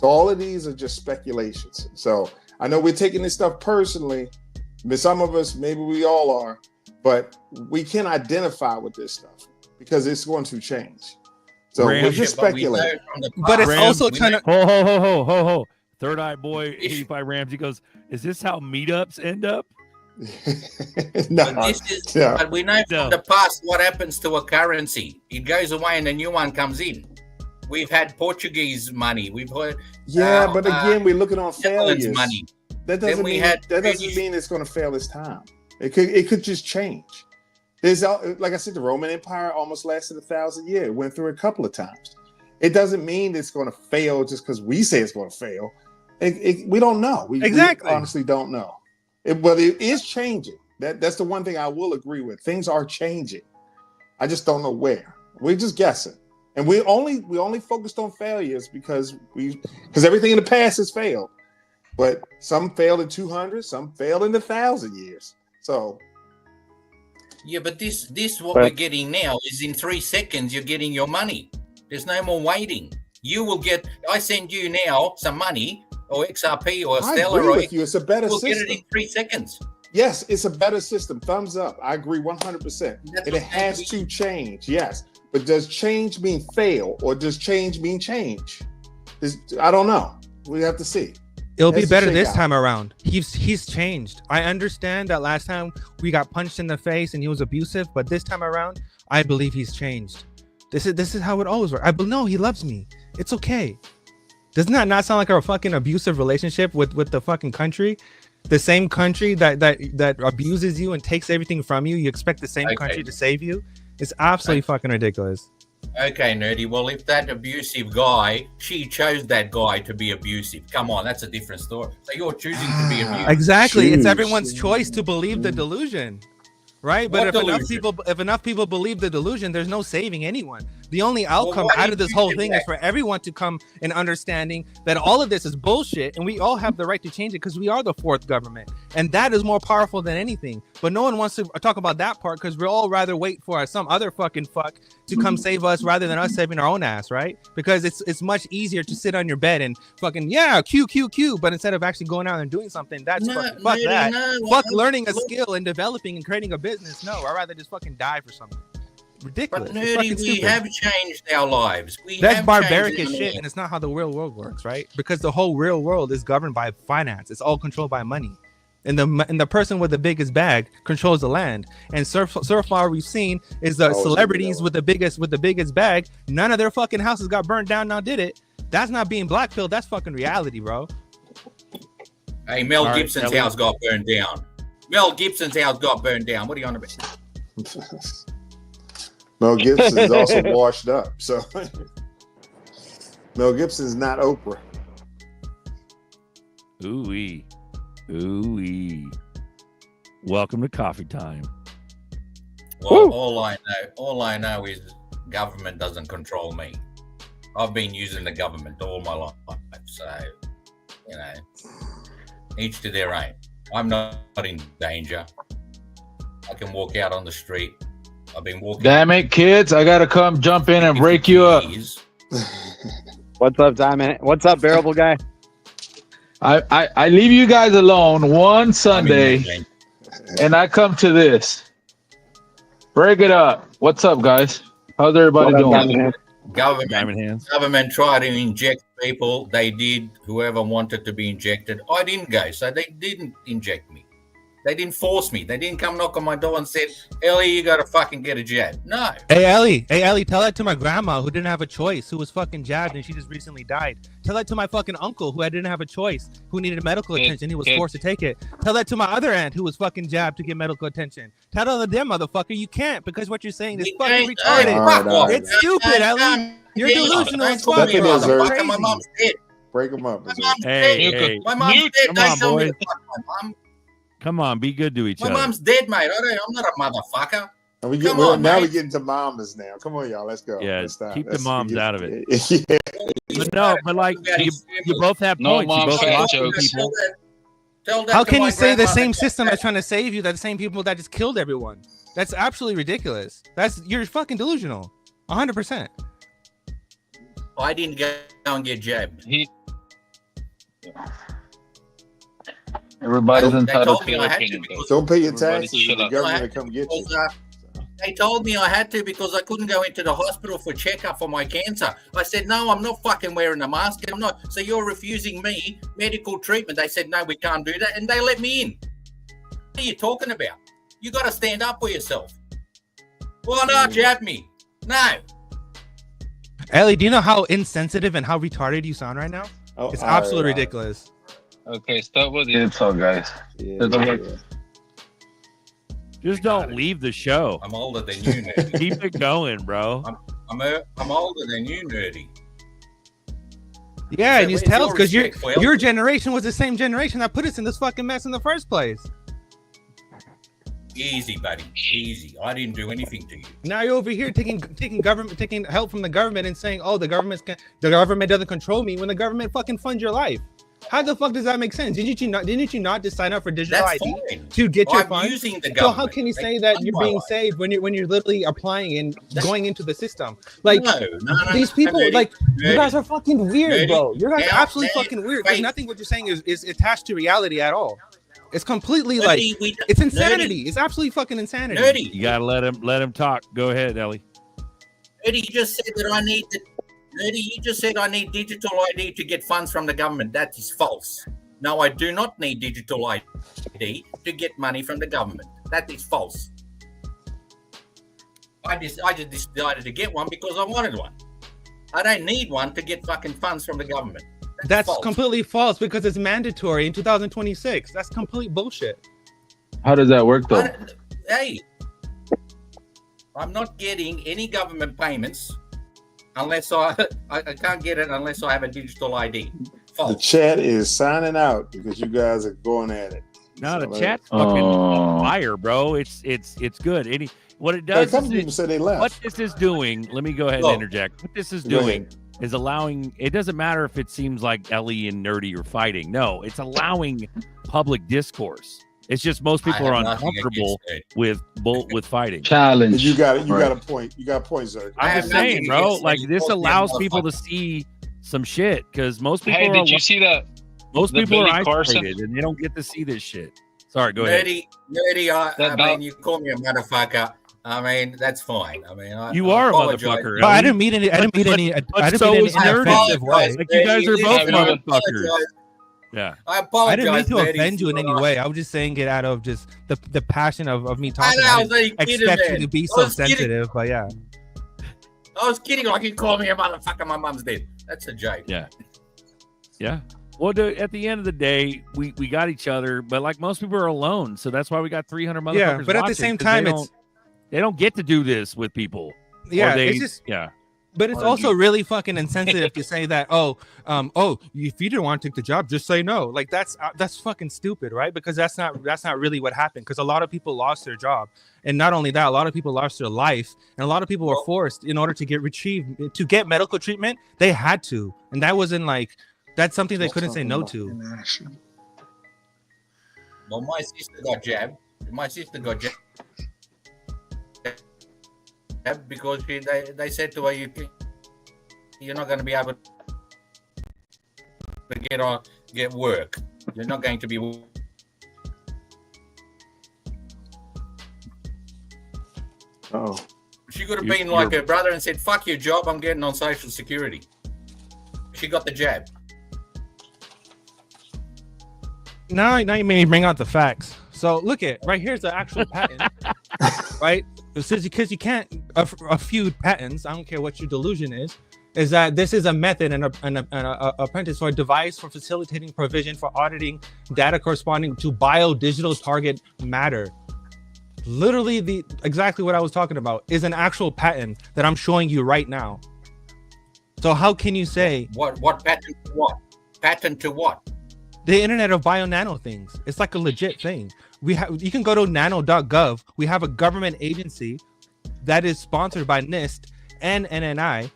So all of these are just speculations. So I know we're taking this stuff personally. But some of us, maybe we all are, but we can identify with this stuff because it's going to change. So Ram, we're just But we know speculating. from the But it's past- also we trying know- to. Ho. Third Eye Boy 85 Rams. He goes, is this how meetups end up? But we know from the past what happens to a currency. It goes away and a new one comes in. We've had Portuguese money. We've heard. But again, we're looking on failures. Money. That doesn't mean it's going to fail this time. It could just change. There's, like I said, the Roman Empire almost lasted 1,000 years. It went through a couple of times. It doesn't mean it's going to fail just because we say it's going to fail. We don't know. We honestly don't know. But it is changing. That's the one thing I will agree with. Things are changing. I just don't know where. We're just guessing. And we only focused on failures because everything in the past has failed. But some failed in 200, some failed in 1,000 years. So yeah, but this what we're getting now is in 3 seconds you're getting your money. There's no more waiting. You will get. I send you now some money or XRP or Stellar. I agree with you. It's a better system. We'll get it in 3 seconds. Yes, it's a better system. Thumbs up. I agree 100%. And it has to change. Yes, but does change mean fail or does change mean change? I don't know. We have to see. It'll be better this time around. He's changed. I understand that last time we got punched in the face and he was abusive, but this time around, I believe he's changed. This is how it always works. No, he loves me. It's okay. Doesn't that not sound like a fucking abusive relationship with the fucking country? The same country that abuses you and takes everything from you. You expect the same country to save you? It's absolutely fucking ridiculous. Okay, Nerdy. Well, if that abusive guy, she chose that guy to be abusive. Come on, that's a different story. So you're choosing to be abusive. Exactly. It's everyone's choice to believe the delusion. Right? But if enough people believe the delusion, there's no saving anyone. The only outcome out of this whole thing is for everyone to come in understanding that all of this is bullshit and we all have the right to change it because we are the fourth government. And that is more powerful than anything. But no one wants to talk about that part because we'll all rather wait for some other fucking fuck to come save us rather than us saving our own ass, right? Because it's much easier to sit on your bed and fucking, Q. But instead of actually going out and doing something, that's fuck that. Fuck learning a skill and developing and creating a business. No, I'd rather just fucking die for something. Ridiculous. But Nerdy, we have changed our lives. That's barbaric as shit, and it's not how the real world works, right? Because the whole real world is governed by finance. It's all controlled by money, and the person with the biggest bag controls the land. And so far we've seen is the celebrities with the biggest bag. None of their fucking houses got burned down. Now did it? That's not being blackpilled. That's fucking reality, bro. Hey, Mel Gibson's house got burned down. Mel Gibson's house got burned down. What are you on about? Mel Gibson is also washed up. So Mel Gibson's not Oprah. Ooh-wee. Ooh-wee. Welcome to coffee time. Well, all I know is government doesn't control me. I've been using the government all my life. So, each to their own. I'm not in danger. I can walk out on the street. I've been walking. Damn it, kids! I gotta come jump in and break you up. What's up, Diamond? What's up, Bearable Guy? I leave you guys alone one Sunday, and I come to this. Break it up. What's up, guys? How's everybody doing? Government tried to inject people. They did. Whoever wanted to be injected. I didn't go, so they didn't inject me. They didn't force me. They didn't come knock on my door and said, Ellie, you got to fucking get a jab. No. Hey, Ellie, tell that to my grandma who didn't have a choice, who was fucking jabbed and she just recently died. Tell that to my fucking uncle who didn't have a choice, who needed medical attention. He was forced to take it. Tell that to my other aunt who was fucking jabbed to get medical attention. Tell that to them, motherfucker. You can't because what you're saying is fucking retarded. It's stupid, Ellie. You're delusional as fuck. My mom's dead. Break them up. My mom's dead. My mom's dead. Don't tell me to fuck my mom. Come on, be good to each other. My mom's dead, mate. I'm not a motherfucker. And we get into mamas now. Come on, y'all. Let's go. Yeah, let's keep the moms out of it. But like you both have points. You both lost people. How can you say the same system that's trying to save you, that the same people that just killed everyone? That's absolutely ridiculous. You're fucking delusional. 100%. I didn't go and get jabbed. Everybody's entitled to their opinion. Don't pay your taxes. The government will come get you. They told me I had to because I couldn't go into the hospital for checkup for my cancer. I said, no, I'm not fucking wearing a mask. I'm not. So you're refusing me medical treatment. They said, no, we can't do that. And they let me in. are you talking about? You got to stand up for yourself. Why not jab me? No. Ellie, do you know how insensitive and how retarded you sound right now? Oh, it's absolutely ridiculous. Okay, stop with the insult, guys. Just don't leave the show. I'm older than you, nerdy. Keep it going, bro. I'm older than you, nerdy. Yeah, and you tell us because your generation was the same generation that put us in this fucking mess in the first place. Easy, buddy. Easy. I didn't do anything to you. Now you're over here taking help from the government and saying, "Oh, the government doesn't control me," when the government fucking funds your life. How the fuck does that make sense? Didn't you not just sign up for digital ID to get your funds? Using the so how can you say that you're being saved when you're literally applying and going into the system? Like these people, like you guys are fucking weird, bro. You guys are absolutely fucking weird. There's nothing what you're saying is attached to reality at all. It's completely it's insanity. It's absolutely fucking insanity. Nerdy. You gotta let him talk. Go ahead, Ellie. Nerdy, you just said that I need digital ID to get funds from the government. That is false. No, I do not need digital ID to get money from the government. That is false. I just decided to get one because I wanted one. I don't need one to get fucking funds from the government. That's completely false because it's mandatory in 2026. That's complete bullshit. How does that work, though? Hey, I'm not getting any government payments unless I can't get it unless I have a digital ID. False. The chat is signing out because you guys are going at it. No, the chat's fucking on fire, bro. It's good. What it does some people say they left. What this is doing, let me go ahead and interject. What this is doing is allowing, it doesn't matter if it seems like Ellie and Nerdy are fighting. No, it's allowing public discourse. It's just most people are uncomfortable with fighting. Challenge. You got a point. You got a point, sir. I'm just saying, bro. Like this allows people to see some shit because most people. Hey, did you see that? Most people are Carson? isolated and they don't get to see this shit. Sorry, go ahead. Nerdy, I mean, you call me a motherfucker. I mean, that's fine. I mean, you are a motherfucker. But I didn't mean any. I didn't mean any. I didn't mean any offensive way. Like you guys are both motherfuckers. Yeah, I apologize. I didn't mean to offend you in any way. I was just saying it out of just the passion of me talking. I expect you to be so sensitive, but yeah. I was kidding. Like you called me a motherfucker. My mom's dead. That's a joke. Yeah. Yeah. Well, at the end of the day, we got each other, but like most people are alone, so that's why we got 300 motherfuckers. Yeah, but at the same time, they don't get to do this with people. Yeah, it's just But it's also really fucking insensitive to say that, if you didn't want to take the job, just say no. Like that's fucking stupid, right? Because that's not really what happened. Because a lot of people lost their job, and not only that, a lot of people lost their life, and a lot of people were forced in order to get medical treatment. They had to, and that wasn't like that's something they couldn't say no to. Well, my sister got jabbed. Because they said to her, you're not going to be able to get work. You're not going to be. Oh. She could have been like her brother and said, "Fuck your job. I'm getting on Social Security." She got the jab. Now you made me bring out the facts. So look at right here's the actual patent, right? Because you can't a few patents. I don't care what your delusion is that this is a method and an apprentice or a device for facilitating provision for auditing data corresponding to biodigital target matter. Literally, exactly what I was talking about is an actual patent that I'm showing you right now. So how can you say what patent to what? Patent to what? The Internet of Bio-Nano things. It's like a legit thing. You can go to nano.gov. We have a government agency that is sponsored by NIST and NNI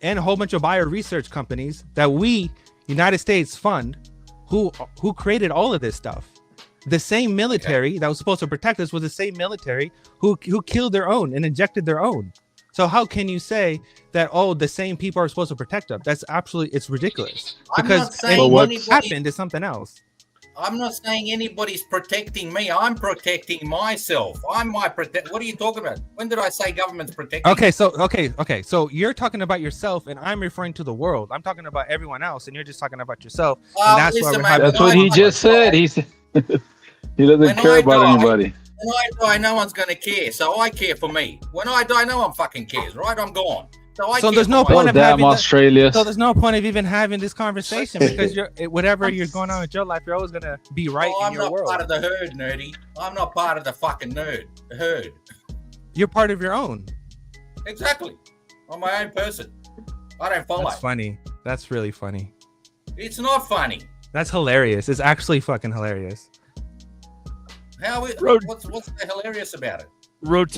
and a whole bunch of bio research companies that we, United States, fund, who created all of this stuff. The same military that was supposed to protect us was the same military who killed their own and injected their own. So how can you say that, the same people are supposed to protect us? That's absolutely, it's ridiculous. Because what happened is something else. I'm not saying anybody's protecting me. I'm protecting myself. I'm my protect. What are you talking about? When did I say government's protecting? Okay, so you're talking about yourself, and I'm referring to the world. I'm talking about everyone else, and you're just talking about yourself. And that's that's what he just said. He said. He doesn't care about anybody. When I die, no one's going to care. So I care for me. When I die, no one fucking cares, right? I'm gone. So there's no point of having Australia. So there's no point of even having this conversation because whatever you're going on with your life, you're always gonna be right in your world. I'm not part of the herd, nerdy. I'm not part of the fucking herd. You're part of your own. Exactly. I'm my own person. I don't follow. That's funny. That's really funny. It's not funny. That's hilarious. It's actually fucking hilarious. What's the hilarious about it?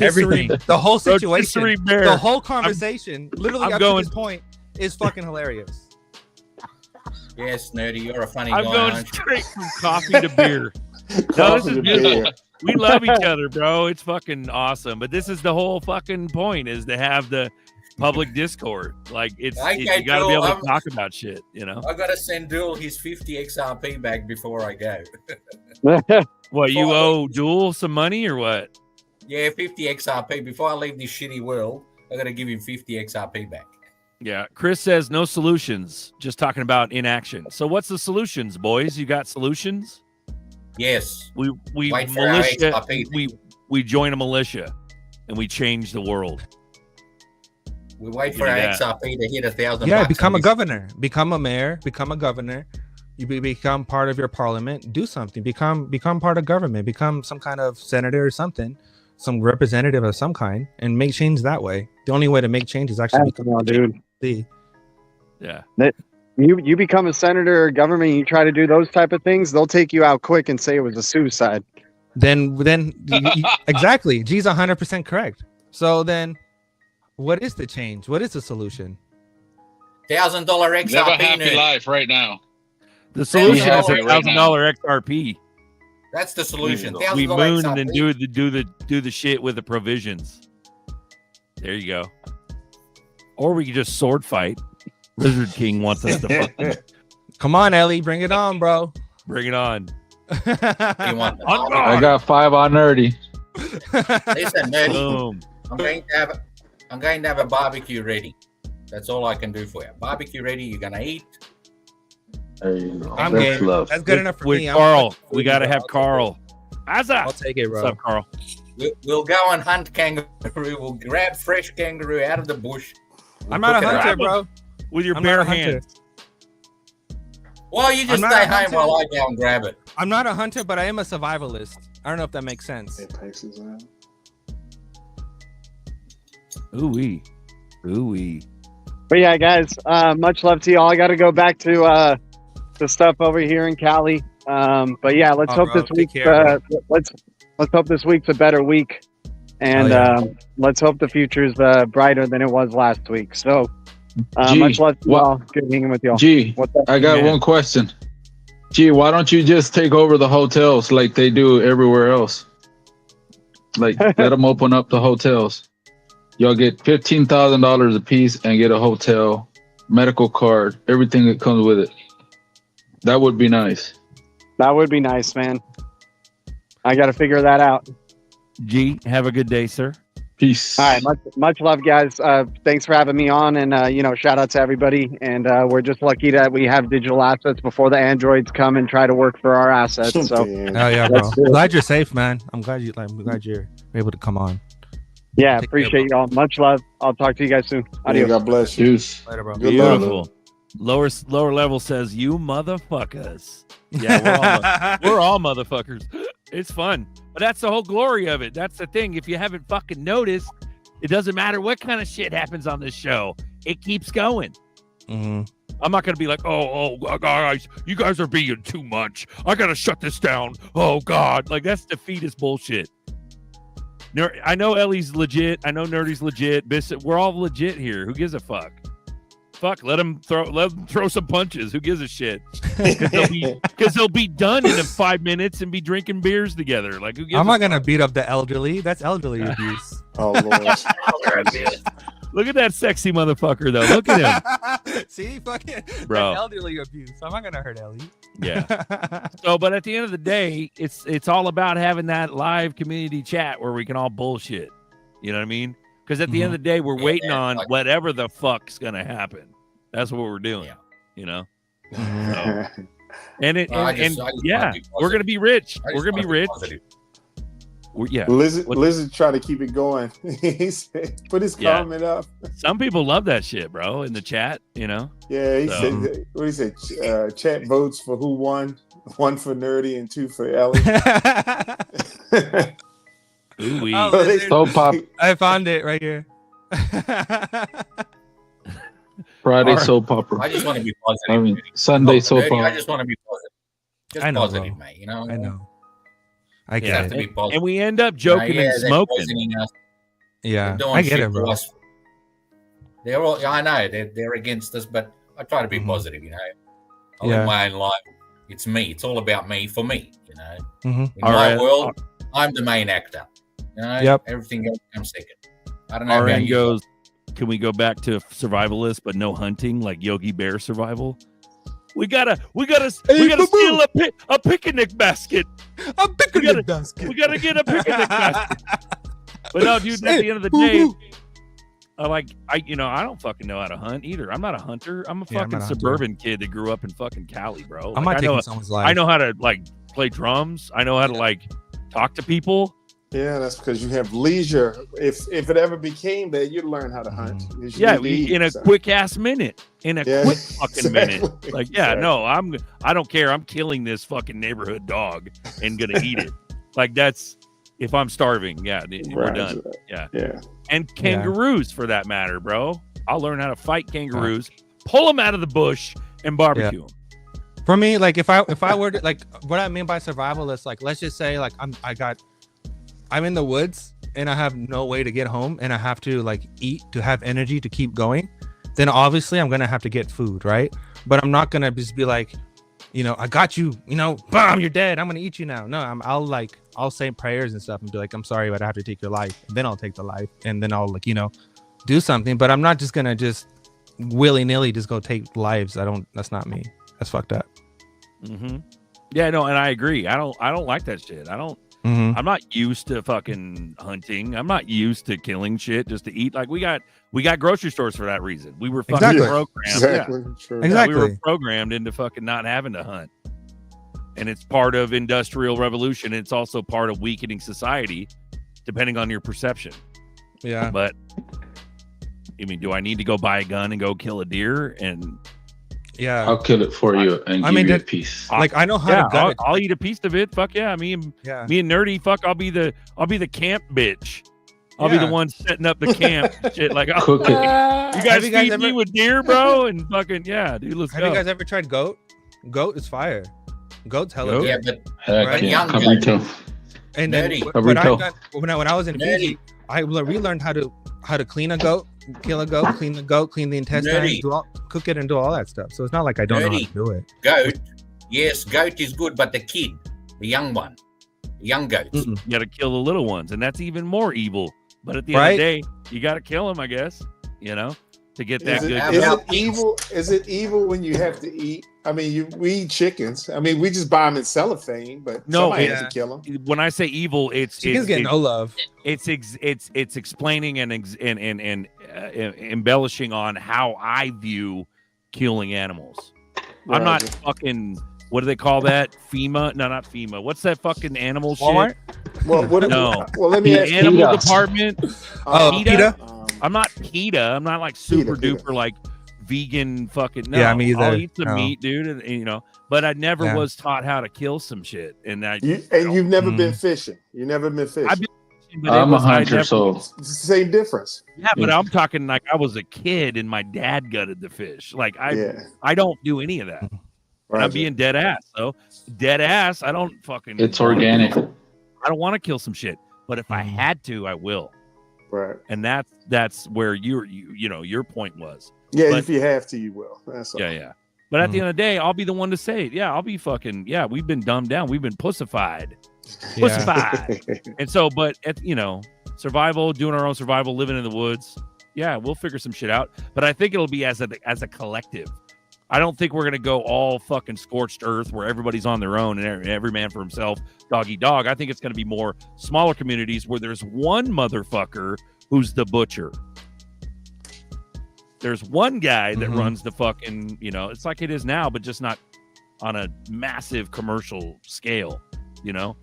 Everything. The whole situation. The whole conversation. Literally up to this point is fucking hilarious. Yes, nerdy, you're a funny guy. I'm going straight from coffee to beer. No, this is beautiful. We love each other, bro. It's fucking awesome. But this is the whole fucking point: is to have the public discord. Like you got to be able to talk about shit. You know. I got to send Duel his 50 XRP back before I go. What, you owe Duel some money or what? Yeah, 50 XRP. Before I leave this shitty world, I got to give him 50 XRP back. Yeah. Chris says no solutions, just talking about inaction. So what's the solutions, boys? You got solutions? Yes. We militia, we join a militia and we change the world. We wait for our XRP to hit 1,000. Yeah, become a governor, become a mayor, become a governor. You become part of your parliament. Do something. Become part of government. Become some kind of senator or something. Some representative of some kind, and make change that way. The only way to make change is actually Yeah. You become a senator or government, you try to do those type of things, they'll take you out quick and say it was a suicide. Then exactly. G's 100% correct. So then, what is the change? What is the solution? $1,000 XRP. Live a happy life right now. The solution is $1,000 XRP. That's the solution. We moon and then do the shit with the provisions. There you go. Or we could just sword fight. Lizard King wants us to fuck. Come on, Ellie, bring it on, bro. Bring it on. I got 5 on nerdy. Listen, nerdy. Boom. I'm going to have a barbecue ready. That's all I can do for you. Barbecue ready. You're gonna eat. There you go. I'm game. That's good enough for me. Carl, we got to have Carl. I'll take it, bro. What's up, Carl? We'll go and hunt kangaroo. We'll grab fresh kangaroo out of the bush. I'm not a hunter, bro. With your bare hands. Well, you just stay home while I go and grab it. I'm not a hunter, but I am a survivalist. I don't know if that makes sense. Ooh-wee. Ooh-wee. But yeah, guys, much love to y'all. I got to go back to the stuff over here in Cali. But yeah, let's hope this week. Let's hope this week's a better week, and let's hope the future's brighter than it was last week. So, much love to y'all. Good hanging with y'all. I got one question. Why don't you just take over the hotels like they do everywhere else? Like, let them open up the hotels. Y'all get $15,000 a piece and get a hotel, medical card, everything that comes with it. That would be nice. That would be nice, man. I got to figure that out. G, have a good day, sir. Peace. All right, much love, guys. Thanks for having me on, and shout out to everybody. And we're just lucky that we have digital assets before the androids come and try to work for our assets. So, hell yeah, bro. I'm glad you're safe, man. I'm glad you're able to come on. Yeah, appreciate y'all. Much love. I'll talk to you guys soon. Adios. God bless you. Later, bro. Beautiful. Lower level says, you motherfuckers. Yeah, we're all motherfuckers. It's fun. But that's the whole glory of it. That's the thing. If you haven't fucking noticed, it doesn't matter what kind of shit happens on this show. It keeps going. Mm-hmm. I'm not going to be like, oh, guys, you guys are being too much. I got to shut this down. Oh, God. Like, that's defeatist bullshit. I know Ellie's legit. I know Nerdy's legit. We're all legit here. Who gives a fuck? Fuck, let them throw some punches. Who gives a shit? Because they'll be done in 5 minutes and be drinking beers together. Like, who gives I'm not going to beat up the elderly. That's elderly abuse. Oh, Lord. Look at that sexy motherfucker, though. Look at him. See, fucking bro. Elderly abuse. I'm not gonna hurt Ellie. Yeah. So, but at the end of the day, it's all about having that live community chat where we can all bullshit. You know what I mean? Because at the end of the day, we're waiting on whatever the fuck's gonna happen. That's what we're doing. You know. Mm-hmm. So, And we're gonna be rich. We're gonna be rich. Lizard trying to keep it going. He said, put his comment up. Some people love that shit, bro, in the chat, you know. Yeah, he said, what he said, chat votes for who won. 1 for Nerdy and 2 for Ellie. Soap pop. I found it right here. Friday soap opera. I just want to be positive. I mean, Sunday soap opera. I just want to be positive. Just positive, mate. You know. I know. I get it. And we end up joking and smoking. Yeah, I get it, bro. They're all. I know they're against us, but I try to be positive. You know, I live my own life. It's me. It's all about me for me. You know, in my world, I'm the main actor. You know, everything else comes second. I don't know. Our end goes. Can we go back to survivalist, but no hunting, like Yogi Bear survival? We gotta steal a picnic basket. A picnic basket. We gotta get a picnic basket. But no, dude. At the end of the day, I don't fucking know how to hunt either. I'm not a hunter. I'm a fucking suburban kid that grew up in fucking Cali, bro. I'm not taking someone's life. I know how to play drums. I know how to talk to people. Yeah, that's because you have leisure. If it ever became that, you'd learn how to hunt. In a quick ass minute. In a quick fucking minute. I don't care. I'm killing this fucking neighborhood dog and gonna eat it. That's if I'm starving. We're done. Yeah. And kangaroos for that matter, bro. I'll learn how to fight kangaroos, pull them out of the bush, and barbecue them. For me, if I were to what I mean by survival is let's just say I'm in the woods and I have no way to get home and I have to eat to have energy to keep going, then obviously I'm gonna have to get food, right? But I'm not gonna just be I got you, bam, you're dead, I'm gonna eat you now. No, I'll say prayers and stuff and be I'm sorry, but I have to take your life. And then I'll take the life and then I'll do something. But I'm not just gonna just willy-nilly just go take lives. That's not me. That's fucked up. Yeah, no, and I agree. I don't like that shit. I'm not used to fucking hunting. I'm not used to killing shit just to eat. We got grocery stores for that reason. We were fucking programmed. Exactly. Yeah. Sure. Exactly. We were programmed into fucking not having to hunt. And it's part of industrial revolution. It's also part of weakening society, depending on your perception. Yeah. But do I need to go buy a gun and go kill a deer? And I'll kill it for you and give you a piece. I know how to gut it. I'll eat a piece of it. Fuck yeah. Me and Nerdy, fuck, I'll be the camp bitch. I'll be the one setting up the camp. Shit, cook it. You guys feed me with deer, bro, and fucking dude, let's go. Have you guys ever tried goat? Goat is fire. Goat's hella good. Yeah, but young and then when I was in Fiji, I relearned how to clean a goat, kill a goat, clean the goat, clean the intestines, cook it and do all that stuff. So it's not like I don't know how to do it. Goat, yes, goat is good, but the young one, the young goats. You got to kill the little ones, and that's even more evil. But at the end of the day, you got to kill them, I guess. To get that good. Is it evil? Is it evil when you have to eat? We eat chickens. We just buy them in cellophane, but somebody has to kill them. When I say evil, chickens get no love. It's explaining and embellishing on how I view killing animals. Right. I'm not fucking. What do they call that? FEMA? No, not FEMA. What's that fucking animal Walmart? shit? Well, let me ask you. Animal department. PETA. I'm not PETA. I'm not super duper vegan fucking. No, yeah, me either. I'll eat some meat, dude, and but I never was taught how to kill some shit. And you've never been fishing. You've never been fishing. I've been fishing, but I'm a hunter, so it's the same difference. Yeah, but I'm talking I was a kid and my dad gutted the fish. I don't do any of that. Right. I'm being dead ass. So dead ass. I don't fucking. It's organic. I don't want to kill some shit, but if I had to, I will. Right. And that's where your point was. Yeah, if you have to, you will. That's all. Yeah. But at the end of the day, I'll be the one to say it. Yeah, I'll be fucking. Yeah, we've been dumbed down. We've been pussified. And so, but survival, doing our own survival, living in the woods. Yeah, we'll figure some shit out. But I think it'll be as a collective. I don't think we're going to go all fucking scorched earth where everybody's on their own and every man for himself, dog eat dog. I think it's going to be more smaller communities where there's one motherfucker who's the butcher. There's one guy that runs the fucking, it's like it is now, but just not on a massive commercial scale, you know?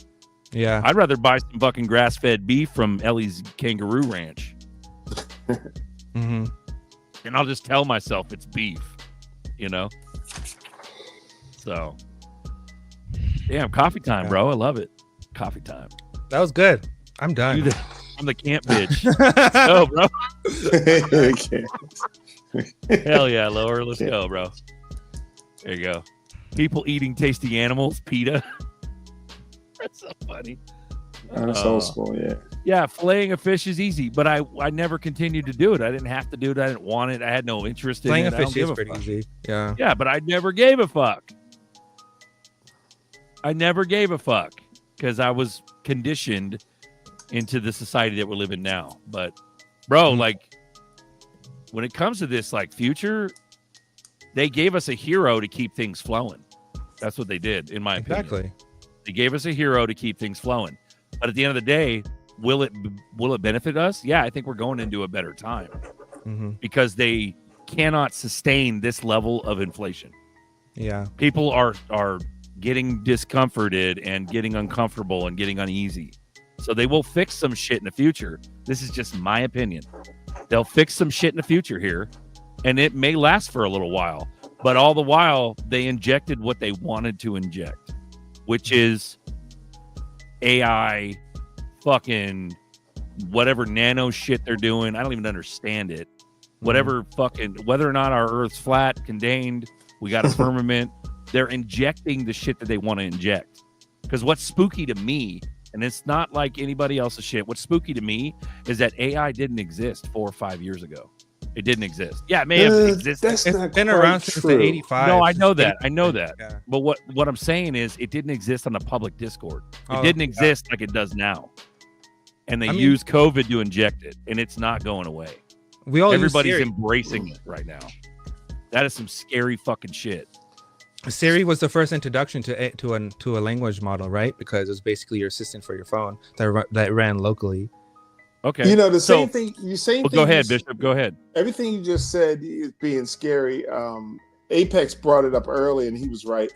Yeah. I'd rather buy some fucking grass-fed beef from Ellie's Kangaroo Ranch. Mm-hmm. And I'll just tell myself it's beef, you know? So, damn, coffee time, bro. I love it. Coffee time. That was good. I'm done. I'm the camp bitch. Let's go, bro. Hell yeah, Lower. Let's go, bro. There you go. People eating tasty animals, PETA. That's so funny. That's old school, yeah. Yeah, filleting a fish is easy, but I never continued to do it. I didn't have to do it. I didn't want it. I had no interest in it. Filleting a fish is pretty easy. Yeah. Yeah, but I never gave a fuck. I never gave a fuck because I was conditioned into the society that we're living now. But, bro, like, when it comes to this, like, future, they gave us a hero to keep things flowing. That's what they did, in my opinion. Exactly. They gave us a hero to keep things flowing. But at the end of the day, will it benefit us? Yeah, I think we're going into a better time because they cannot sustain this level of inflation. Yeah. People are getting discomforted and getting uncomfortable and getting uneasy. So they will fix some shit in the future. This is just my opinion. They'll fix some shit in the future here, and it may last for a little while. But all the while, they injected what they wanted to inject, which is AI, fucking whatever nano shit they're doing. I don't even understand it. Whatever fucking, whether or not our Earth's flat, contained, we got a firmament, they're injecting the shit that they want to inject. Because what's spooky to me, and it's not like anybody else's shit, what's spooky to me is that AI didn't exist 4 or 5 years ago. It didn't exist. Yeah, it may have existed. That's It's not been quite around since true. the 85. No, I know that. I know that. Yeah. But what I'm saying is it didn't exist on the public Discord. It Oh, didn't yeah. exist like it does now. And they I mean- use COVID to inject it, and it's not going away. We all use Everybody's Siri. embracing it right now. That is some scary fucking shit. Siri was the first introduction to a language model, right? Because it was basically your assistant for your phone that ran locally. Okay. You know, the So- same thing. You same Well, thing. go ahead, you- Bishop. Go ahead. Everything you just said is being scary. Apex brought it up early, and he was right.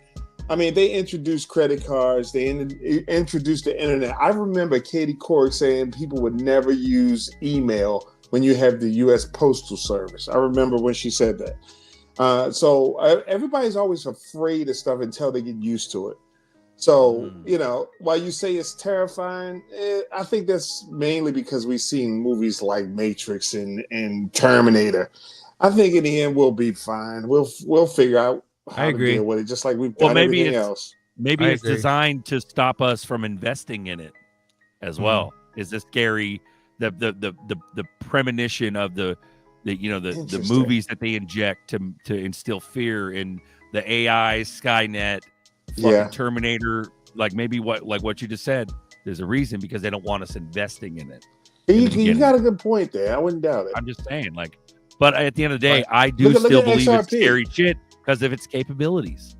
I mean, they introduced credit cards. They introduced the internet. I remember Katie Couric saying people would never use email when you have the U.S. Postal Service. I remember when she said that. So everybody's always afraid of stuff until they get used to it. So, you know, while you say it's terrifying, I think that's mainly because we've seen movies like Matrix and Terminator. I think in the end we'll be fine. We'll figure out how I to agree. deal with it, just like we've Well, done maybe everything it's else. maybe I it's agree. designed to stop us from investing in it as well. Is this scary? The premonition of the Interesting. movies that they inject to instill fear in the AI, Skynet, fucking Yeah. Terminator, like maybe what you just said. There's a reason because they don't want us investing in it. You got a good point there. I wouldn't doubt it. I'm just saying, like, but at the end of the day, I do Look at still believe it's XRP. scary shit because of its capabilities.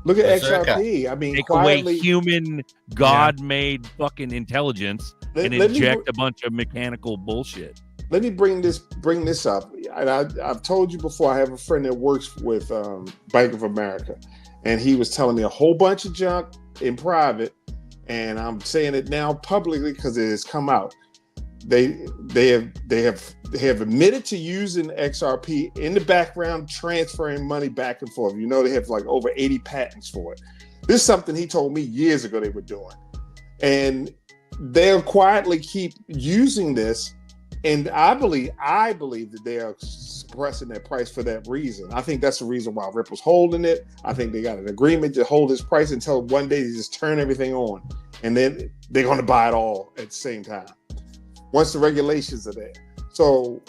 Look at ZRK. XRP. I mean, Take quietly, away human, God-made fucking intelligence and let me inject a bunch of mechanical bullshit. let me bring this up. And I've told you before, I have a friend that works with Bank of America, and he was telling me a whole bunch of junk in private, and I'm saying it now publicly because it has come out. They have admitted to using XRP in the background, transferring money back and forth. You know, they have like over 80 patents for it. This is something he told me years ago they were doing, and they'll quietly keep using this. And I believe that they are suppressing their price for that reason. I think that's the reason why Ripple's holding it. I think they got an agreement to hold its price until one day they just turn everything on, and then they're going to buy it all at the same time once the regulations are there. So,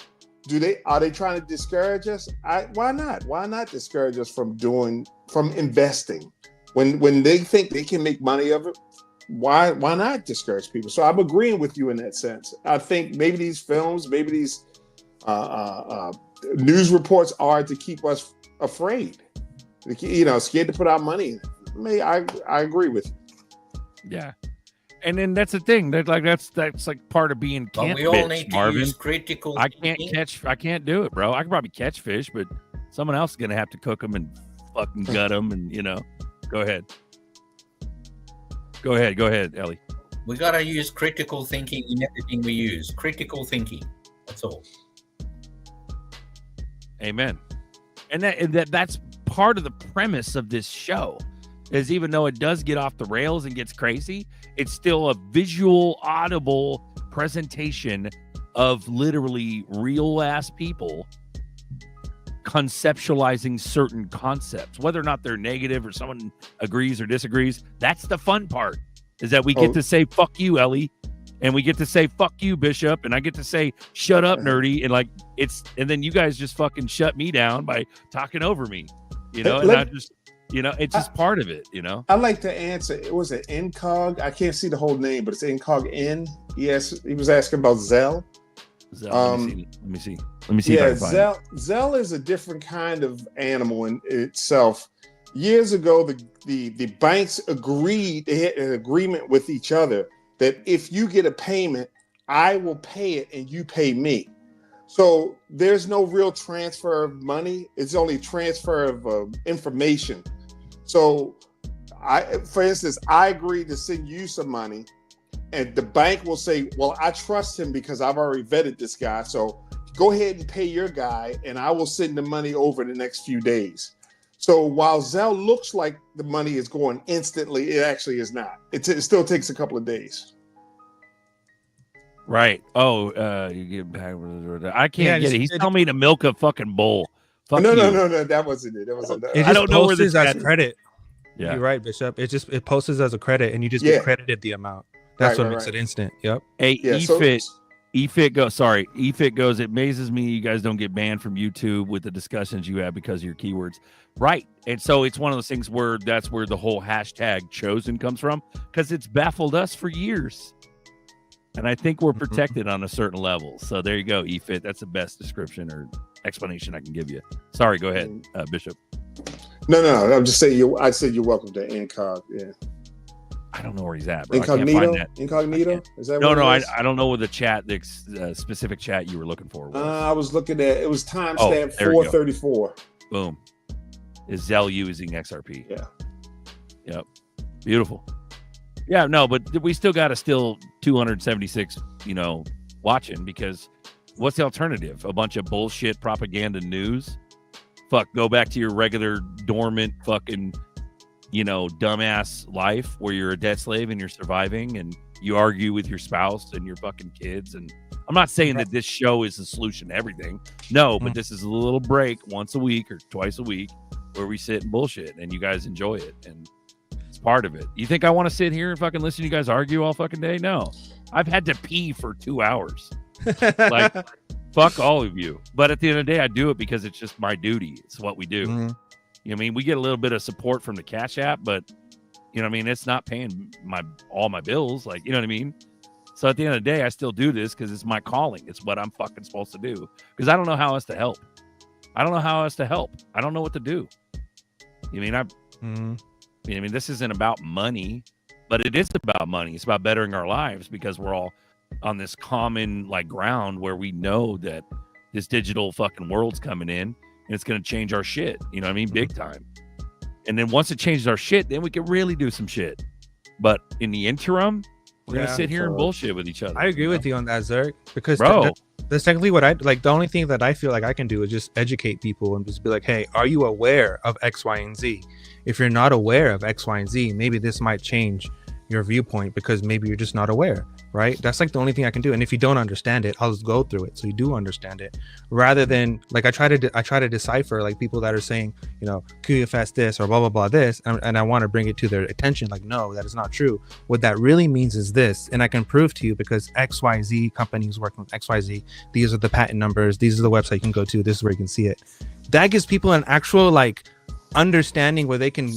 are they trying to discourage us? Why not? Why not discourage us from investing when they think they can make money of it? Why not discourage people? So I'm agreeing with you in that sense. I think maybe these films, maybe these news reports are to keep us afraid, scared to put our money in. I agree with you. Yeah, and then that's the thing. That's like part of being But camp we all bitch, need to Marvin. use critical I can't thinking. do it, bro. I can probably catch fish, but someone else is gonna have to cook them and fucking gut them, and Go ahead. Go ahead, Ellie. We got to use critical thinking in everything we use. Critical thinking. That's all. Amen. And that's part of the premise of this show. Is even though it does get off the rails and gets crazy, it's still a visual, audible presentation of literally real ass people conceptualizing certain concepts, whether or not they're negative or someone agrees or disagrees. That's the fun part, is that we get to say fuck you, Ellie, and we get to say fuck you, Bishop, and I get to say shut up, nerdy, and like and then you guys just fucking shut me down by talking over me, and I just, it's just part of it, I like to answer. It was an Incog. I can't see the whole name, but it's Incog N. Yes, he was asking about Zell. Let me see. Yeah, Zell is a different kind of animal in itself. Years ago, the banks agreed, they had an agreement with each other that if you get a payment, I will pay it and you pay me. So there's no real transfer of money. It's only transfer of information. So for instance, I agreed to send you some money, and the bank will say, well, I trust him because I've already vetted this guy. So go ahead and pay your guy, and I will send the money over the next few days. So while Zell looks like the money is going instantly, it actually is not. It still takes a couple of days. Right. Oh, you get back. I can't get it. He's telling me to milk a fucking bowl. Fuck no, you. no. That wasn't it. That wasn't. I don't know where this as credit. Yeah, you're right, Bishop. It posts as a credit, and you just get credited the amount. That's what makes it instant. Yep. Hey, EFIT goes, it amazes me you guys don't get banned from YouTube with the discussions you have because of your keywords. Right. And so it's one of those things where that's where the whole hashtag chosen comes from, because it's baffled us for years. And I think we're protected on a certain level. So there you go, EFIT. That's the best description or explanation I can give you. Sorry, go ahead, Bishop. No. I'm just saying I said you're welcome to Incog. Yeah. I don't know where he's at, bro. Incognito? Is that no, I don't know what the chat, the specific chat you were looking for was. I was looking at, it was timestamp 434. Boom. Is Zell using XRP? Yeah. Yep. Beautiful. Yeah, no, but we still got 276, watching, because what's the alternative? A bunch of bullshit propaganda news? Fuck, go back to your regular dormant fucking dumbass life where you're a debt slave and you're surviving and you argue with your spouse and your fucking kids. And I'm not saying that this show is the solution to everything. No, but this is a little break once a week or twice a week where we sit and bullshit and you guys enjoy it. And it's part of it. You think I want to sit here and fucking listen to you guys argue all fucking day? No. I've had to pee for 2 hours. Like, fuck all of you. But at the end of the day, I do it because it's just my duty. It's what we do. Mm-hmm. We get a little bit of support from the Cash App, but it's not paying all my bills. Like, So at the end of the day, I still do this because it's my calling. It's what I'm fucking supposed to do. Because I don't know how else to help. I don't know what to do. This isn't about money, but it is about money. It's about bettering our lives because we're all on this common ground where we know that this digital fucking world's coming in. And it's going to change our shit, big time. And then once it changes our shit, then we can really do some shit. But in the interim, we're going to sit here and bullshit with each other. I agree with you on that, Zerk, because that's technically what I like. The only thing that I feel like I can do is just educate people and just be like, hey, are you aware of X, Y, and Z? If you're not aware of X, Y, and Z, maybe this might change your viewpoint because maybe you're just not aware, right? That's the only thing I can do. And if you don't understand it, I'll just go through it so you do understand it, rather than I try to decipher people that are saying, QFS this or blah blah blah this, and I want to bring it to their attention. No, that is not true. What that really means is this, and I can prove to you because XYZ companies working with XYZ. These are the patent numbers. These are the website you can go to. This is where you can see it. That gives people an actual understanding where they can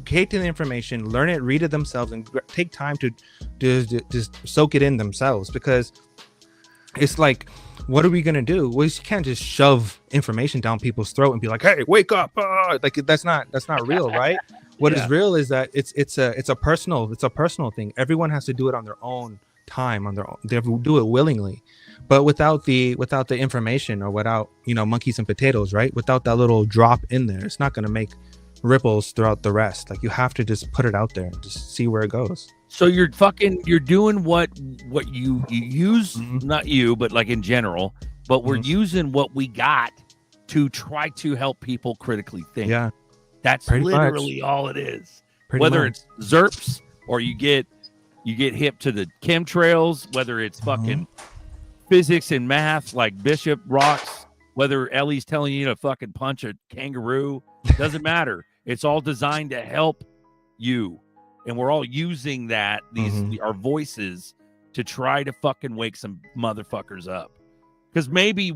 take the information, learn it, read it themselves, and take time to just soak it in themselves. Because it's what are we gonna do? We can't just shove information down people's throat and be like, "Hey, wake up!" That's not real, right? What is real is that it's a personal thing. Everyone has to do it on their own time, they do it willingly. But without the information, or without monkeys and potatoes, right? Without that little drop in there, it's not gonna make ripples throughout the rest. Like you have to just put it out there and just see where it goes. So you're doing what you use, not you, but like in general, but we're using what we got to try to help people critically think. Yeah. That's literally all it is. Whether it's ZERPs or you get hip to the chemtrails, whether it's fucking physics and math like Bishop rocks, whether Ellie's telling you to fucking punch a kangaroo, doesn't matter. It's all designed to help you. And we're all using that, our voices, to try to fucking wake some motherfuckers up. Because maybe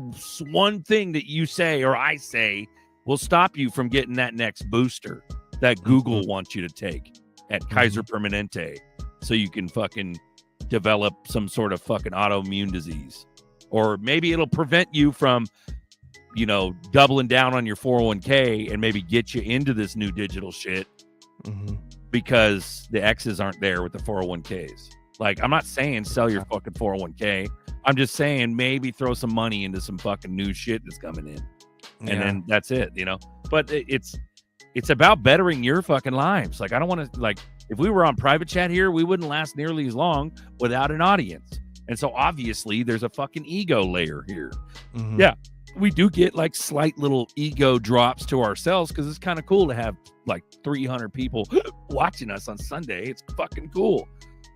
one thing that you say or I say will stop you from getting that next booster that Google wants you to take at Kaiser Permanente, so you can fucking develop some sort of fucking autoimmune disease. Or maybe it'll prevent you from, doubling down on your 401k and maybe get you into this new digital shit because the X's aren't there with the 401ks. Like, I'm not saying sell your fucking 401k. I'm just saying maybe throw some money into some fucking new shit that's coming in. And then that's it, But it's about bettering your fucking lives. Like, I don't want to, like, if we were on private chat here, we wouldn't last nearly as long without an audience. And so obviously there's a fucking ego layer here. Yeah, we do get like slight little ego drops to ourselves because it's kind of cool to have like 300 people watching us on Sunday. It's fucking cool.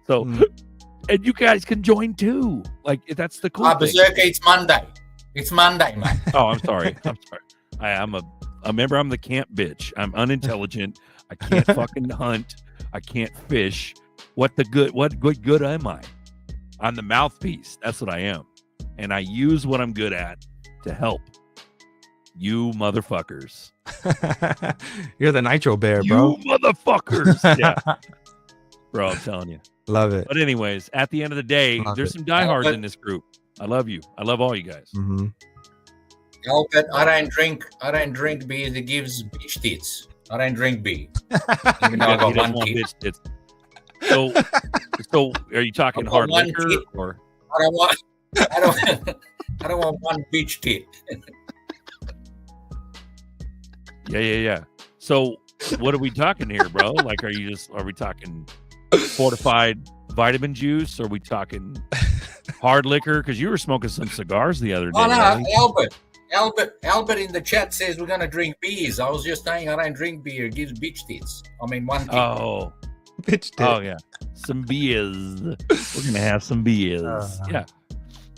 So, and you guys can join too. Like, that's the cool thing. Berserker, it's Monday. It's Monday, man. Oh, I'm sorry. I'm the camp bitch. I'm unintelligent. I can't fucking hunt. I can't fish. What good am I? I'm the mouthpiece. That's what I am. And I use what I'm good at to help you motherfuckers. You're the Nitro Bear, bro. You motherfuckers. Yeah. Bro, I'm telling you. Love it. But anyways, at the end of the day, there's some diehards in this group. I love you. I love all you guys. Albert, I don't drink beer that gives bitch tits. I don't drink beer. Even though I got one tit. So are you talking hard liquor or? I don't want one bitch tit. Yeah. So what are we talking here, bro? Like, are we talking fortified vitamin juice? Are we talking hard liquor? Because you were smoking some cigars the other day. Oh no, Albert in the chat says we're gonna drink beers. I was just saying I don't drink beer. It gives bitch tits. I mean, one tit. Oh, bitch tit. Oh yeah, some beers. We're gonna have some beers. Yeah,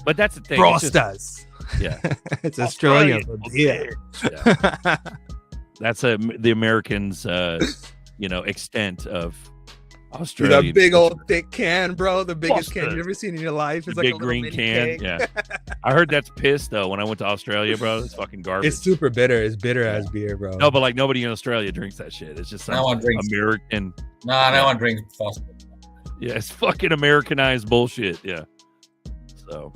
but that's the thing. Frostas. Yeah, it's Australian. Yeah. That's the Americans, extent of Australia. That big old thick can, bro. The biggest can you've ever seen in your life. It's the like big green can. Yeah. I heard that's piss though. When I went to Australia, bro, it's fucking garbage. It's super bitter. It's bitter as beer, bro. No, but like nobody in Australia drinks that shit. It's just some American. No one drinks fast. Yeah, it's fucking Americanized bullshit. Yeah. So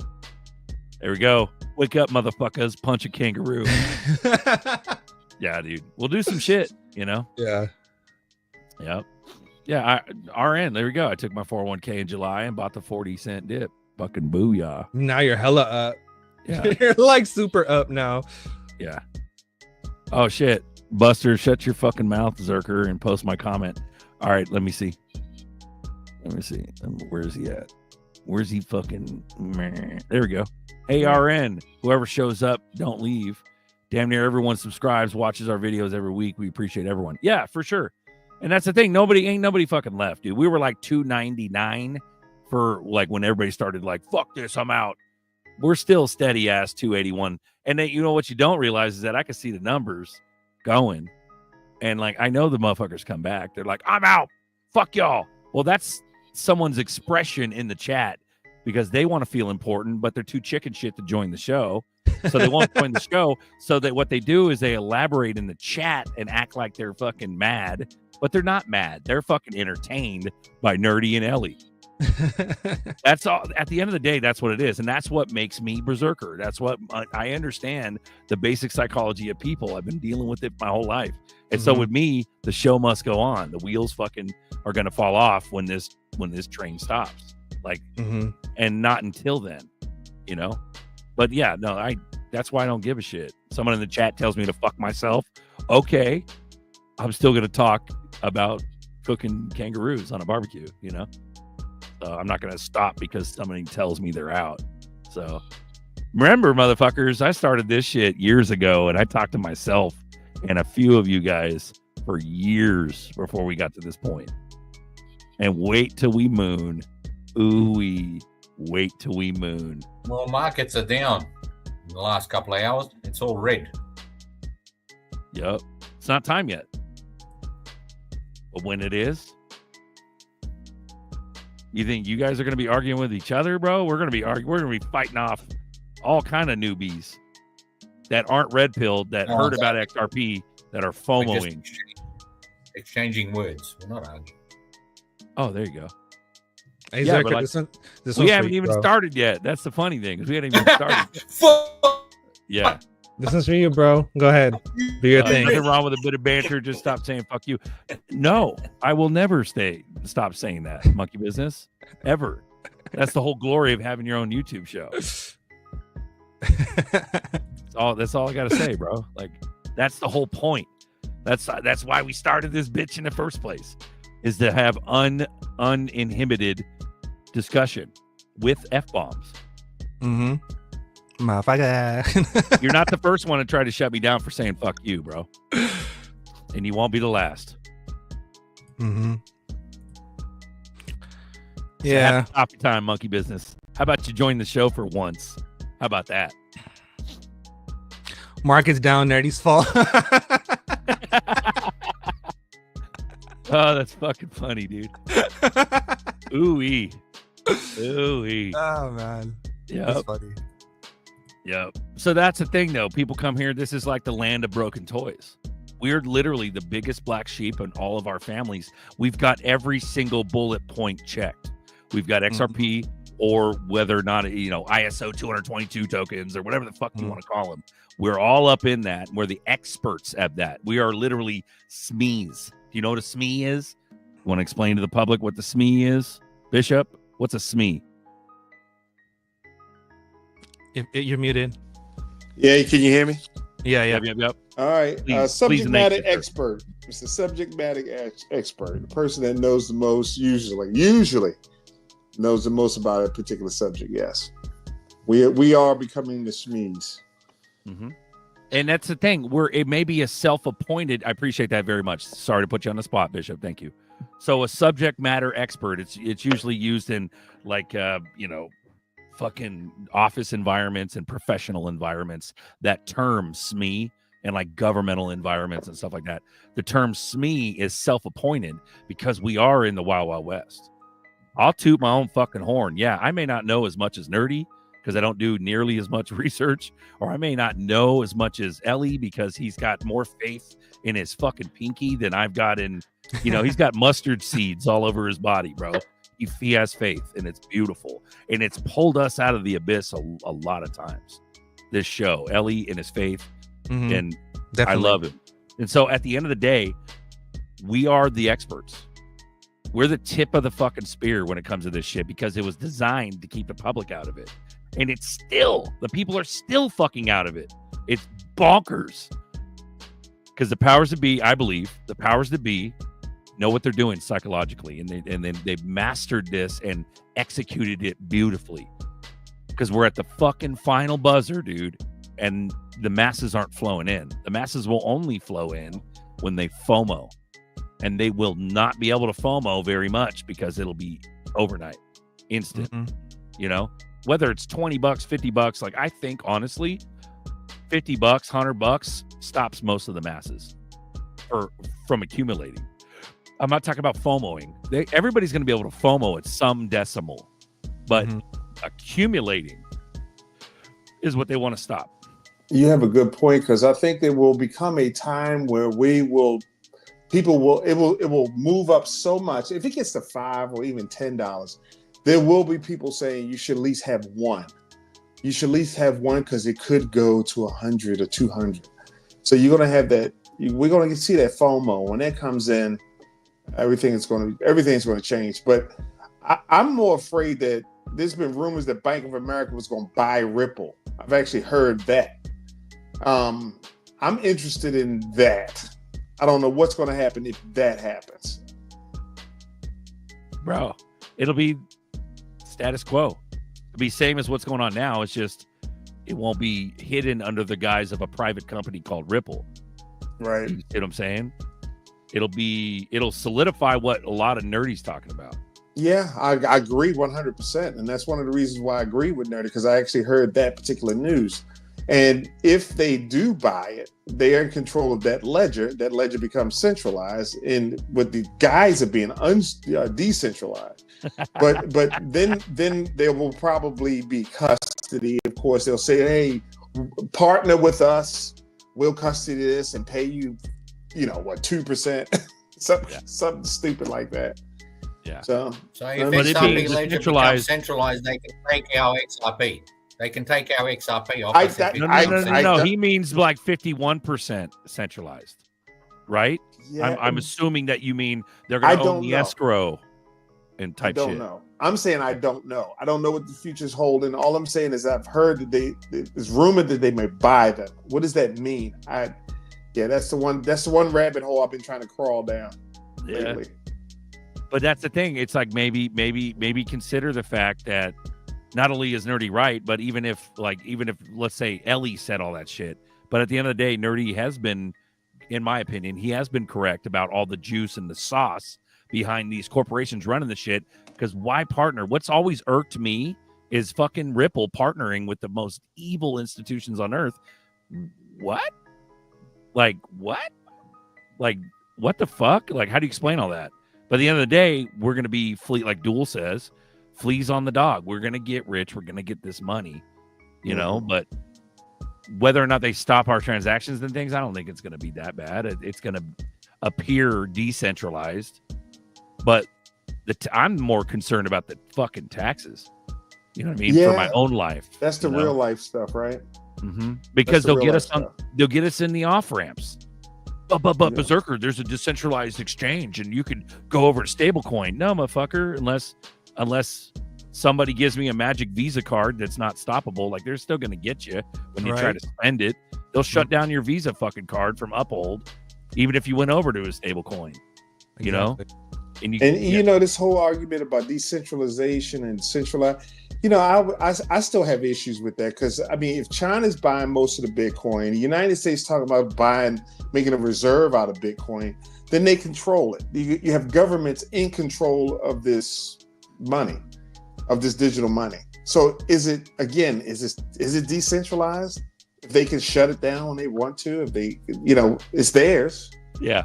there we go. Wake up, motherfuckers. Punch a kangaroo. Yeah, dude. We'll do some shit, Yeah. Yep. Yeah, RN, there we go. I took my 401k in July and bought the 40-cent dip. Fucking booyah. Now you're hella up. Yeah. You're like super up now. Yeah. Oh, shit. Buster, shut your fucking mouth, Zerker, and post my comment. All right, let me see. Where's he at? Where's he fucking... There we go. Hey, RN, whoever shows up, don't leave. Damn near everyone subscribes, watches our videos every week. We appreciate everyone. Yeah, for sure. And that's the thing. Ain't nobody fucking left, dude. We were like 299 for like when everybody started like, fuck this, I'm out. We're still steady ass 281. And then, you know what you don't realize is that I can see the numbers going. And like, I know the motherfuckers come back. They're like, I'm out. Fuck y'all. Well, that's someone's expression in the chat because they want to feel important, but they're too chicken shit to join the show. So they won't join the show. So that what they do is they elaborate in the chat and act like they're fucking mad, but they're not mad. They're fucking entertained by Nerdy and Ellie. That's all. At the end of the day, that's what it is. And that's what makes me berserker. That's what I understand the basic psychology of people. I've been dealing with it my whole life. And so with me, the show must go on. The wheels fucking are going to fall off when this train stops. Like, and not until then, But yeah, no, that's why I don't give a shit. Someone in the chat tells me to fuck myself. Okay. I'm still going to talk about cooking kangaroos on a barbecue, you know? So I'm not going to stop because somebody tells me they're out. So remember, motherfuckers, I started this shit years ago, and I talked to myself and a few of you guys for years before we got to this point. And wait till we moon. Ooh-wee. Wait till we moon. Well, markets are down in the last couple of hours. It's all red. Yep. It's not time yet. But when it is, you think you guys are going to be arguing with each other, bro? We're going to be arguing. We're going to be fighting off all kind of newbies that aren't red pilled, that heard about XRP, that are FOMOing. Exchanging words. We're not arguing. Oh, there you go. Hey, yeah, Zerka, but like, this we one's haven't for you, even bro. started yet. That's the funny thing, because we haven't even started. Yeah. This is for you, bro. Go ahead. Do your thing. Nothing wrong with a bit of banter. Just stop saying "fuck you." No, I will never stop saying that. Monkey business, ever. That's the whole glory of having your own YouTube show. That's all I gotta say, bro. Like, that's the whole point. That's why we started this bitch in the first place, is to have uninhibited discussion with F-bombs. Mm-hmm. Motherfucker. You're not the first one to try to shut me down for saying "fuck you," bro, and you won't be the last. Mm-hmm. So Yeah. Coffee time, monkey business. How about you join the show for once? How about that? Market's down, nerdy's fault. Oh, that's fucking funny, dude. Ooh-wee. Ooh-wee. Oh, man. Yep. That's funny. Yep. So that's the thing, though. People come here. This is like the land of broken toys. We're literally the biggest black sheep in all of our families. We've got every single bullet point checked. We've got XRP or whether or not, ISO 222 tokens or whatever the fuck you want to call them. We're all up in that. We're the experts at that. We are literally SMEs. Do you know what a SME is? You want to explain to the public what the SME is? Bishop, what's a SME? You're muted. Yeah, can you hear me? Yeah. Yep. All right. Please, subject matter expert. It's the subject matter expert, the person that knows the most, usually knows the most about a particular subject. Yes. We are becoming the SMEs. Mm-hmm. And that's the thing. It may be a self-appointed. I appreciate that very much. Sorry to put you on the spot, Bishop. Thank you. So a subject matter expert. It's usually used in fucking office environments and professional environments. That term SME and like governmental environments and stuff like that. The term SME is self-appointed because we are in the Wild Wild West. I'll toot my own fucking horn. Yeah, I may not know as much as Nerdy because I don't do nearly as much research, or I may not know as much as Ellie because he's got more faith in his fucking pinky than I've got in, he's got mustard seeds all over his body, bro. He has faith, and it's beautiful. And it's pulled us out of the abyss a lot of times. This show, Ellie and his faith, and definitely. I love him. And so at the end of the day, we are the experts. We're the tip of the fucking spear when it comes to this shit because it was designed to keep the public out of it. And the people are still fucking out of it. It's bonkers. Because the powers that be, I believe, the powers that be know what they're doing psychologically. And they've mastered this and executed it beautifully. Because we're at the fucking final buzzer, dude. And the masses aren't flowing in. The masses will only flow in when they FOMO. And they will not be able to FOMO very much because it'll be overnight, instant. Whether it's $20, $50, like I think honestly, $50, $100 stops most of the masses from accumulating. I'm not talking about FOMOing. Everybody's going to be able to FOMO at some decimal, but accumulating is what they want to stop. You have a good point, because I think there will become a time where it will move up so much. If it gets to $5 or even $10, there will be people saying you should at least have one. You should at least have one because it could go to 100 or 200. So you're going to have that. We're going to see that FOMO when that comes in. Everything's going to change. But I'm more afraid that there's been rumors that Bank of America was going to buy Ripple. I've actually heard that. I'm interested in that. I don't know what's going to happen if that happens. Bro, it'll be status quo. It'll be same as what's going on now. It's just it won't be hidden under the guise of a private company called Ripple. Right. You see what I'm saying? It'll solidify what a lot of nerdy's talking about. Yeah, I agree 100%. And that's one of the reasons why I agree with Nerdy, because I actually heard that particular news. And if they do buy it, they are in control of that ledger. That ledger becomes centralized, and with the guise of being decentralized. but then there will probably be custody. Of course, they'll say, "Hey, partner with us. We'll custody this and pay you, 2%, something stupid like that." Yeah. So if XRP ledger becomes centralized, they can take our XRP. They can take our XRP off. No. He means like 51% centralized, right? Yeah. I'm assuming that you mean they're going to own the escrow and type shit. I don't know. I'm saying I don't know. I don't know what the future's holding. All I'm saying is I've heard that it's rumored that they may buy them. What does that mean? That's the one rabbit hole I've been trying to crawl down lately. But that's the thing. It's like maybe consider the fact that not only is Nerdy right, but even if let's say Ellie said all that shit, but at the end of the day, Nerdy has been, in my opinion, he has been correct about all the juice and the sauce behind these corporations running the shit. Because why partner? What's always irked me is fucking Ripple partnering with the most evil institutions on earth. What? Like what? Like what the fuck? Like how do you explain all that? But at the end of the day, we're going to be like Duel says, fleas on the dog. We're going to get rich. We're going to get this money, but whether or not they stop our transactions and things, I don't think it's going to be that bad. It's going to appear decentralized, but I'm more concerned about the fucking taxes. You know what I mean? For my own life. That's the real life stuff, right? Mm-hmm. Because they'll get us in the off ramps. But Berserker, there's a decentralized exchange, and you can go over to stablecoin. No, motherfucker, unless somebody gives me a magic Visa card that's not stoppable, like they're still going to get you when you try to spend it. They'll shut down your Visa fucking card from Uphold, even if you went over to a stablecoin. You know, and this whole argument about decentralization and centralized. I still have issues with that because, if China's buying most of the Bitcoin, the United States talking about making a reserve out of Bitcoin, then they control it. You have governments in control of this money, of this digital money. So is it decentralized? If they can shut it down when they want to, if they, it's theirs. Yeah.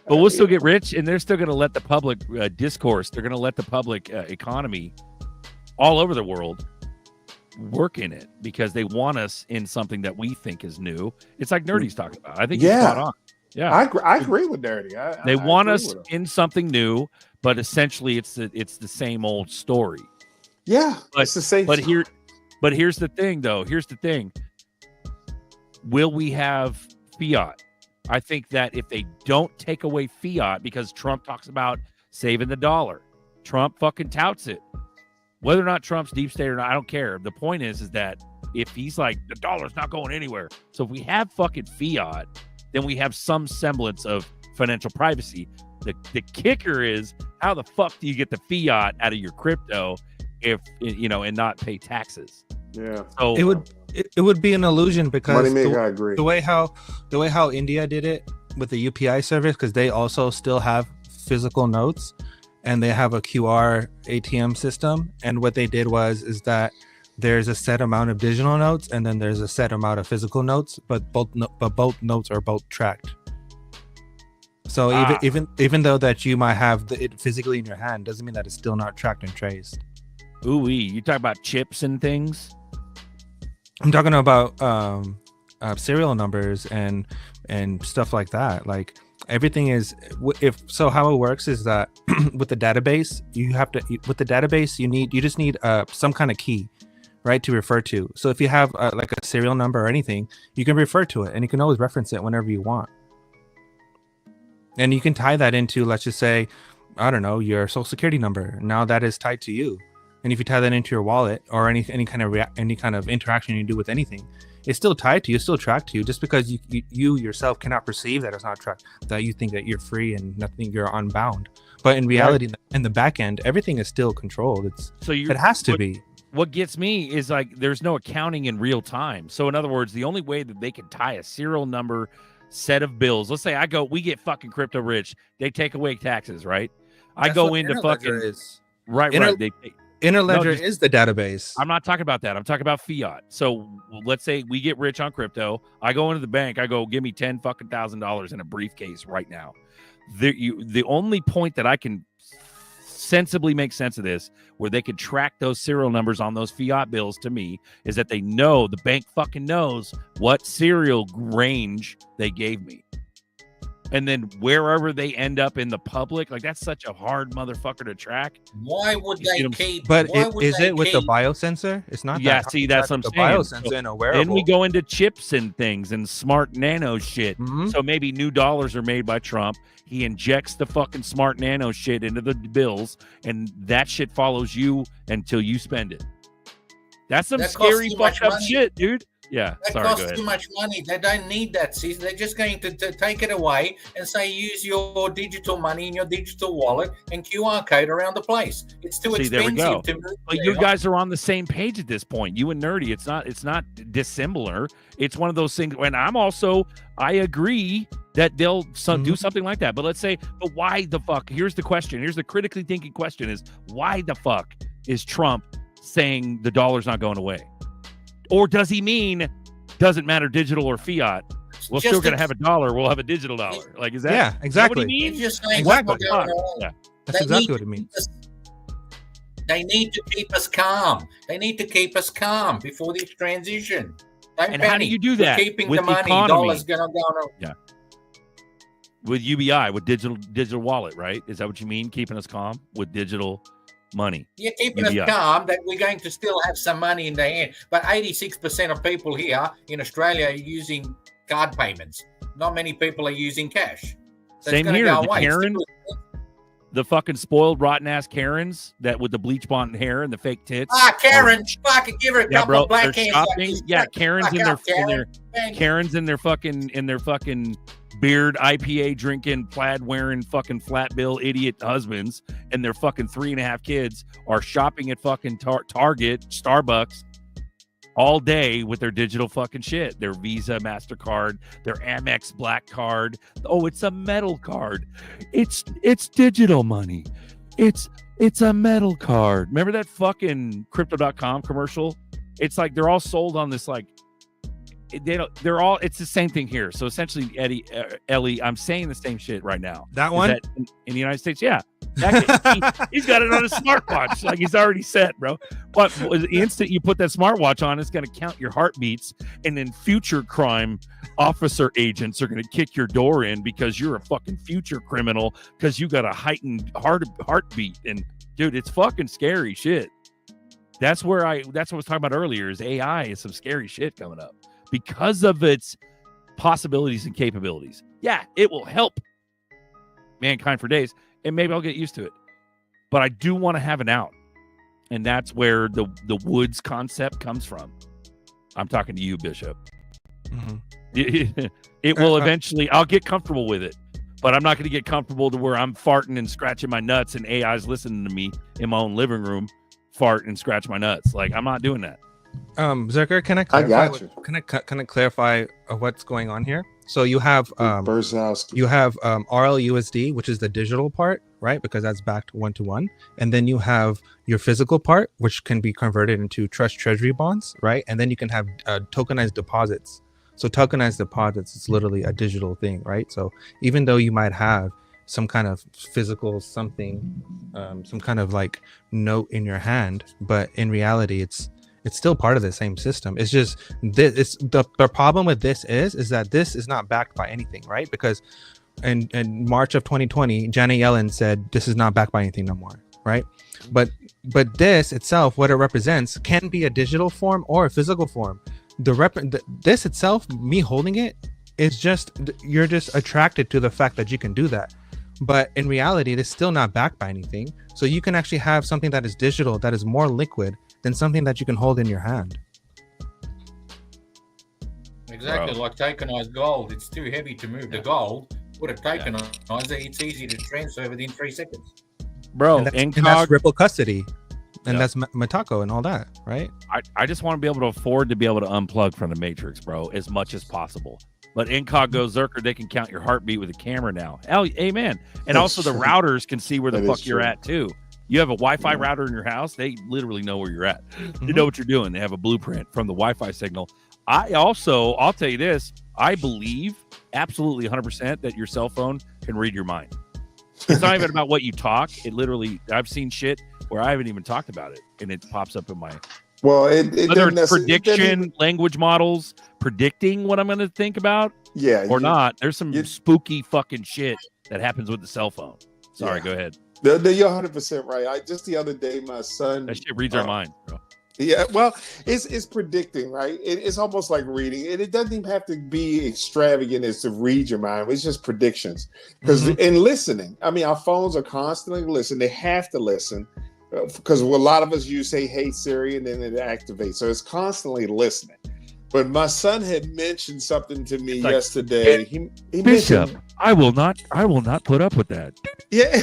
But we'll still get rich, and they're still going to let the public discourse, they're going to let the public economy all over the world work in it because they want us in something that we think is new. It's like Nerdy's talking about. I think he's spot on. Yeah, I agree with Nerdy. They want us in something new, but essentially it's the same old story. Yeah, it's the same. But here's the thing, though. Here's the thing. Will we have fiat? I think that if they don't take away fiat, because Trump talks about saving the dollar, Trump fucking touts it. Whether or not Trump's deep state or not, I don't care. The point is that if he's like, the dollar's not going anywhere. So if we have fucking fiat, then we have some semblance of financial privacy. The kicker is, how the fuck do you get the fiat out of your crypto if and not pay taxes? Yeah. So it would be an illusion because I agree. The way how India did it with the UPI service, because they also still have physical notes. And they have a QR ATM system. And what they did is that there's a set amount of digital notes and then there's a set amount of physical notes, but both notes are both tracked. So even though that you might have it physically in your hand, doesn't mean that it's still not tracked and traced. Ooh, you talk about chips and things? I'm talking about serial numbers and stuff like that. Like, everything is how it works is that with the database you just need some kind of key, right, to refer to. So if you have like a serial number or anything, you can refer to it and you can always reference it whenever you want. And you can tie that into, let's just say, I don't know, your social security number. Now that is tied to you. And if you tie that into your wallet or any kind of interaction you do with anything, it's still tied to you, still tracked to you. Just because you yourself cannot perceive that it's not tracked, that you think that you're free and nothing, you're unbound. But in reality, in the back end, everything is still controlled. It has to be. What gets me is like there's no accounting in real time. So in other words, the only way that they can tie a serial number set of bills, let's say we get fucking crypto rich, they take away taxes, right? I go into fucking right. Interledger is the database. I'm not talking about that. I'm talking about fiat. So let's say we get rich on crypto. I go into the bank. I go, give me $10,000 in a briefcase right now. The only point that I can sensibly make sense of this, where they could track those serial numbers on those fiat bills to me, is that they know, the bank fucking knows what serial range they gave me. And then wherever they end up in the public, like that's such a hard motherfucker to track. Why would they keep? But is it with the biosensor? It's not. Yeah, see, that's what I'm saying. Biosensor in a wearable. Then we go into chips and things and smart nano shit. So maybe new dollars are made by Trump. He injects the fucking smart nano shit into the bills, and that shit follows you until you spend it. That's some scary fucked up shit, dude. Yeah, that costs too much money. They don't need that. See, they're just going to take it away and say use your digital money in your digital wallet and QR code around the place. It's too expensive to move. But you guys are on the same page at this point. You and Nerdy, it's not dissimilar. It's one of those things. And I agree that they'll do something like that. But let's say, but why the fuck? Here's the question. Here's the critically thinking question: is why the fuck is Trump saying the dollar's not going away? Or does he mean doesn't matter digital or fiat? We're still going to have a dollar. We'll have a digital dollar. Like, is that? Yeah, exactly. Is that what he means? Exactly. Yeah. That's exactly what it means. They need to keep us calm. They need to keep us calm before this transition. And how do you do that? Keeping with the money, dollars going to go. Yeah. With UBI, with digital wallet, right? Is that what you mean? Keeping us calm with digital money. Yeah, keeping us calm that we're going to still have some money in their hand. But 86% of people here in Australia are using card payments. Not many people are using cash. So same here. The fucking spoiled, rotten ass Karens that with the bleach blonde hair and the fake tits. Karen, fucking give her a couple of black hands. Karens in their fucking beard, IPA drinking, plaid wearing, fucking flat bill idiot husbands, and their fucking 3.5 kids are shopping at fucking Target, Starbucks all day with their digital fucking shit, their Visa, MasterCard, their Amex Black Card. Oh, it's a metal card. It's digital money. It's a metal card. Remember that fucking Crypto.com commercial? It's like they're all sold on this like. It's the same thing here. So essentially, Ellie, I'm saying the same shit right now. That one in the United States, yeah. He's got it on a smartwatch, like he's already set, bro. But the instant you put that smartwatch on, it's going to count your heartbeats, and then future crime officer agents are going to kick your door in because you're a fucking future criminal because you got a heightened heartbeat. And dude, it's fucking scary shit. That's what I was talking about earlier. Is AI is some scary shit coming up. Because of its possibilities and capabilities. Yeah, it will help mankind for days, and maybe I'll get used to it. But I do want to have an out. And that's where the woods concept comes from. I'm talking to you, Bishop. It will eventually, I'll get comfortable with it. But I'm not going to get comfortable to where I'm farting and scratching my nuts and AI's listening to me in my own living room fart and scratch my nuts. Like, I'm not doing that. Zerker, can I clarify? Can I clarify what's going on here? So you have RLUSD, which is the digital part, right? Because that's backed 1-to-1, and then you have your physical part, which can be converted into trust treasury bonds, right? And then you can have tokenized deposits. So tokenized deposits is literally a digital thing, right? So even though you might have some kind of physical something, some kind of like note in your hand, but in reality, it's still part of the same system. It's just this. The problem with this is that this is not backed by anything, right? Because in March of 2020, Janet Yellen said this is not backed by anything no more, right? But this itself, what it represents, can be a digital form or a physical form. This itself, me holding it, is just you're just attracted to the fact that you can do that. But in reality, it's still not backed by anything. So you can actually have something that is digital, that is more liquid than something that you can hold in your hand. Exactly, Bro. like tokenized gold. It's too heavy to move the gold. Put a tokenizer, it's easy to transfer within 3 seconds. Bro, and that's Ripple custody. And Yeah. that's Matako and all that, right? I just want to be able to afford to be able to unplug from the Matrix, bro, as much as possible. But Incog goes Zerker, they can count your heartbeat with a camera now. Amen. And That's also the true. routers can see where the That fuck is you're true. at too. You have a Wi-Fi router in your house, they literally know where you're at. They know what you're doing. They have a blueprint from the Wi-Fi signal. I'll tell you this, I believe absolutely 100% that your cell phone can read your mind. It's not even about what you talk. It literally, I've seen shit where I haven't even talked about it, and it pops up in my. Well, it whether doesn't it's necessarily- prediction, language models, predicting what I'm going to think about, or not. There's some spooky fucking shit that happens with the cell phone. Sorry, go ahead. You're 100% right. Just the other day, my son. That shit reads our mind, bro. Yeah, well, it's predicting, right? It's almost like reading, and it doesn't even have to be extravagant as to read your mind. It's just predictions. Because in listening, I mean, our phones are constantly listening. They have to listen because a lot of us use say, "Hey Siri," and then it activates. So it's constantly listening. But my son had mentioned something to me yesterday. He Bishop, mentioned, I will not put up with that. yeah.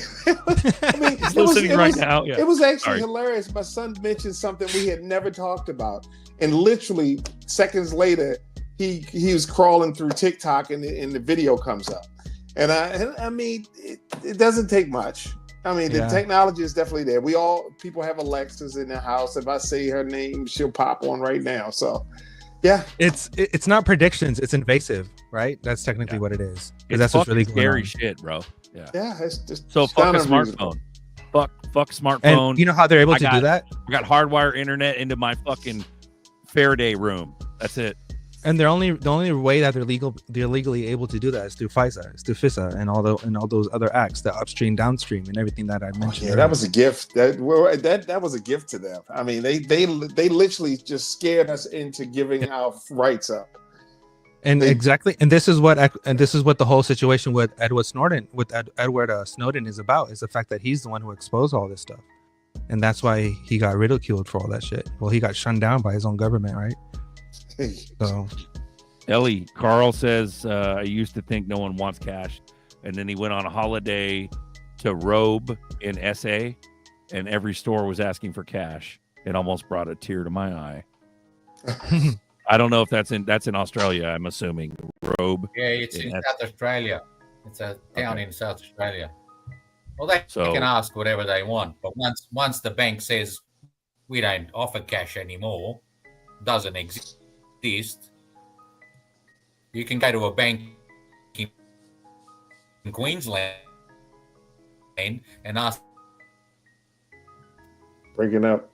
I mean, He's listening right now. Yeah. It was actually Sorry. hilarious. My son mentioned something we had never talked about, and literally seconds later, he was crawling through TikTok, and the video comes up. And I mean, it doesn't take much. I mean, the technology is definitely there. People have Alexas in their house. If I say her name, she'll pop on right now. So. Yeah, it's not predictions, it's invasive, right? That's technically what it is. It's that's what's fucking really going scary on. shit, bro. Yeah. Yeah, it's just so fuck a unreasonable. smartphone. Fuck smartphone. And you know how they're able to do that? I got hardwire internet into my fucking Faraday room. That's it. And the only way that they're legally able to do that is through FISA, it's through FISA and all those other acts, the upstream, downstream, and everything that I mentioned. Yeah, that was a gift. That was a gift to them. I mean, they literally just scared us into giving our rights up. And exactly, and this is what the whole situation with Edward Snowden is about, is the fact that he's the one who exposed all this stuff, and that's why he got ridiculed for all that shit. Well, he got shunned down by his own government, right? So, Ellie, Carl says, I used to think no one wants cash. And then he went on a holiday to Robe in SA, and every store was asking for cash. It almost brought a tear to my eye. I don't know if that's in Australia, I'm assuming. Robe. Yeah, it's in South Australia. It's a town in South Australia. Well, they can ask whatever they want, but once the bank says we don't offer cash anymore, doesn't exist, you can go to a bank in Queensland and ask. Breaking up.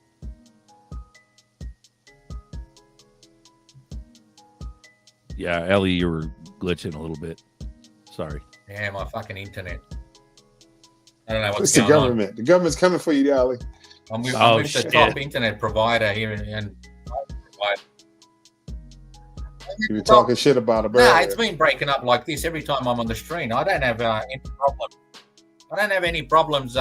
Yeah, Ellie, you were glitching a little bit. Sorry. Yeah, my fucking internet. I don't know what's It's the going on. government. The government's coming for you, Ellie. I'm with the top internet provider here, and You were talking shit about it. Nah, it's been breaking up like this every time I'm on the screen. I don't have any problem. I don't have any problems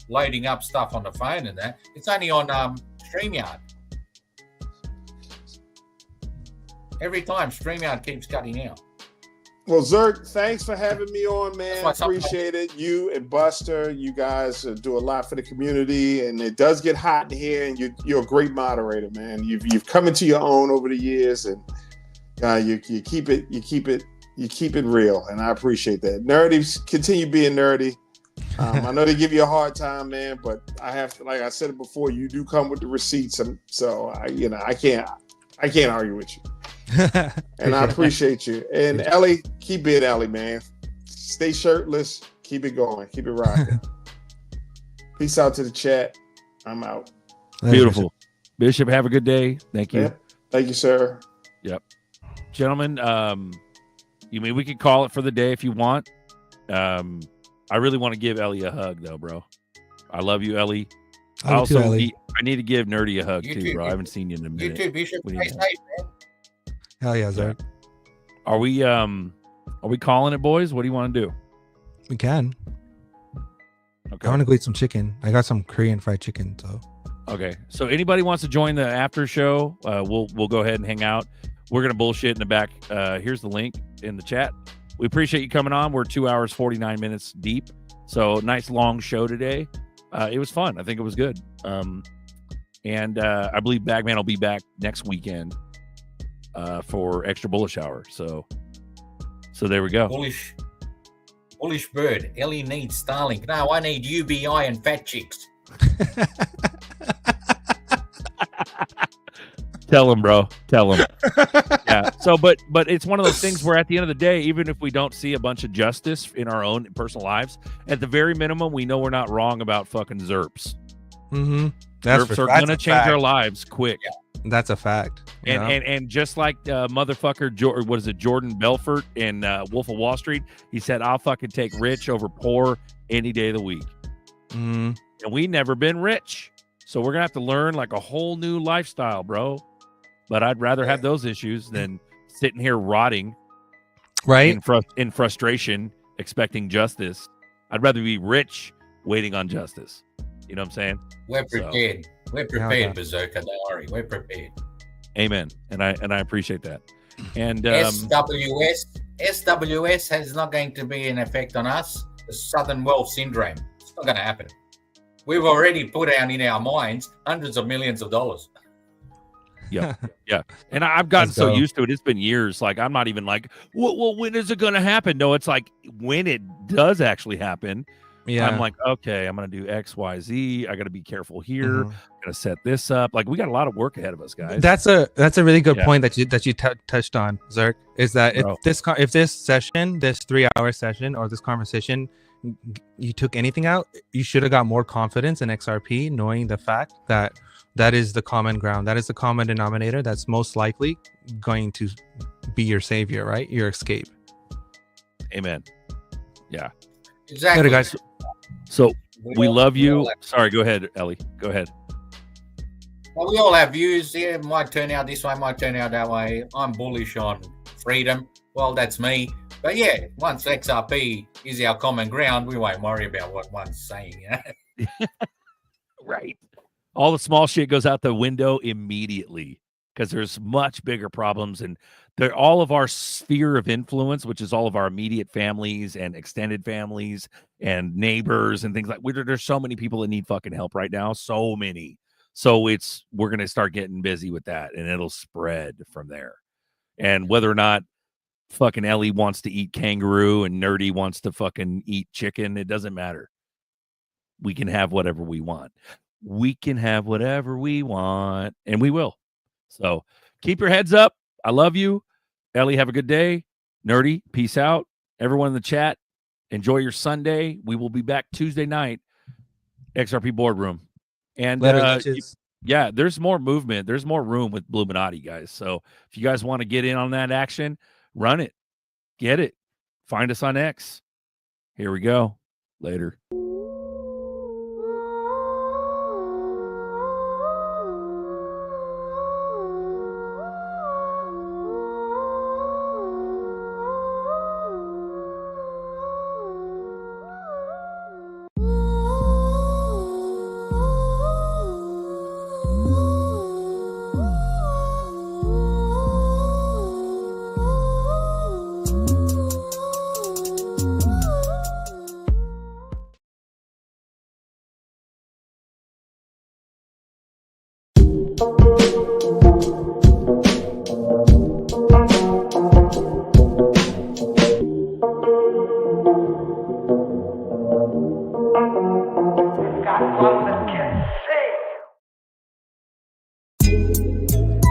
loading up stuff on the phone and that. It's only on StreamYard. Every time StreamYard keeps cutting out. Well, Zerk, thanks for having me on, man. Appreciate it. You and Buster, you guys do a lot for the community, and it does get hot in here. And you're a great moderator, man. You've come into your own over the years, and you keep it real, and I appreciate that. Nerdy, continue being nerdy. I know they give you a hard time, man, but I have to, like I said it before, you do come with the receipts, and so I can't argue with you. And I appreciate you. And Ellie, keep being Ellie, man. Stay shirtless. Keep it going. Keep it rocking. Peace out to the chat. I'm out. Beautiful. Bishop, have a good day. Thank you. Yep. Thank you, sir. Yep. Gentlemen, we could call it for the day if you want. I really want to give Ellie a hug, though, bro. I love you, Ellie. I need to give Nerdy a hug, too, bro. I haven't seen you in a minute. You too, Bishop. Stay safe, man. Hell yeah, Zach. Are we calling it, boys? What do you want to do? We can. Okay. I want to go eat some chicken. I got some Korean fried chicken, so. Okay. So anybody wants to join the after show, we'll go ahead and hang out. we're gonna bullshit in the back. Here's the link in the chat. We appreciate you coming on. We're 2 hours 49 minutes deep, so nice long show today. It was fun. I think it was good. And I believe Bagman will be back next weekend for extra bullish hour. So there we go. Bullish bird. Ellie needs Starlink. No, I need UBI and fat chicks. Tell him, bro. Tell him. Yeah. So, but it's one of those things where at the end of the day, even if we don't see a bunch of justice in our own personal lives, at the very minimum, we know we're not wrong about fucking ZERPs. Mm-hmm. ZERPs are gonna change our lives quick. Yeah. That's a fact. And just like motherfucker, Jordan Belfort in Wolf of Wall Street, he said, "I'll fucking take rich over poor any day of the week." Mm-hmm. And we never been rich, so we're gonna have to learn like a whole new lifestyle, bro. But I'd rather have those issues than sitting here rotting, right? In frustration, expecting justice. I'd rather be rich, waiting on justice. You know what I'm saying? We're prepared. We're prepared, Berserker. Don't worry. We're prepared. Amen. And I appreciate that. And SWS is not going to be an effect on us. The Southern Wealth Syndrome. It's not going to happen. We've already put out in our minds hundreds of millions of dollars. Yeah. And I've gotten so used to it. It's been years. Like, I'm not even like, well, when is it going to happen? No, it's like when it does actually happen. Yeah. I'm like, okay, I'm going to do X, Y, Z. I got to be careful here. I'm going to set this up. Like, we got a lot of work ahead of us, guys. That's a really good point that you touched on, Zerk, is that if this session, this 3-hour session or this conversation, you took anything out, you should have got more confidence in XRP, knowing the fact that that is the common ground. That is the common denominator that's most likely going to be your savior, right? Your escape. Amen. Yeah. Exactly. Later, guys. So we love you. Sorry, go ahead, Ellie. Go ahead. Well, we all have views. Yeah, it might turn out this way, might turn out that way. I'm bullish on freedom. Well, that's me. But yeah, once XRP is our common ground, we won't worry about what one's saying. You know? Right. All the small shit goes out the window immediately because there's much bigger problems, and they're all of our sphere of influence, which is all of our immediate families and extended families and neighbors and things like. There's so many people that need fucking help right now, so many. So we're gonna start getting busy with that, and it'll spread from there. And whether or not fucking Ellie wants to eat kangaroo and Nerdy wants to fucking eat chicken, it doesn't matter. We can have whatever we want. We can have whatever we want, and we will. So keep your heads up. I love you. Ellie, have a good day. Nerdy, peace out. Everyone in the chat, enjoy your Sunday. We will be back Tuesday night, XRP Boardroom. And there's more movement. There's more room with Bluminati, guys. So if you guys want to get in on that action, run it. Get it. Find us on X. Here we go. Later.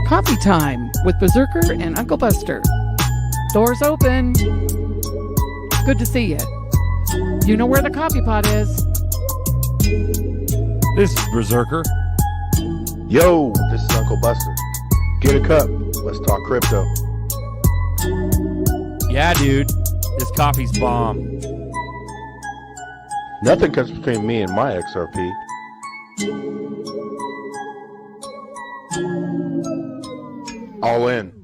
Coffee time with Berserker and Uncle Buster. Doors open. Good to see you. You know where the coffee pot is. This is Berserker. Yo, this is Uncle Buster. Get a cup. Let's talk crypto. Yeah, dude. This coffee's bomb. Nothing comes between me and my XRP. All in.